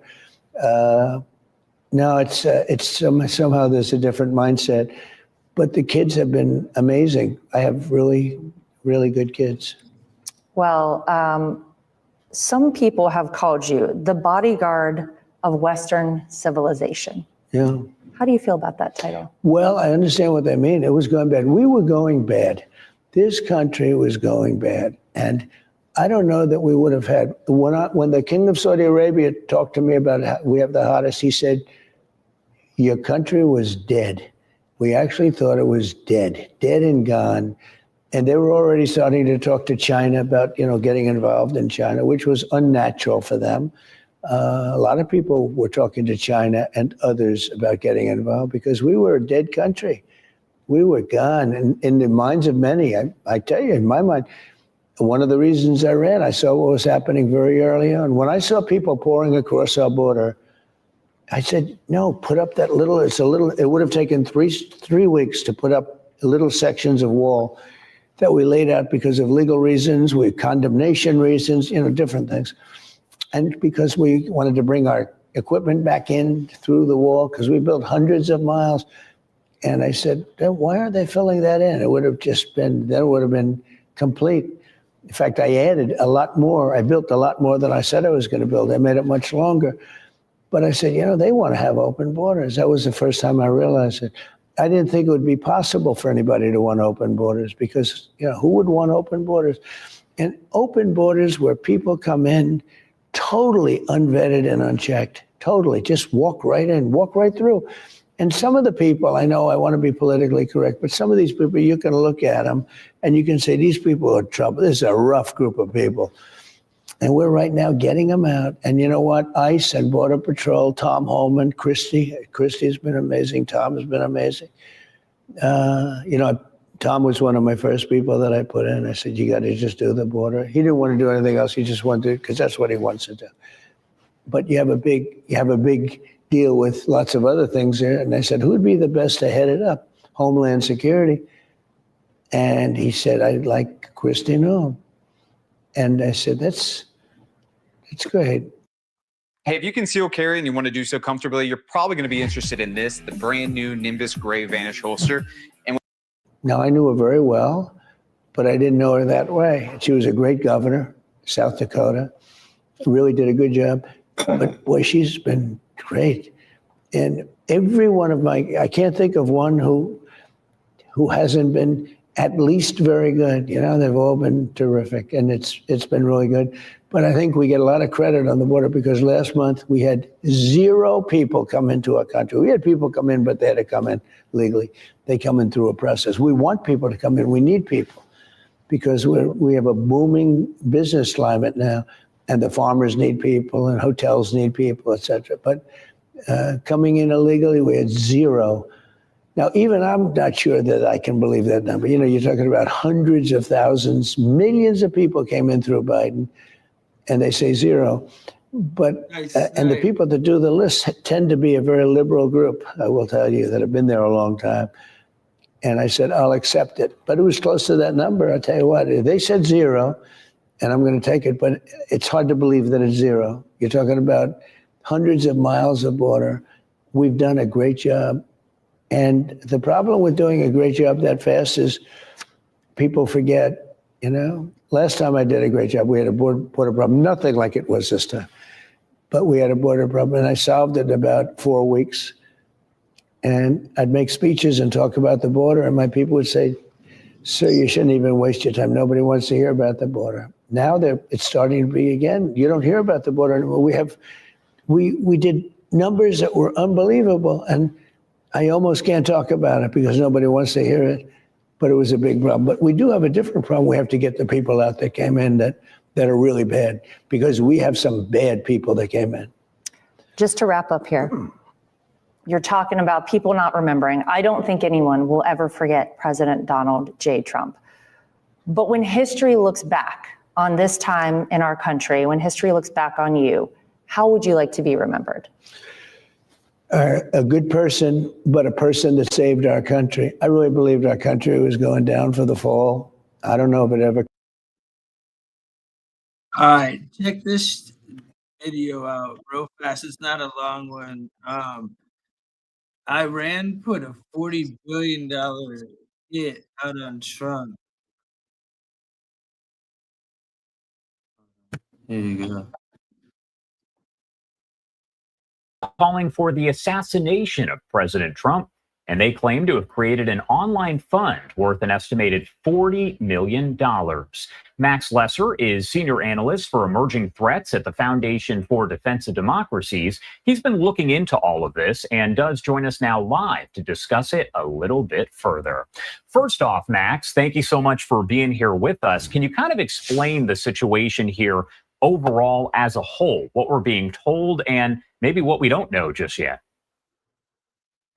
Now it's somehow there's a different mindset, but the kids have been amazing. I have really, really good kids. Well, some people have called you the bodyguard of Western civilization. Yeah. How do you feel about that title? Well, I understand what they mean. It was going bad. We were going bad. This country was going bad. And I don't know that we would have had, when the King of Saudi Arabia talked to me about how we have the hottest, he said, your country was dead. We actually thought it was dead and gone. And they were already starting to talk to China about, getting involved in China, which was unnatural for them. A lot of people were talking to China and others about getting involved because we were a dead country. We were gone. And in the minds of many, I tell you, in my mind, one of the reasons I ran, I saw what was happening very early on. When I saw people pouring across our border, I said, no, put up that little, it would have taken three weeks to put up little sections of wall that we laid out because of legal reasons, condemnation reasons, different things. And because we wanted to bring our equipment back in through the wall, because we built hundreds of miles. And I said, why aren't they filling that in? It would have been complete. In fact, I added a lot more. I built a lot more than I said I was going to build. I made it much longer. But I said, they want to have open borders. That was the first time I realized it. I didn't think it would be possible for anybody to want open borders because, who would want open borders? And open borders where people come in totally unvetted and unchecked, totally just walk right in, walk right through. And some of the people, I know I want to be politically correct, but some of these people, you can look at them and you can say, these people are trouble. This is a rough group of people. And we're right now getting them out. And you know what? ICE and Border Patrol, Tom Holman, Christie's been amazing. Tom has been amazing. Tom was one of my first people that I put in. I said, you got to just do the border. He didn't want to do anything else. He just wanted to, because that's what he wants to do. But you have a big deal with lots of other things there. And I said, who'd be the best to head it up? Homeland Security. And he said, I'd like Christie Noem. And I said, that's great. Hey, if you conceal carry and you want to do so comfortably, you're probably going to be interested in this, the brand new Nimbus Gray Vanish holster. And Now, I knew her very well, but I didn't know her that way. She was a great governor, South Dakota, really did a good job. But boy, she's been great. And every one of I can't think of one who hasn't been at least very good. You know, they've all been terrific, and it's been really good. But I think we get a lot of credit on the border because last month we had 0 people come into our country. We had people come in, but they had to come in legally. They come in through a process. We want people to come in. We need people because we have a booming business climate now, and the farmers need people, and hotels need people, et cetera. But coming in illegally, we had 0. Now, even I'm not sure that I can believe that number. You know, you're talking about hundreds of thousands, millions of people came in through Biden, and they say 0. But and the people that do the list tend to be a very liberal group, I will tell you, that have been there a long time. And I said, I'll accept it. But it was close to that number. I'll tell you what, they said 0, and I'm going to take it, but it's hard to believe that it's 0. You're talking about hundreds of miles of border. We've done a great job. And the problem with doing a great job that fast is people forget, you know. Last time I did a great job, we had a border problem, nothing like it was this time. But we had a border problem, and I solved it in about 4 weeks. And I'd make speeches and talk about the border, and my people would say, sir, you shouldn't even waste your time. Nobody wants to hear about the border. Now it's starting to be again. You don't hear about the border anymore. We did numbers that were unbelievable, and I almost can't talk about it because nobody wants to hear it, but it was a big problem. But we do have a different problem. We have to get the people out that came in that are really bad, because we have some bad people that came in. Just to wrap up here, you're talking about people not remembering. I don't think anyone will ever forget President Donald J. Trump. But when history looks back on this time in our country, when history looks back on you, how would you like to be remembered? A good person, but a person that saved our country. I really believed our country was going down for the fall. I don't know if it ever. All right, check this video out real fast. It's not a long one. Iran put a $40 billion hit out on Trump. Here you go. Calling for the assassination of President Trump, and they claim to have created an online fund worth an estimated $40 million. Max Lesser is senior analyst for emerging threats at the Foundation for Defense of Democracies. He's been looking into all of this and does join us now live to discuss it a little bit further. First off, Max, thank you so much for being here with us. Can you kind of explain the situation here overall as a whole, what we're being told and maybe what we don't know just yet?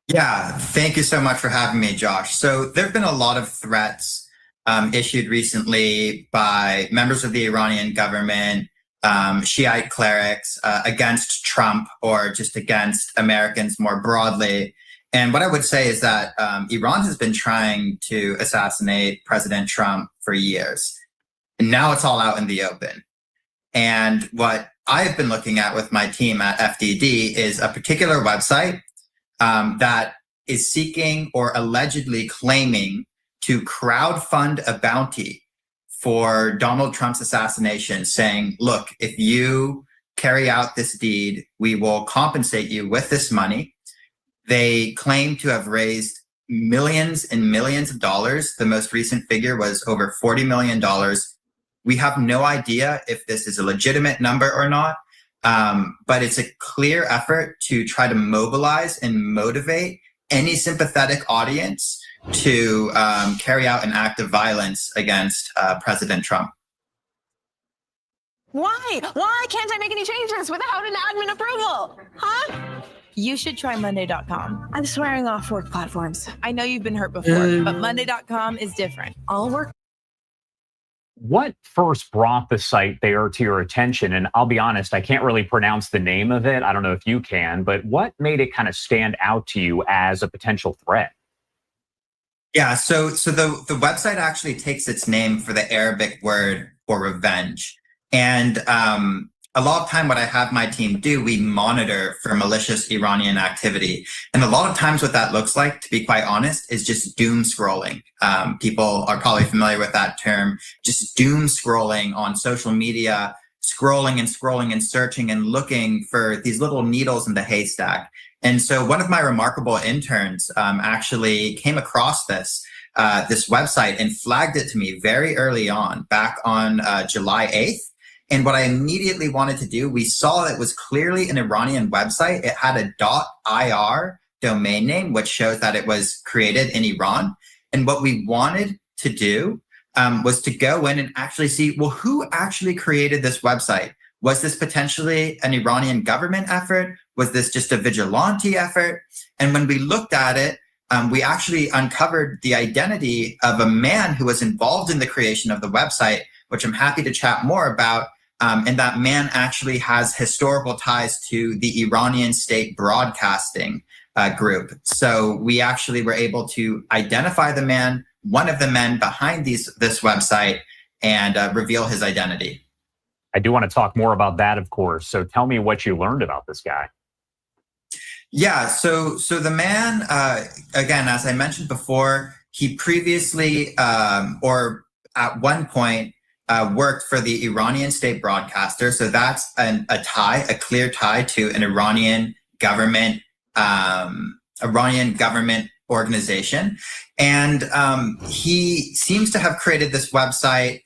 Yeah, thank you so much for having me, Josh. So there have been a lot of threats issued recently by members of the Iranian government, Shiite clerics against Trump or just against Americans more broadly. And what I would say is that Iran has been trying to assassinate President Trump for years. And now it's all out in the open. And what I've been looking at with my team at FDD is a particular website that is seeking or allegedly claiming to crowdfund a bounty for Donald Trump's assassination, saying, look, if you carry out this deed, we will compensate you with this money. They claim to have raised millions and millions of dollars. The most recent figure was over $40 million. We have no idea if this is a legitimate number or not, but it's a clear effort to try to mobilize and motivate any sympathetic audience to carry out an act of violence against President Trump. Why? Why can't I make any changes without an admin approval? Huh? You should try Monday.com. I'm swearing off work platforms. I know you've been hurt before, but Monday.com is different. All work. What first brought the site there to your attention? And I'll be honest, I can't really pronounce the name of it. I don't know if you can, but what made it kind of stand out to you as a potential threat? Yeah, so the website actually takes its name for the Arabic word for revenge. And a lot of time what I have my team do, we monitor for malicious Iranian activity. And a lot of times what that looks like, to be quite honest, is just doom scrolling. People are probably familiar with that term, just doom scrolling on social media, scrolling and searching and looking for these little needles in the haystack. And so one of my remarkable interns actually came across this website and flagged it to me very early on, back on July 8th. And what I immediately wanted to do, we saw it was clearly an Iranian website. It had a .ir domain name, which shows that it was created in Iran. And what we wanted to do was to go in and actually see, well, who actually created this website? Was this potentially an Iranian government effort? Was this just a vigilante effort? And when we looked at it, we actually uncovered the identity of a man who was involved in the creation of the website, which I'm happy to chat more about. And that man actually has historical ties to the Iranian state broadcasting group. So we actually were able to identify the man, one of the men behind this website, and reveal his identity. I do want to talk more about that, of course. So tell me what you learned about this guy. Yeah, so the man, again, as I mentioned before, he previously, or at one point, worked for the Iranian state broadcaster. So that's a clear tie to an Iranian government organization. And he seems to have created this website.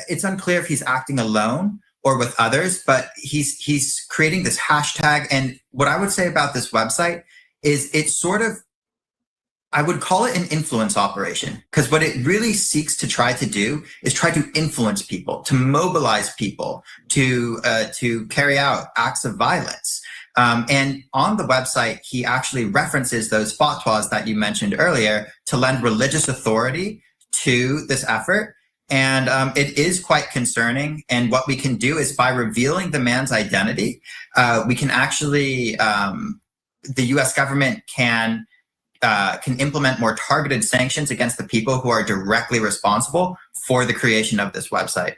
It's unclear if he's acting alone or with others, but he's creating this hashtag. And what I would say about this website is it's sort of, I would call it an influence operation, because what it really seeks to try to do is try to influence people, to mobilize people, to carry out acts of violence. And on the website, he actually references those fatwas that you mentioned earlier to lend religious authority to this effort. And it is quite concerning. And what we can do is by revealing the man's identity, we can actually, the US government can implement more targeted sanctions against the people who are directly responsible for the creation of this website.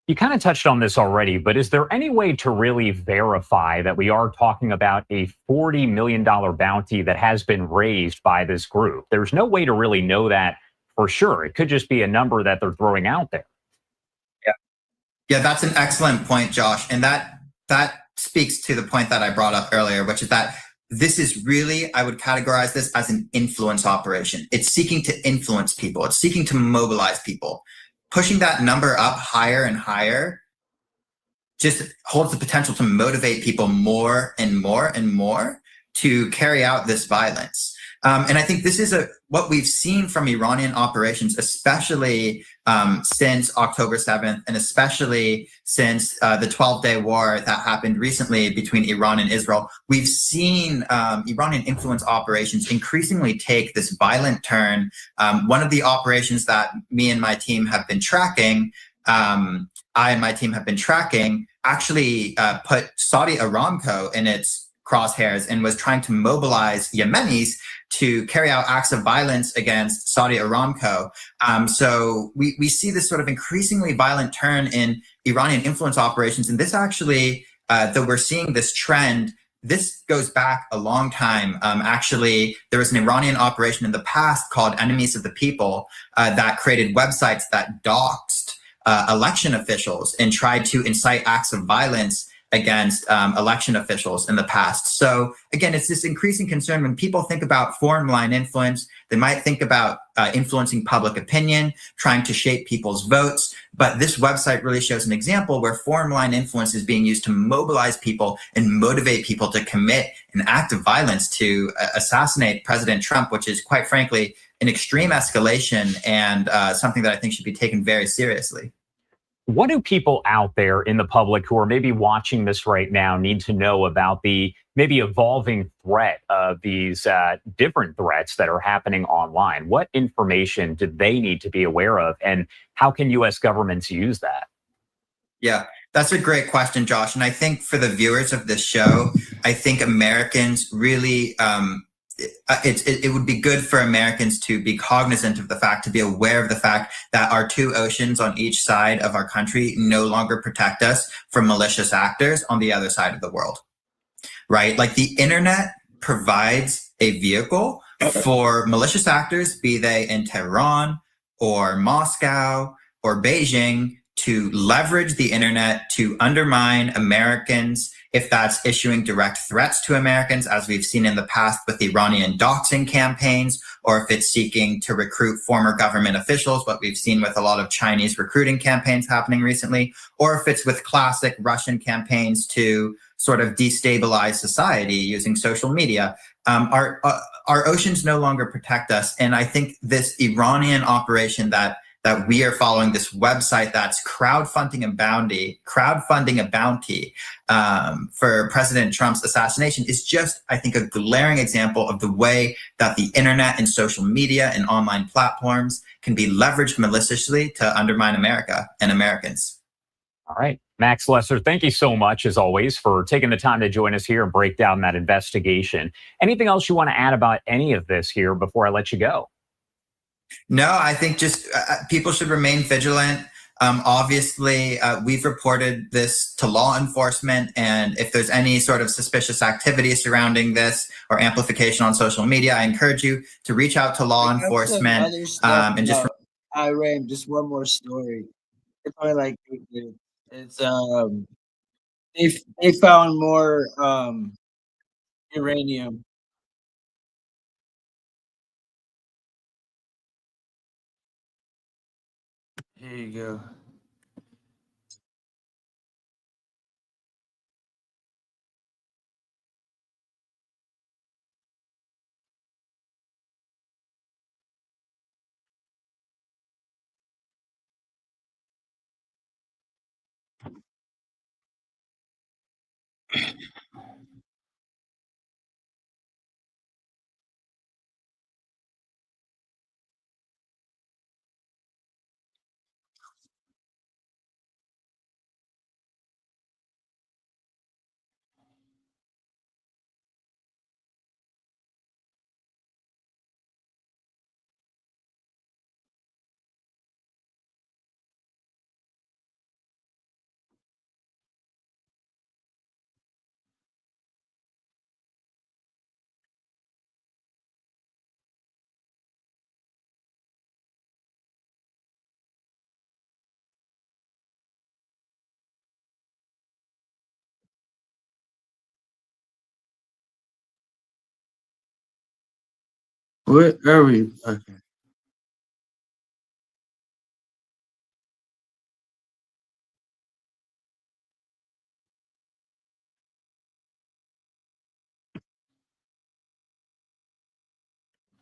You kind of touched on this already, but is there any way to really verify that we are talking about a $40 million bounty that has been raised by this group? There's no way to really know that for sure. It could just be a number that they're throwing out there. Yeah, that's an excellent point, Josh. And that speaks to the point that I brought up earlier, which is that this is really, I would categorize this as an influence operation. It's seeking to influence people. It's seeking to mobilize people. Pushing that number up higher and higher just holds the potential to motivate people more and more and more to carry out this violence. And I think this is what we've seen from Iranian operations, especially since October 7th, and especially since the 12-day war that happened recently between Iran and Israel. We've seen Iranian influence operations increasingly take this violent turn. One of the operations that me and my team have been tracking, actually put Saudi Aramco in its crosshairs and was trying to mobilize Yemenis to carry out acts of violence against Saudi Aramco. So we see this sort of increasingly violent turn in Iranian influence operations. And this actually, though we're seeing this trend, this goes back a long time. Actually, there was an Iranian operation in the past called Enemies of the People that created websites that doxed election officials and tried to incite acts of violence against election officials in the past. So again, it's this increasing concern when people think about foreign line influence. They might think about influencing public opinion, trying to shape people's votes. But this website really shows an example where foreign line influence is being used to mobilize people and motivate people to commit an act of violence to assassinate President Trump, which is quite frankly an extreme escalation and something that I think should be taken very seriously. What do people out there in the public who are maybe watching this right now need to know about the maybe evolving threat of these different threats that are happening online? What information do they need to be aware of, and how can U.S. governments use that? Yeah, that's a great question, Josh. And I think for the viewers of this show, I think Americans really it would be good for Americans to be cognizant of the fact, to be aware of the fact that our two oceans on each side of our country no longer protect us from malicious actors on the other side of the world, right? Like the internet provides a vehicle for malicious actors, be they in Tehran or Moscow or Beijing, to leverage the internet to undermine Americans, if that's issuing direct threats to Americans, as we've seen in the past with Iranian doxing campaigns, or if it's seeking to recruit former government officials, what we've seen with a lot of Chinese recruiting campaigns happening recently, or if it's with classic Russian campaigns to sort of destabilize society using social media. Our oceans no longer protect us. And I think this Iranian operation that we are following, this website that's crowdfunding a bounty for President Trump's assassination, is just, I think, a glaring example of the way that the internet and social media and online platforms can be leveraged maliciously to undermine America and Americans. All right. Max Lesser, thank you so much, as always, for taking the time to join us here and break down that investigation. Anything else you want to add about any of this here before I let you go? No, I think just people should remain vigilant. Obviously, we've reported this to law enforcement, and if there's any sort of suspicious activity surrounding this or amplification on social media, I encourage you to reach out to law enforcement and just. Iran, just one more story. It's only like 8 minutes. It's they found more uranium. Here you go. Where are we? Okay.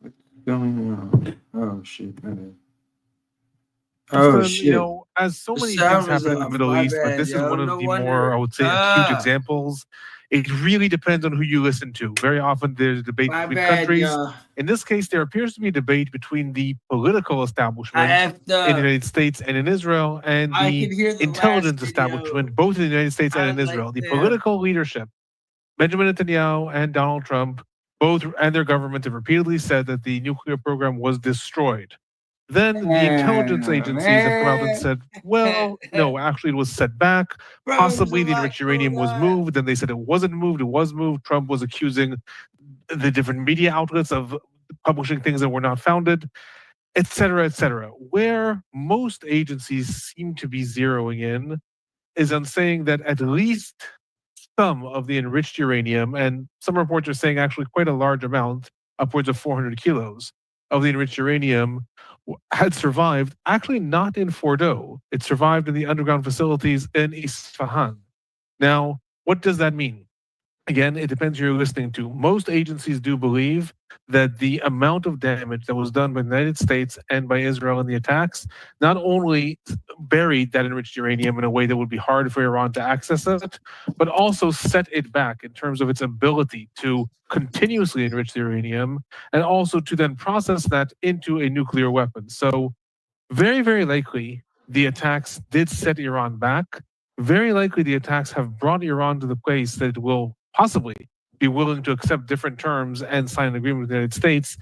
What's going on? Oh shit. Okay. Oh shit. You know, as so many things happen in the Middle East, but this is one of the more, I would say, acute examples. It really depends on who you listen to. Very often there's a debate between countries. In this case, there appears to be a debate between the political establishment in the United States and in Israel, and the intelligence establishment, both in the United States and in Israel. The political leadership, Benjamin Netanyahu and Donald Trump, both and their government have repeatedly said that the nuclear program was destroyed. Then the intelligence agencies have come out and said, well, no, actually it was set back. Possibly the enriched uranium was moved. Then they said it wasn't moved. It was moved. Trump was accusing the different media outlets of publishing things that were not founded, et cetera, et cetera. Where most agencies seem to be zeroing in is on saying that at least some of the enriched uranium, and some reports are saying actually quite a large amount, upwards of 400 kilos of the enriched uranium, had survived, actually not in Fordo. It survived in the underground facilities in Isfahan. Now, what does that mean? Again, it depends who you're listening to. Most agencies do believe that the amount of damage that was done by the United States and by Israel in the attacks not only buried that enriched uranium in a way that would be hard for Iran to access it, but also set it back in terms of its ability to continuously enrich the uranium and also to then process that into a nuclear weapon. So very, very likely the attacks did set Iran back. Very likely the attacks have brought Iran to the place that it will possibly be willing to accept different terms and sign an agreement with the United States.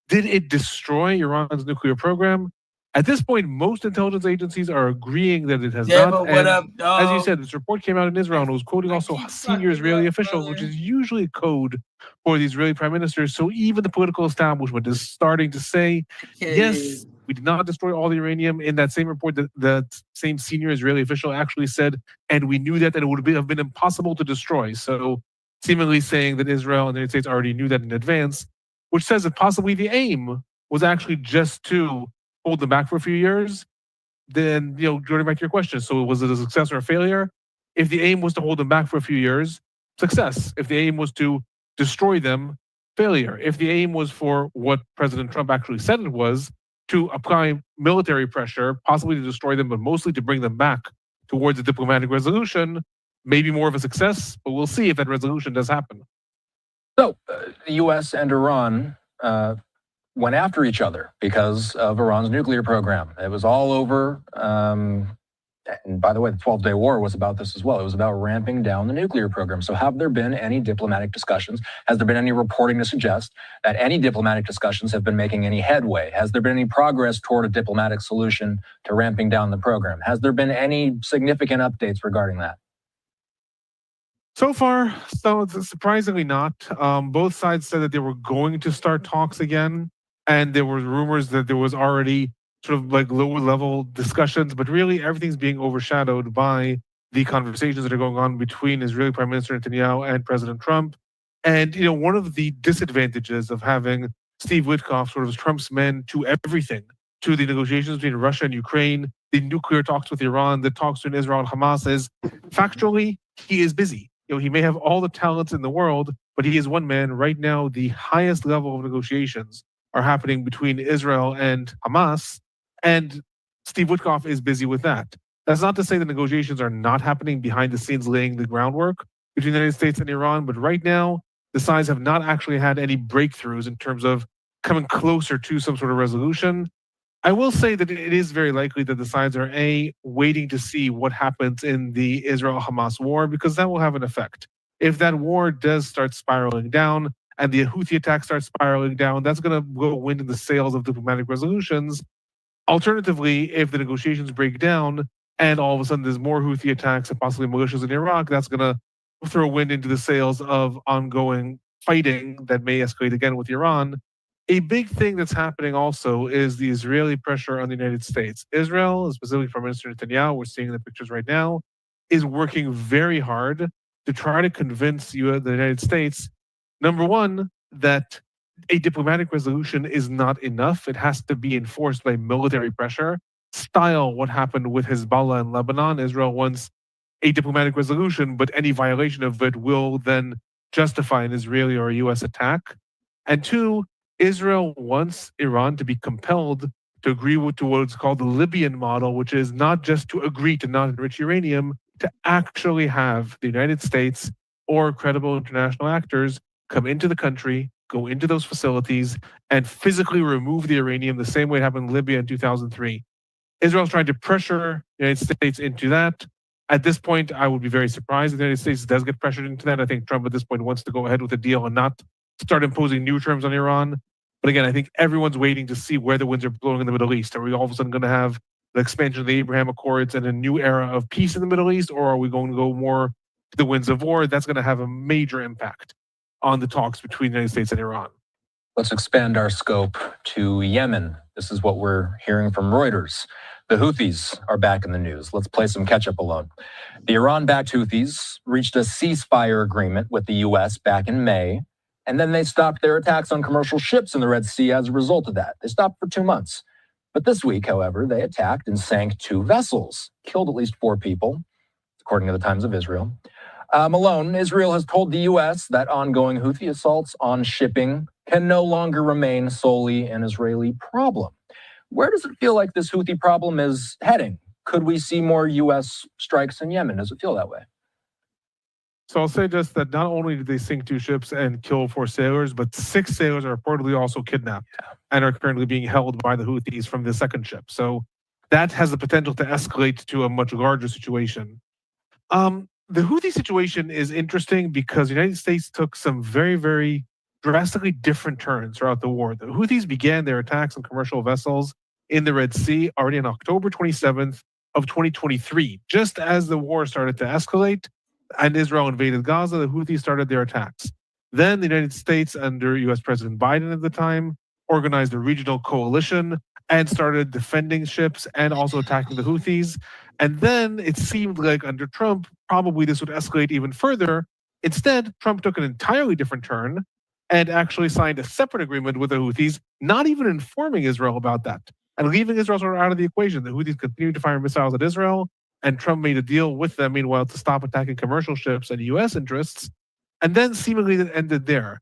Did it destroy Iran's nuclear program? At this point, most intelligence agencies are agreeing that it has Yeah, not. but what up, As you dog? said, this report came out in Israel and it was quoting also senior Israeli officials, which is usually code for the Israeli prime ministers. So even the political establishment is starting to say, yes, we did not destroy all the uranium. In that same report, that same senior Israeli official actually said, and we knew that, and it would have been impossible to destroy. So seemingly saying that Israel and the United States already knew that in advance, which says that possibly the aim was actually just to hold them back for a few years. Then, going back to your question, so was it a success or a failure? If the aim was to hold them back for a few years, success. If the aim was to destroy them, failure. If the aim was for what President Trump actually said it was, to apply military pressure, possibly to destroy them, but mostly to bring them back towards a diplomatic resolution, maybe more of a success, but we'll see if that resolution does happen. So, the U.S. and Iran went after each other because of Iran's nuclear program. It was all over. And by the way, the 12-day war was about this as well. It was about ramping down the nuclear program. So have there been any diplomatic discussions? Has there been any reporting to suggest that any diplomatic discussions have been making any headway? Has there been any progress toward a diplomatic solution to ramping down the program? Has there been any significant updates regarding that? So far, so surprisingly not. Both sides said that they were going to start talks again, and there were rumors that there was already sort of like lower level discussions, but really everything's being overshadowed by the conversations that are going on between Israeli Prime Minister Netanyahu and President Trump. And, one of the disadvantages of having Steve Witkoff sort of as Trump's man to everything, to the negotiations between Russia and Ukraine, the nuclear talks with Iran, the talks between Israel and Hamas, is factually, he is busy. He may have all the talents in the world, but he is one man. Right now, the highest level of negotiations are happening between Israel and Hamas, and Steve Witkoff is busy with that. That's not to say the negotiations are not happening behind the scenes, laying the groundwork between the United States and Iran, but right now, the sides have not actually had any breakthroughs in terms of coming closer to some sort of resolution. I will say that it is very likely that the sides are waiting to see what happens in the Israel-Hamas war, because that will have an effect. If that war does start spiraling down and the Houthi attack starts spiraling down, that's going to go wind in the sails of diplomatic resolutions. Alternatively, if the negotiations break down and all of a sudden there's more Houthi attacks and possibly militias in Iraq, that's going to throw wind into the sails of ongoing fighting that may escalate again with Iran. A big thing that's happening also is the Israeli pressure on the United States. Israel, specifically Prime Minister Netanyahu, we're seeing in the pictures right now, is working very hard to try to convince the United States, number one, that a diplomatic resolution is not enough. It has to be enforced by military pressure, style what happened with Hezbollah in Lebanon. Israel wants a diplomatic resolution, but any violation of it will then justify an Israeli or a U.S. attack. And two, Israel wants Iran to be compelled to agree to what's called the Libyan model, which is not just to agree to not enrich uranium, to actually have the United States or credible international actors come into the country, go into those facilities, and physically remove the uranium the same way it happened in Libya in 2003. Israel's trying to pressure the United States into that. At this point, I would be very surprised if the United States does get pressured into that. I think Trump at this point wants to go ahead with the deal and not start imposing new terms on Iran. But again, I think everyone's waiting to see where the winds are blowing in the Middle East. Are we all of a sudden going to have the expansion of the Abraham Accords and a new era of peace in the Middle East, or are we going to go more to the winds of war? That's going to have a major impact on the talks between the United States and Iran. Let's expand our scope to Yemen. This is what we're hearing from Reuters. The Houthis are back in the news. Let's play some catch-up alone. The Iran-backed Houthis reached a ceasefire agreement with the U.S. back in May, and then they stopped their attacks on commercial ships in the Red Sea as a result of that. They stopped for 2 months. But this week, however, they attacked and sank 2 vessels, killed at least 4 people, according to the Times of Israel. Malone, Israel has told the U.S. that ongoing Houthi assaults on shipping can no longer remain solely an Israeli problem. Where does it feel like this Houthi problem is heading? Could we see more U.S. strikes in Yemen? Does it feel that way? So I'll say just that not only did they sink 2 ships and kill 4 sailors, but 6 sailors are reportedly also kidnapped and are currently being held by the Houthis from the second ship. So that has the potential to escalate to a much larger situation. the Houthi situation is interesting because the United States took some very, very drastically different turns throughout the war. The Houthis began their attacks on commercial vessels in the Red Sea already on October 27th of 2023. Just as the war started to escalate and Israel invaded Gaza, the Houthis started their attacks. Then the United States, under US President Biden at the time, organized a regional coalition and started defending ships and also attacking the Houthis. And then it seemed like under Trump, probably this would escalate even further. Instead, Trump took an entirely different turn and actually signed a separate agreement with the Houthis, not even informing Israel about that, and leaving Israel sort of out of the equation. The Houthis continued to fire missiles at Israel, and Trump made a deal with them, meanwhile, to stop attacking commercial ships and US interests. And then seemingly it ended there.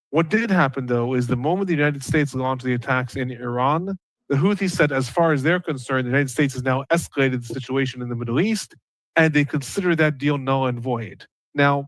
What did happen, though, is the moment the United States launched the attacks in Iran, the Houthis said, as far as they're concerned, the United States has now escalated the situation in the Middle East, and they consider that deal null and void. Now,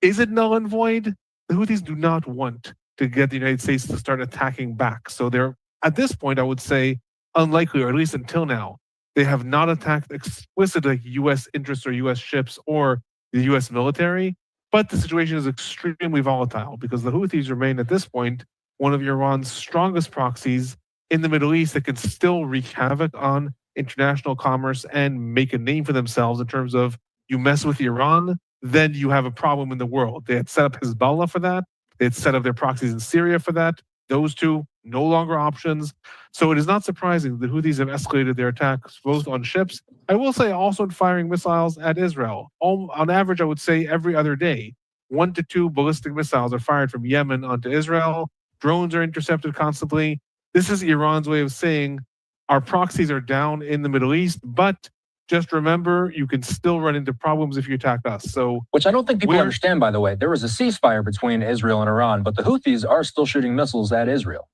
is it null and void? The Houthis do not want to get the United States to start attacking back. So they're, at this point, I would say, unlikely, or at least until now, they have not attacked explicitly US interests or US ships or the US military. But the situation is extremely volatile because the Houthis remain, at this point, one of Iran's strongest proxies in the Middle East that can still wreak havoc on international commerce and make a name for themselves in terms of you mess with Iran, then you have a problem in the world. They had set up Hezbollah for that. They had set up their proxies in Syria for that. Those two, no longer options. So it is not surprising the Houthis have escalated their attacks both on ships. I will say also in firing missiles at Israel. On average, I would say every other day, 1 to 2 ballistic missiles are fired from Yemen onto Israel. Drones are intercepted constantly. This is Iran's way of saying our proxies are down in the Middle East, but just remember, you can still run into problems if you attack us. So, which I don't think people understand, by the way. There was a ceasefire between Israel and Iran, but the Houthis are still shooting missiles at Israel.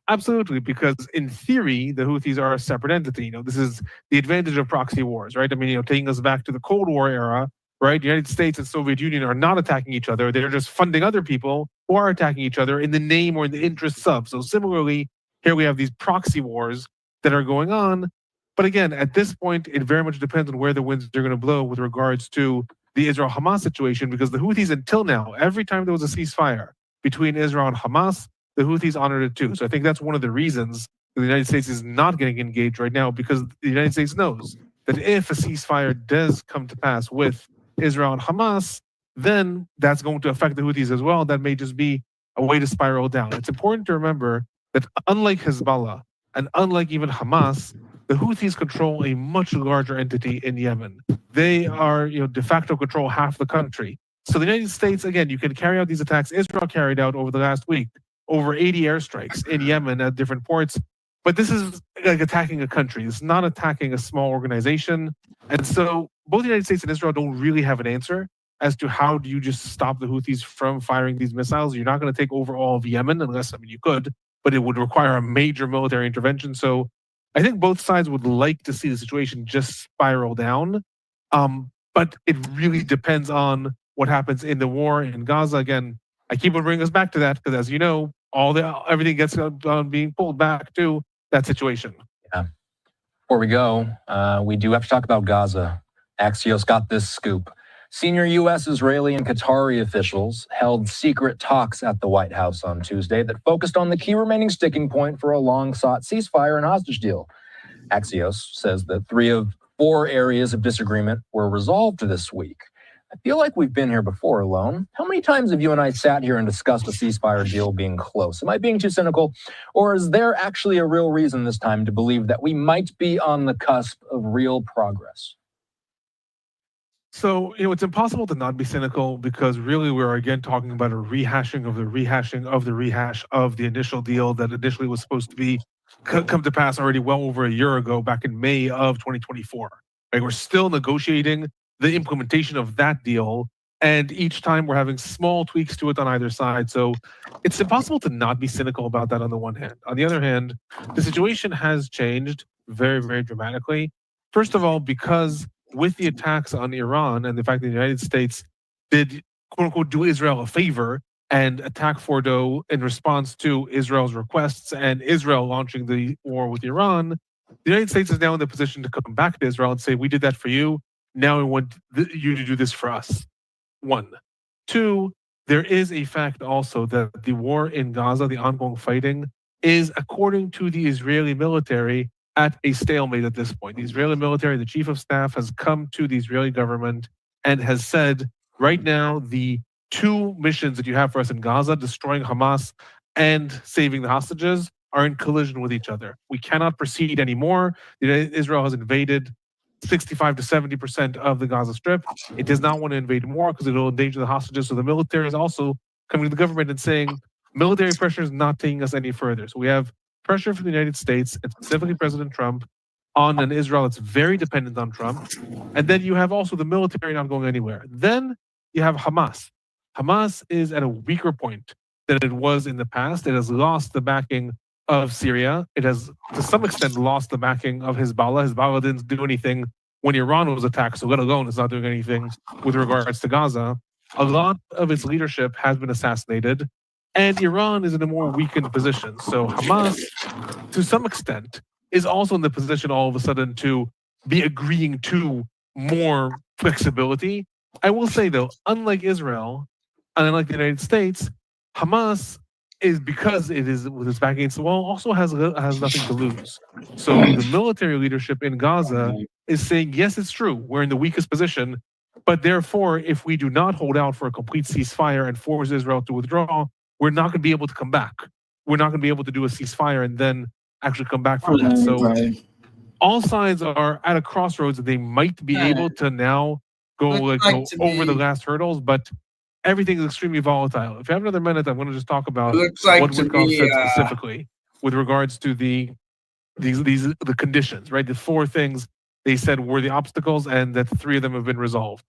Absolutely, because in theory, the Houthis are a separate entity. You know, this is the advantage of proxy wars, right? I mean, you know, taking us back to the Cold War era, right? The United States and Soviet Union are not attacking each other. They're just funding other people who are attacking each other in the name or in the interests of. So similarly, here we have these proxy wars that are going on. But again, at this point, it very much depends on where the winds are going to blow with regards to the Israel-Hamas situation, because the Houthis until now, every time there was a ceasefire between Israel and Hamas, the Houthis honored it too. So I think that's one of the reasons the United States is not getting engaged right now, because the United States knows that if a ceasefire does come to pass with Israel and Hamas, then that's going to affect the Houthis as well. That may just be a way to spiral down. It's important to remember that unlike Hezbollah and unlike even Hamas, the Houthis control a much larger entity in Yemen. They are, you know, de facto control half the country. So the United States, again, you can carry out these attacks. Israel carried out over the last week over 80 airstrikes in Yemen at different ports. But this is like attacking a country. It's not attacking a small organization. And so both the United States and Israel don't really have an answer as to how do you just stop the Houthis from firing these missiles. You're not going to take over all of Yemen unless, I mean, you could, but it would require a major military intervention. So I think both sides would like to see the situation just spiral down. But it really depends on what happens in the war in Gaza. Again, I keep on bringing us back to that because, as you know, everything gets on being pulled back to that situation. Yeah. Before we go, we do have to talk about Gaza. Axios got this scoop. Senior U.S., Israeli, and Qatari officials held secret talks at the White House on Tuesday that focused on the key remaining sticking point for a long-sought ceasefire and hostage deal. Axios says that 3 of 4 areas of disagreement were resolved this week. I feel like we've been here before, Alone. How many times have you and I sat here and discussed a ceasefire deal being close? Am I being too cynical? Or is there actually a real reason this time to believe that we might be on the cusp of real progress? So, you know, it's impossible to not be cynical because really we're again talking about a rehashing of the rehashing of the rehash of the initial deal that initially was supposed to be come to pass already well over a year ago, back in May of 2024. Right? We're still negotiating the implementation of that deal, and each time we're having small tweaks to it on either side. So it's impossible to not be cynical about that on the one hand. On the other hand, the situation has changed very, very dramatically. First of all, because with the attacks on Iran and the fact that the United States did, quote unquote, do Israel a favor and attack Fordo in response to Israel's requests and Israel launching the war with Iran, the United States is now in the position to come back to Israel and say, we did that for you. Now we want you to do this for us. 1. 2, there is a fact also that the war in Gaza, the ongoing fighting, is, according to the Israeli military, at a stalemate at this point. The Israeli military, the chief of staff, has come to the Israeli government and has said, right now, the 2 missions that you have for us in Gaza, destroying Hamas and saving the hostages, are in collision with each other. We cannot proceed anymore. Israel has invaded 65 to 70% of the Gaza Strip. It does not want to invade more because it will endanger the hostages. So the military is also coming to the government and saying, military pressure is not taking us any further. So we have pressure from the United States, and specifically President Trump, on an Israel that's very dependent on Trump. And then you have also the military not going anywhere. Then you have Hamas. Hamas is at a weaker point than it was in the past. It has lost the backing of Syria. It has, to some extent, lost the backing of Hezbollah. Hezbollah didn't do anything when Iran was attacked, so let alone it's not doing anything with regards to Gaza. A lot of its leadership has been assassinated, and Iran is in a more weakened position. So Hamas, to some extent, is also in the position all of a sudden to be agreeing to more flexibility. I will say, though, unlike Israel, and unlike the United States, Hamas is, because it is with its back against the wall, also has nothing to lose. So the military leadership in Gaza is saying, yes, it's true, we're in the weakest position, but therefore, if we do not hold out for a complete ceasefire and force Israel to withdraw, we're not going to be able to come back. We're not going to be able to do a ceasefire and then actually come back from that. So all sides are at a crossroads that they might be able to now go over the last hurdles, but everything is extremely volatile. If you have another minute, I'm going to just talk about what Witkoff said specifically with regards to the conditions, right? The 4 things they said were the obstacles, and that 3 of them have been resolved.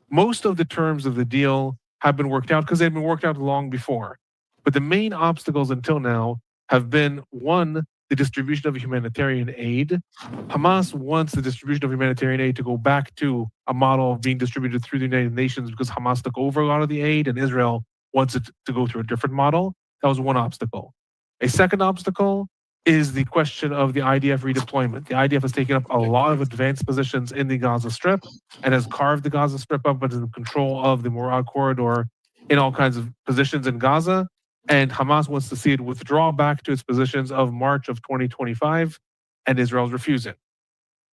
Most of the terms of the deal have been worked out because they've been worked out long before. But the main obstacles until now have been, 1, the distribution of humanitarian aid. Hamas wants the distribution of humanitarian aid to go back to a model of being distributed through the United Nations because Hamas took over a lot of the aid, and Israel wants it to go through a different model. That was one obstacle. A second obstacle is the question of the IDF redeployment. The IDF has taken up a lot of advanced positions in the Gaza Strip and has carved the Gaza Strip up, but is in control of the Morag corridor in all kinds of positions in Gaza. And Hamas wants to see it withdraw back to its positions of March of 2025, and Israel's refusing.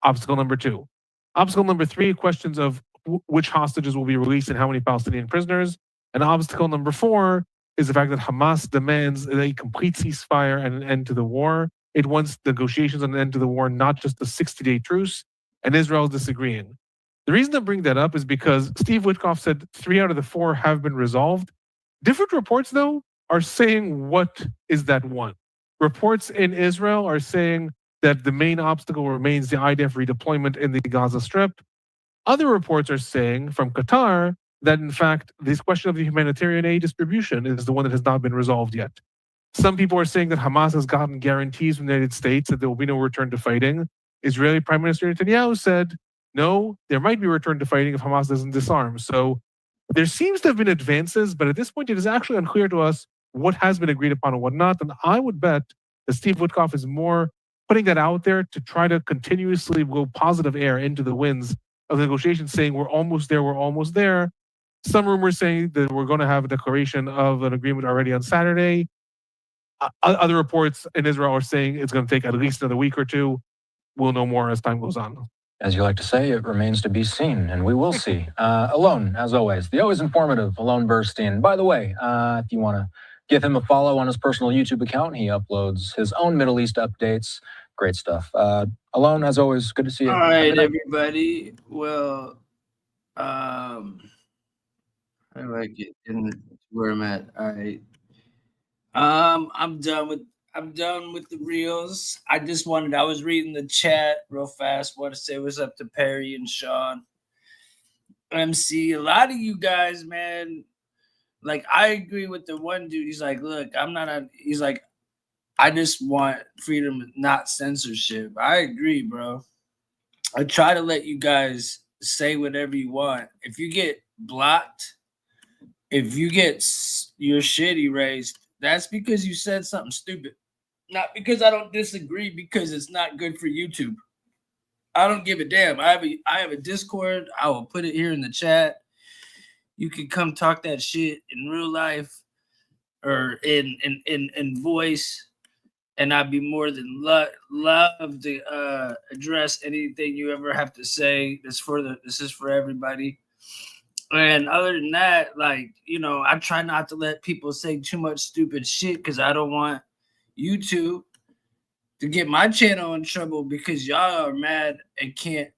Obstacle number 2. Obstacle number 3, questions of which hostages will be released and how many Palestinian prisoners. And obstacle number 4 is the fact that Hamas demands a complete ceasefire and an end to the war. It wants negotiations on an end to the war, not just a 60-day truce, and Israel is disagreeing. The reason I bring that up is because Steve Witkoff said 3 out of the 4 have been resolved. Different reports, though, are saying what is that one. Reports in Israel are saying that the main obstacle remains the IDF redeployment in the Gaza Strip. Other reports are saying from Qatar that, in fact, this question of the humanitarian aid distribution is the one that has not been resolved yet. Some people are saying that Hamas has gotten guarantees from the United States that there will be no return to fighting. Israeli Prime Minister Netanyahu said, no, there might be a return to fighting if Hamas doesn't disarm. So there seems to have been advances, but at this point, it is actually unclear to us what has been agreed upon and what not. And I would bet that Steve Witkoff is more putting that out there to try to continuously blow positive air into the winds of the negotiations, saying we're almost there, we're almost there. Some rumors saying that we're going to have a declaration of an agreement already on Saturday. Other reports in Israel are saying it's going to take at least another week or 2. We'll know more as time goes on. As you like to say, it remains to be seen, and we will see. Alon, as always, the always informative Alon Burstein. By the way, if you want to give him a follow on his personal YouTube account, he uploads his own Middle East updates. Great stuff. Alon, as always, good to see you. All right, everybody. Well, how do I get in where I'm at? All right. I'm done with the reels. I was reading the chat real fast. Want to say what's up to Perry and Sean. MC, a lot of you guys, man, like I agree with the one dude. He's like, look, he's like, I just want freedom, not censorship. I agree, bro. I try to let you guys say whatever you want. If you get blocked, if you get your shit erased, that's because you said something stupid. Not because I don't disagree, because it's not good for YouTube. I don't give a damn. I have a Discord. I will put it here in the chat. You can come talk that shit in real life or in voice, and I'd be more than love to address anything you ever have to say. This is for everybody. And other than that, like, you know, I try not to let people say too much stupid shit because I don't want YouTube to get my channel in trouble because y'all are mad and can't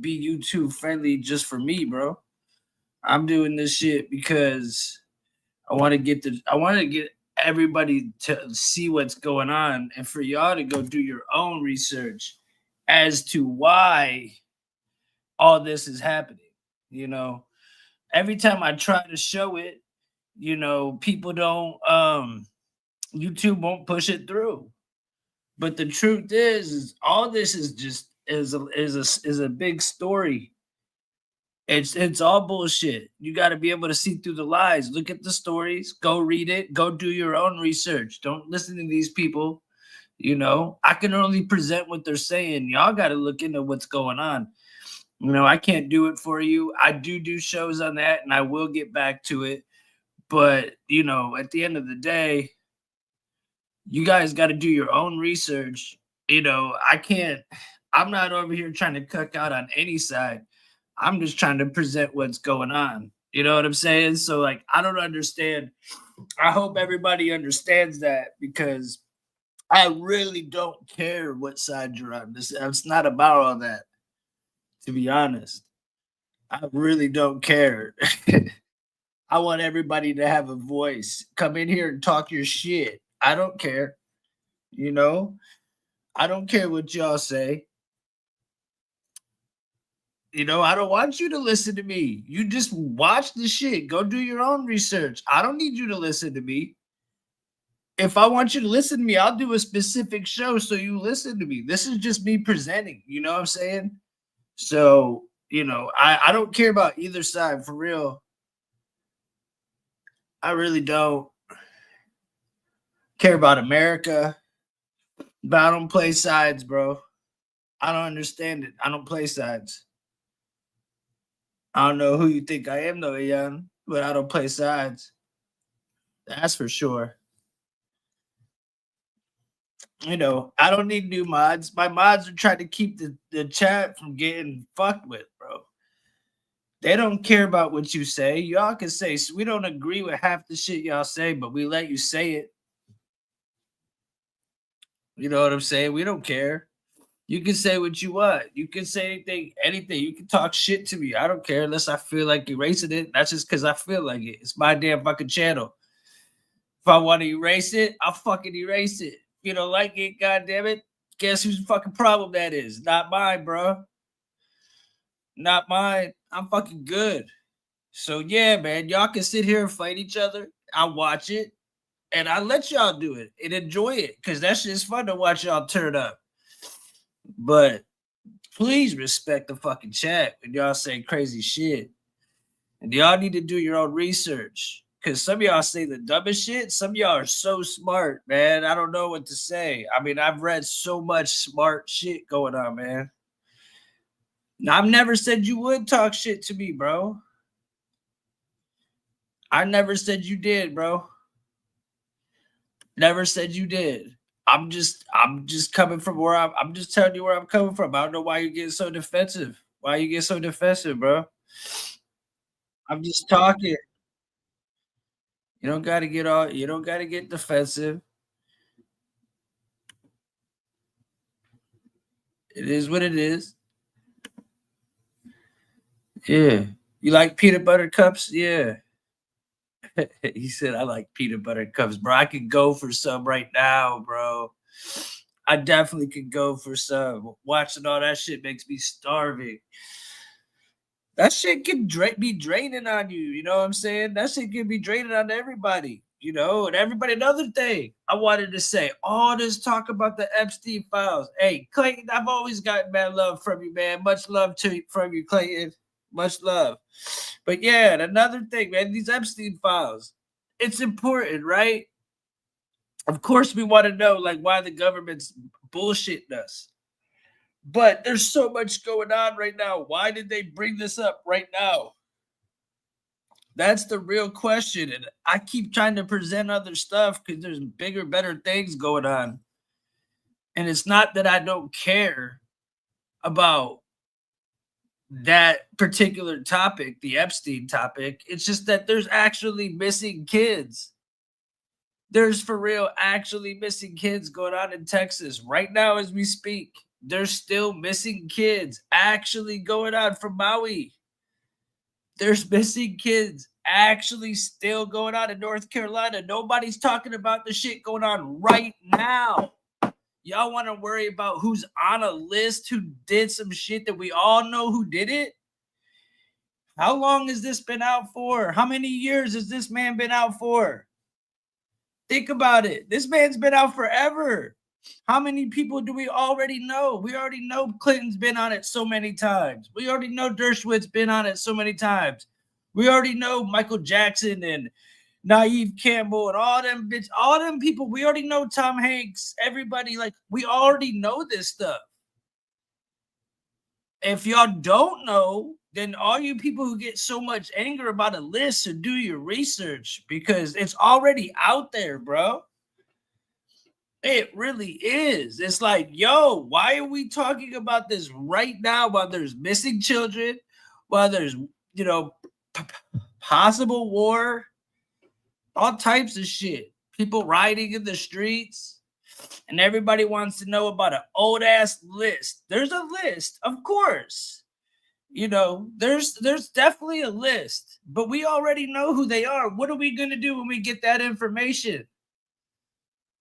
be YouTube friendly just for me, bro. I'm doing this shit because I want to get everybody to see what's going on and for y'all to go do your own research as to why all this is happening, you know. Every time I try to show it, you know, people don't, YouTube won't push it through. But the truth is all this is just is a big story. It's all bullshit. You got to be able to see through the lies. Look at the stories. Go read it. Go do your own research. Don't listen to these people. You know, I can only present what they're saying. Y'all got to look into what's going on. You know, I can't do it for you. I do shows on that, and I will get back to it. But, you know, at the end of the day, you guys got to do your own research. You know, I'm not over here trying to cuck out on any side. I'm just trying to present what's going on. You know what I'm saying? So, like, I don't understand. I hope everybody understands that because I really don't care what side you're on. It's not about all that. To be honest, I really don't care. I want everybody to have a voice. Come in here and talk your shit. I don't care. You know, I don't care what y'all say. You know, I don't want you to listen to me. You just watch the shit. Go do your own research. I don't need you to listen to me. If I want you to listen to me, I'll do a specific show so you listen to me. This is just me presenting. You know what I'm saying? So, you know, I don't care about either side for real. I really don't care about America, but I don't play sides, bro. I don't understand it. I don't play sides. I don't know who you think I am, though, Ian, but I don't play sides. That's for sure. You know, I don't need new mods. My mods are trying to keep the chat from getting fucked with, bro. They don't care about what you say. Y'all can say, so we don't agree with half the shit y'all say, but we let you say it. You know what I'm saying? We don't care. You can say what you want. You can say anything. You can talk shit to me. I don't care unless I feel like erasing it. That's just because I feel like it. It's my damn fucking channel. If I want to erase it, I'll fucking erase it. If you don't like it, goddammit, guess whose fucking problem that is? Not mine, bro. Not mine. I'm fucking good. So yeah, man, y'all can sit here and fight each other. I watch it, and I let y'all do it and enjoy it because that shit's fun to watch y'all turn up. But please respect the fucking chat when y'all say crazy shit. And y'all need to do your own research. Because some of y'all say the dumbest shit. Some of y'all are so smart, man. I don't know what to say. I mean, I've read so much smart shit going on, man. Now, I've never said you would talk shit to me, bro. I never said you did, bro. Never said you did. I'm just coming from where I'm just telling you where I'm coming from. I don't know why you get so defensive. Why you get so defensive, bro? I'm just talking. You don't gotta get defensive. It is what it is. Yeah. You like peanut butter cups? Yeah. He said, I like peanut butter cups, bro. I could go for some right now, bro. I definitely could go for some. Watching all that shit makes me starving. That shit can be draining on you. You know what I'm saying? That shit can be draining on everybody. You know, and everybody. Another thing I wanted to say, all this talk about the Epstein files. Hey, Clayton, I've always gotten mad love from you, man. Much love from you, Clayton. Much love. But yeah, another thing, man, these Epstein files, it's important, right? Of course, we want to know, like, why the government's bullshitting us. But there's so much going on right now. Why did they bring this up right now? That's the real question. And I keep trying to present other stuff because there's bigger, better things going on. And it's not that I don't care about that particular topic, the Epstein topic. It's just that there's actually missing kids. There's for real actually missing kids going on in Texas right now as we speak. There's still missing kids actually going on from Maui. There's missing kids actually still going on in North Carolina. Nobody's talking about the shit going on right now. Y'all want to worry about who's on a list who did some shit that we all know who did it? How long has this been out for? How many years has this man been out for? Think about it. This man's been out forever. How many people do we already know? We already know Clinton's been on it so many times. We already know Dershowitz been on it so many times. We already know Michael Jackson and Naive Campbell and all them people. We already know Tom Hanks, everybody. Like, we already know this stuff. If y'all don't know, then all you people who get so much anger about a list should do your research because it's already out there, bro. It really is. It's like, yo, why are we talking about this right now while there's missing children, while there's, possible war, all types of shit. People rioting in the streets, and everybody wants to know about an old-ass list. There's a list, of course. There's definitely a list, but we already know who they are. What are we going to do when we get that information?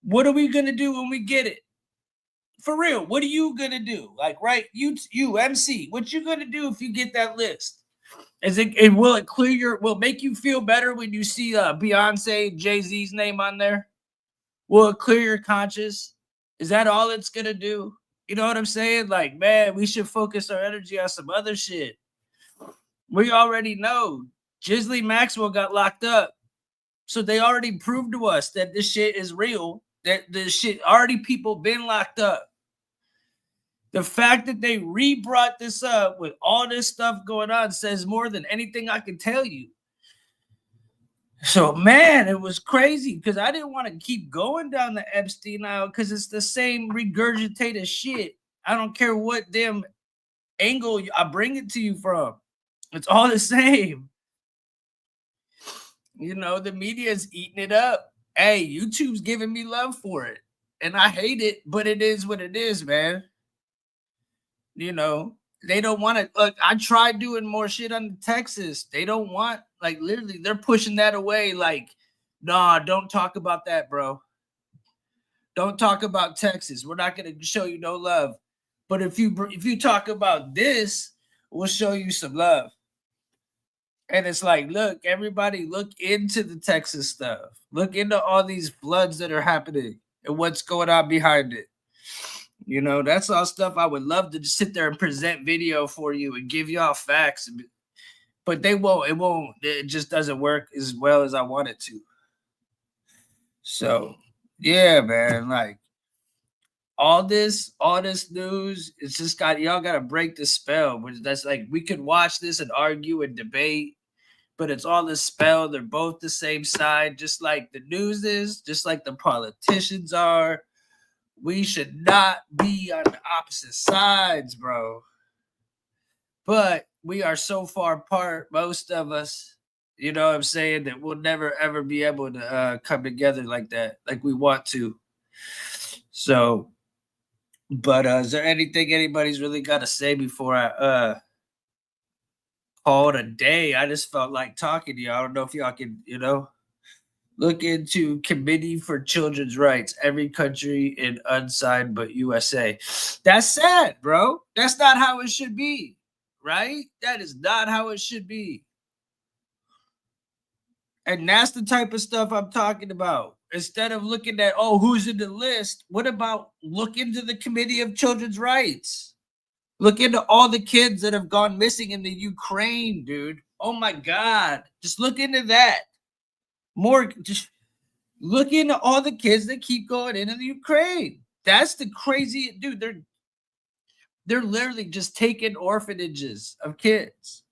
What are we going to do when we get it? For real, what are you going to do? Like, right, you MC, what you going to do if you get that list? Will it make you feel better when you see Beyonce, Jay-Z's name on there? Will it clear your conscience? Is that all it's going to do? You know what I'm saying? Like, man, we should focus our energy on some other shit. We already know Ghislaine Maxwell got locked up. So they already proved to us that this shit is real, that this shit already people been locked up. The fact that they re-brought this up with all this stuff going on says more than anything I can tell you. So, man, it was crazy because I didn't want to keep going down the Epstein aisle because it's the same regurgitated shit. I don't care what damn angle I bring it to you from. It's all the same. The media's eating it up. Hey, YouTube's giving me love for it. And I hate it, but it is what it is, man. They don't want to. Look, I tried doing more shit on Texas. They don't want, like, literally, they're pushing that away. Like, nah, don't talk about that, bro. Don't talk about Texas. We're not going to show you no love. But if you talk about this, we'll show you some love. And it's like, look, everybody, look into the Texas stuff. Look into all these floods that are happening and what's going on behind it. That's all stuff I would love to just sit there and present video for you and give y'all facts. But they won't. It just doesn't work as well as I want it to. So, yeah, man, like all this news, it's just y'all got to break the spell. That's like, we could watch this and argue and debate, but it's all this spell. They're both the same side, just like the news is, just like the politicians are. We should not be on the opposite sides, bro. But we are so far apart, most of us, you know what I'm saying, that we'll never, ever be able to come together like that, like we want to. So, but is there anything anybody's really got to say before I call it a day? I just felt like talking to you. I don't know if y'all can, look into Committee for Children's Rights, every country in unsigned but USA. That's sad, bro. That's not how it should be, right? That is not how it should be. And that's the type of stuff I'm talking about. Instead of looking at, who's in the list, what about look into the Committee of Children's Rights? Look into all the kids that have gone missing in the Ukraine, dude. Oh my God. Just look into that. Just look into all the kids that keep going into the Ukraine. That's the crazy, dude. They're literally just taking orphanages of kids.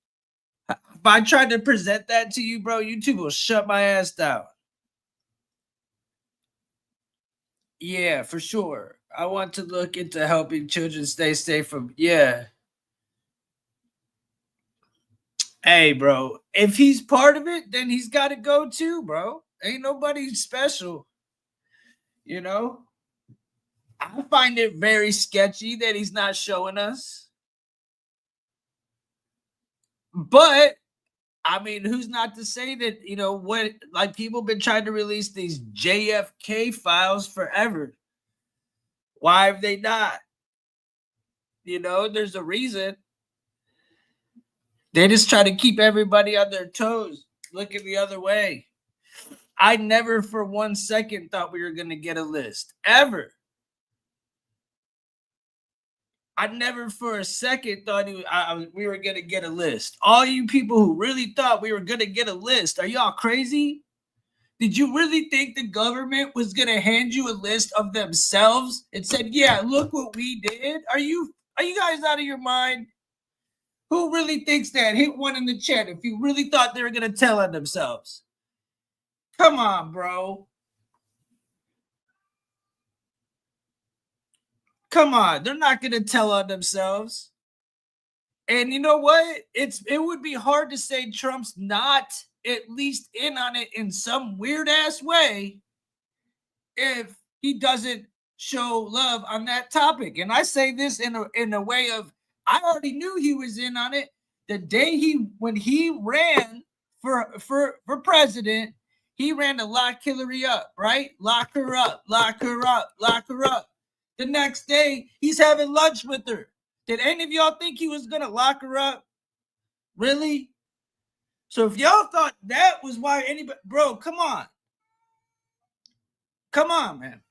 If I tried to present that to you, bro, YouTube will shut my ass down. Yeah, for sure. I want to look into helping children stay safe from, yeah. Hey, bro, if he's part of it, then he's got to go too, bro. Ain't nobody special. You know? I find it very sketchy that he's not showing us. But, I mean, who's not to say that, you know, what, like people been trying to release these JFK files forever. Why have they not? You know, there's a reason. They just try to keep everybody on their toes, looking the other way. I never for 1 second thought we were going to get a list, ever. I never for a second thought we were going to get a list. All you people who really thought we were going to get a list, are y'all crazy? Did you really think the government was going to hand you a list of themselves and said, yeah, look what we did? Are you guys out of your mind? Who really thinks that? Hit one in the chat if you really thought they were going to tell on themselves. Come on, bro. Come on. They're not going to tell on themselves. And you know what? It would be hard to say Trump's not at least in on it in some weird ass way if he doesn't show love on that topic. And I say this in a way of, I already knew he was in on it the day when he ran for president. He ran to lock Hillary up, right? Lock her up, lock her up, lock her up. The next day, he's having lunch with her. Did any of y'all think he was gonna lock her up? Really? So if y'all thought that was why anybody, bro, come on. Come on, man.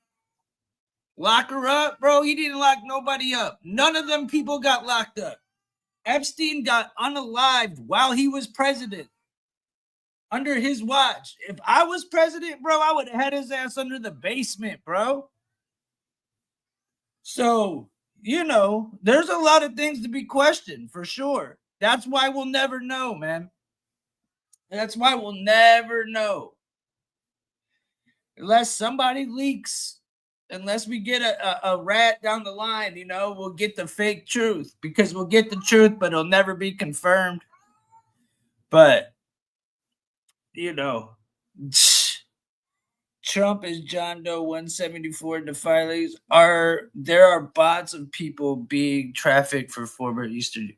Lock her up, bro. He didn't lock nobody up. None of them people got locked up. Epstein got unalived while he was president. Under his watch. If I was president, bro, I would have had his ass under the basement, bro. So, you know, there's a lot of things to be questioned for sure. That's why we'll never know, man. That's why we'll never know. Unless somebody leaks, unless we get a rat down the line, you know, we'll get the fake truth because we'll get the truth, but it'll never be confirmed. But, you know, Trump is John Doe 174 defilers. There are bots of people being trafficked for former Eastern.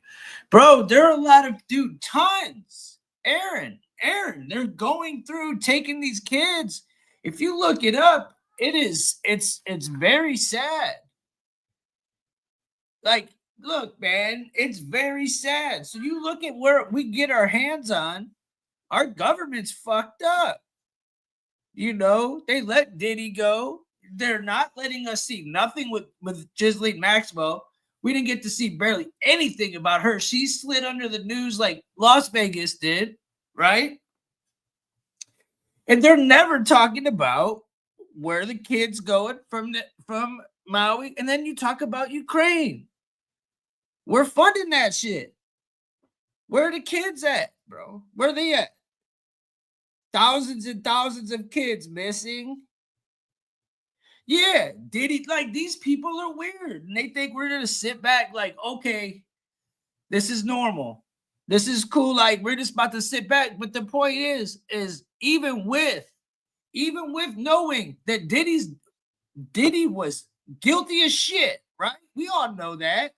Bro, there are a lot of, tons. Aaron, they're going through taking these kids. If you look it up, it's very sad. Like, look, man, it's very sad. So you look at where we get our hands on, our government's fucked up. You know, they let Diddy go. They're not letting us see nothing with Ghislaine Maxwell. We didn't get to see barely anything about her. She slid under the news like Las Vegas did, right? And they're never talking about where the kids going from Maui. And then you talk about Ukraine. We're funding that shit. Where are the kids at, bro? Where are they at? Thousands and thousands of kids missing. Yeah, Diddy, like these people are weird. And they think we're going to sit back like, okay, this is normal. This is cool. Like we're just about to sit back. But the point is even with knowing that Diddy was guilty as shit, right? We all know that.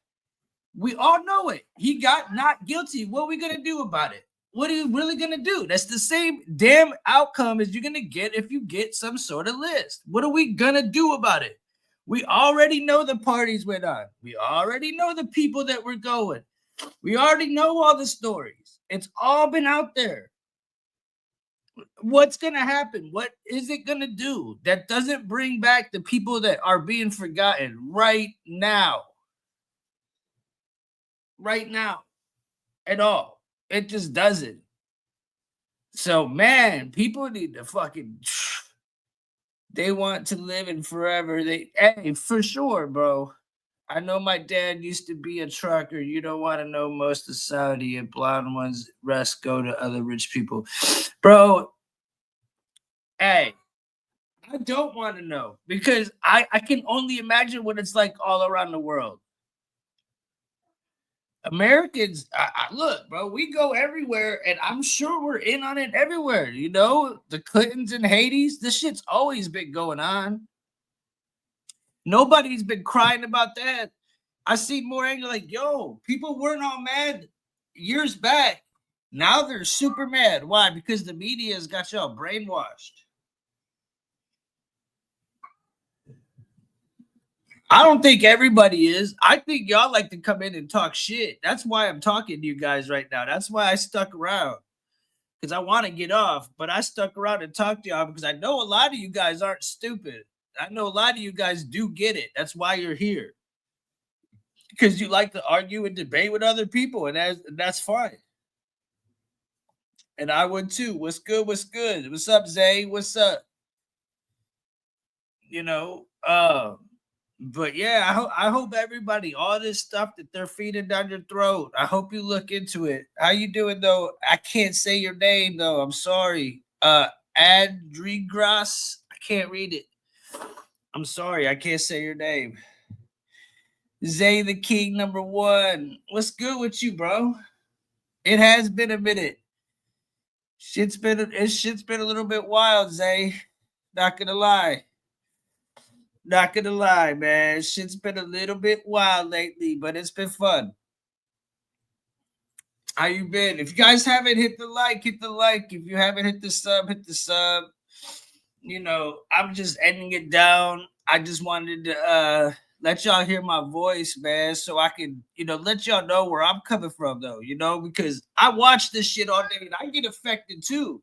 We all know it. He got not guilty. What are we going to do about it? What are you really going to do? That's the same damn outcome as you're going to get if you get some sort of list. What are we going to do about it? We already know the parties went on. We already know the people that were going. We already know all the stories. It's all been out there. What's going to happen? What is it going to do that doesn't bring back the people that are being forgotten right now? Right now. At all. It just doesn't. So, man, people need to fucking... They want to live in forever. Hey, for sure, bro. I know my dad used to be a trucker. You don't want to know most of Saudi, and blonde ones rest go to other rich people. Bro, hey, I don't want to know because I can only imagine what it's like all around the world. Americans, look, bro, we go everywhere, and I'm sure we're in on it everywhere. You know, the Clintons in Hades, this shit's always been going on. Nobody's been crying about that. I see more anger like, yo, people weren't all mad years back. Now they're super mad. Why? Because the media has got y'all brainwashed. I don't think everybody is. I think y'all like to come in and talk shit. That's why I'm talking to you guys right now. That's why I stuck around. Because I want to get off, but I stuck around and talk to y'all because I know a lot of you guys aren't stupid. I know a lot of you guys do get it. That's why you're here. Because you like to argue and debate with other people, and that's fine. And I would too. What's good? What's good? What's up, Zay? What's up? You know, but yeah, I hope everybody, all this stuff that they're feeding down your throat, I hope you look into it. How you doing though? I can't say your name though. I'm sorry. Adrigras. I can't read it. I'm sorry. I can't say your name. Zay the King #1. What's good with you, bro? It has been a minute. Shit's been a little bit wild, Zay. Not gonna lie. Not gonna lie, man. Shit's been a little bit wild lately, but it's been fun. How you been? If you guys haven't hit the like, hit the like. If you haven't hit the sub, hit the sub. You know, I'm just ending it down. I just wanted to let y'all hear my voice, man, so I can, you know, let y'all know where I'm coming from, though, you know, because I watch this shit all day and I get affected too.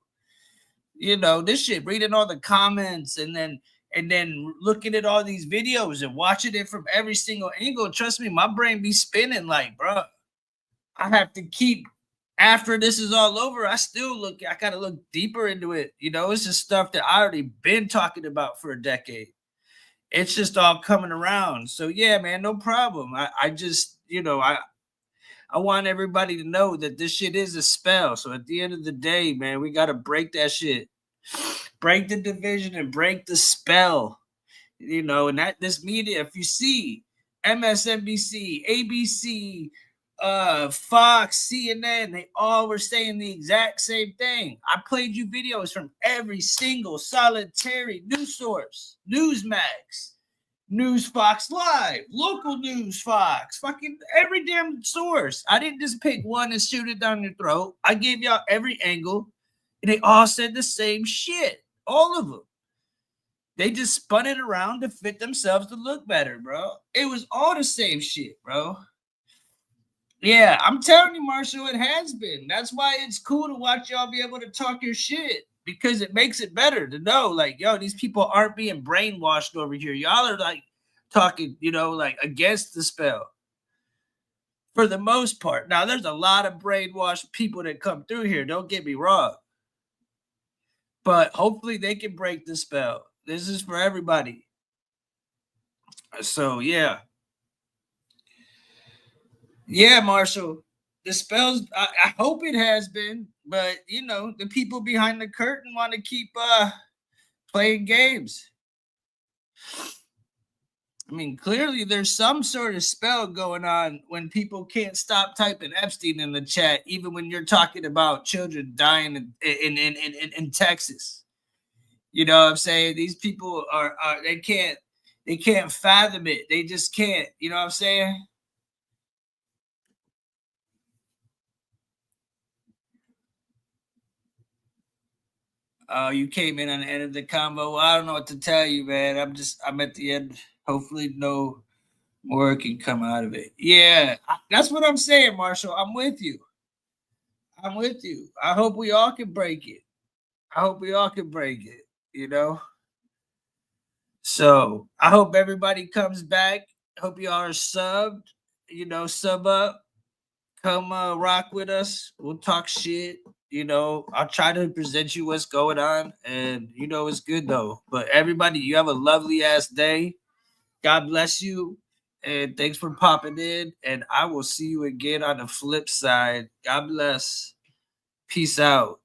You know, this shit, reading all the comments and then looking at all these videos and watching it from every single angle. Trust me, my brain be spinning like, bro, I have to keep, after this is all over, I got to look deeper into it. You know, it's just stuff that I already been talking about for a decade. It's just all coming around. So yeah, man, no problem. I just, you know, I want everybody to know that this shit is a spell. So at the end of the day, man, we got to break that shit. Break the division and break the spell. You know, and that this media, if you see MSNBC, ABC, Fox, CNN, they all were saying the exact same thing. I played you videos from every single solitary news source, Newsmax, News Fox Live, local news Fox, fucking every damn source. I didn't just pick one and shoot it down your throat. I gave y'all every angle, and they all said the same shit. All of them. They just spun it around to fit themselves to look better, bro. It was all the same shit, bro. Yeah, I'm telling you, Marshall, it has been. That's why it's cool to watch y'all be able to talk your shit, because it makes it better to know, like, yo, these people aren't being brainwashed over here. Y'all are like talking, you know, like against the spell for the most part. Now, there's a lot of brainwashed people that come through here. Don't get me wrong. But hopefully they can break the spell. This is for everybody. So, yeah. Yeah, Marshall. The spells, I hope it has been. But, you know, the people behind the curtain want to keep playing games. I mean, clearly there's some sort of spell going on when people can't stop typing Epstein in the chat, even when you're talking about children dying in Texas. You know what I'm saying? These people are they can't fathom it. They just can't. You know what I'm saying? You came in on the end of the combo. Well, I don't know what to tell you, man. I'm at the end. Hopefully no more can come out of it. Yeah, that's what I'm saying, Marshall. I'm with you. I'm with you. I hope we all can break it. I hope we all can break it, you know? So I hope everybody comes back. Hope y'all are subbed, you know, sub up. Come rock with us. We'll talk shit. You know, I'll try to present you what's going on. And, you know, it's good, though. But everybody, you have a lovely ass day. God bless you. And thanks for popping in. And I will see you again on the flip side. God bless. Peace out.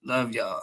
Love y'all.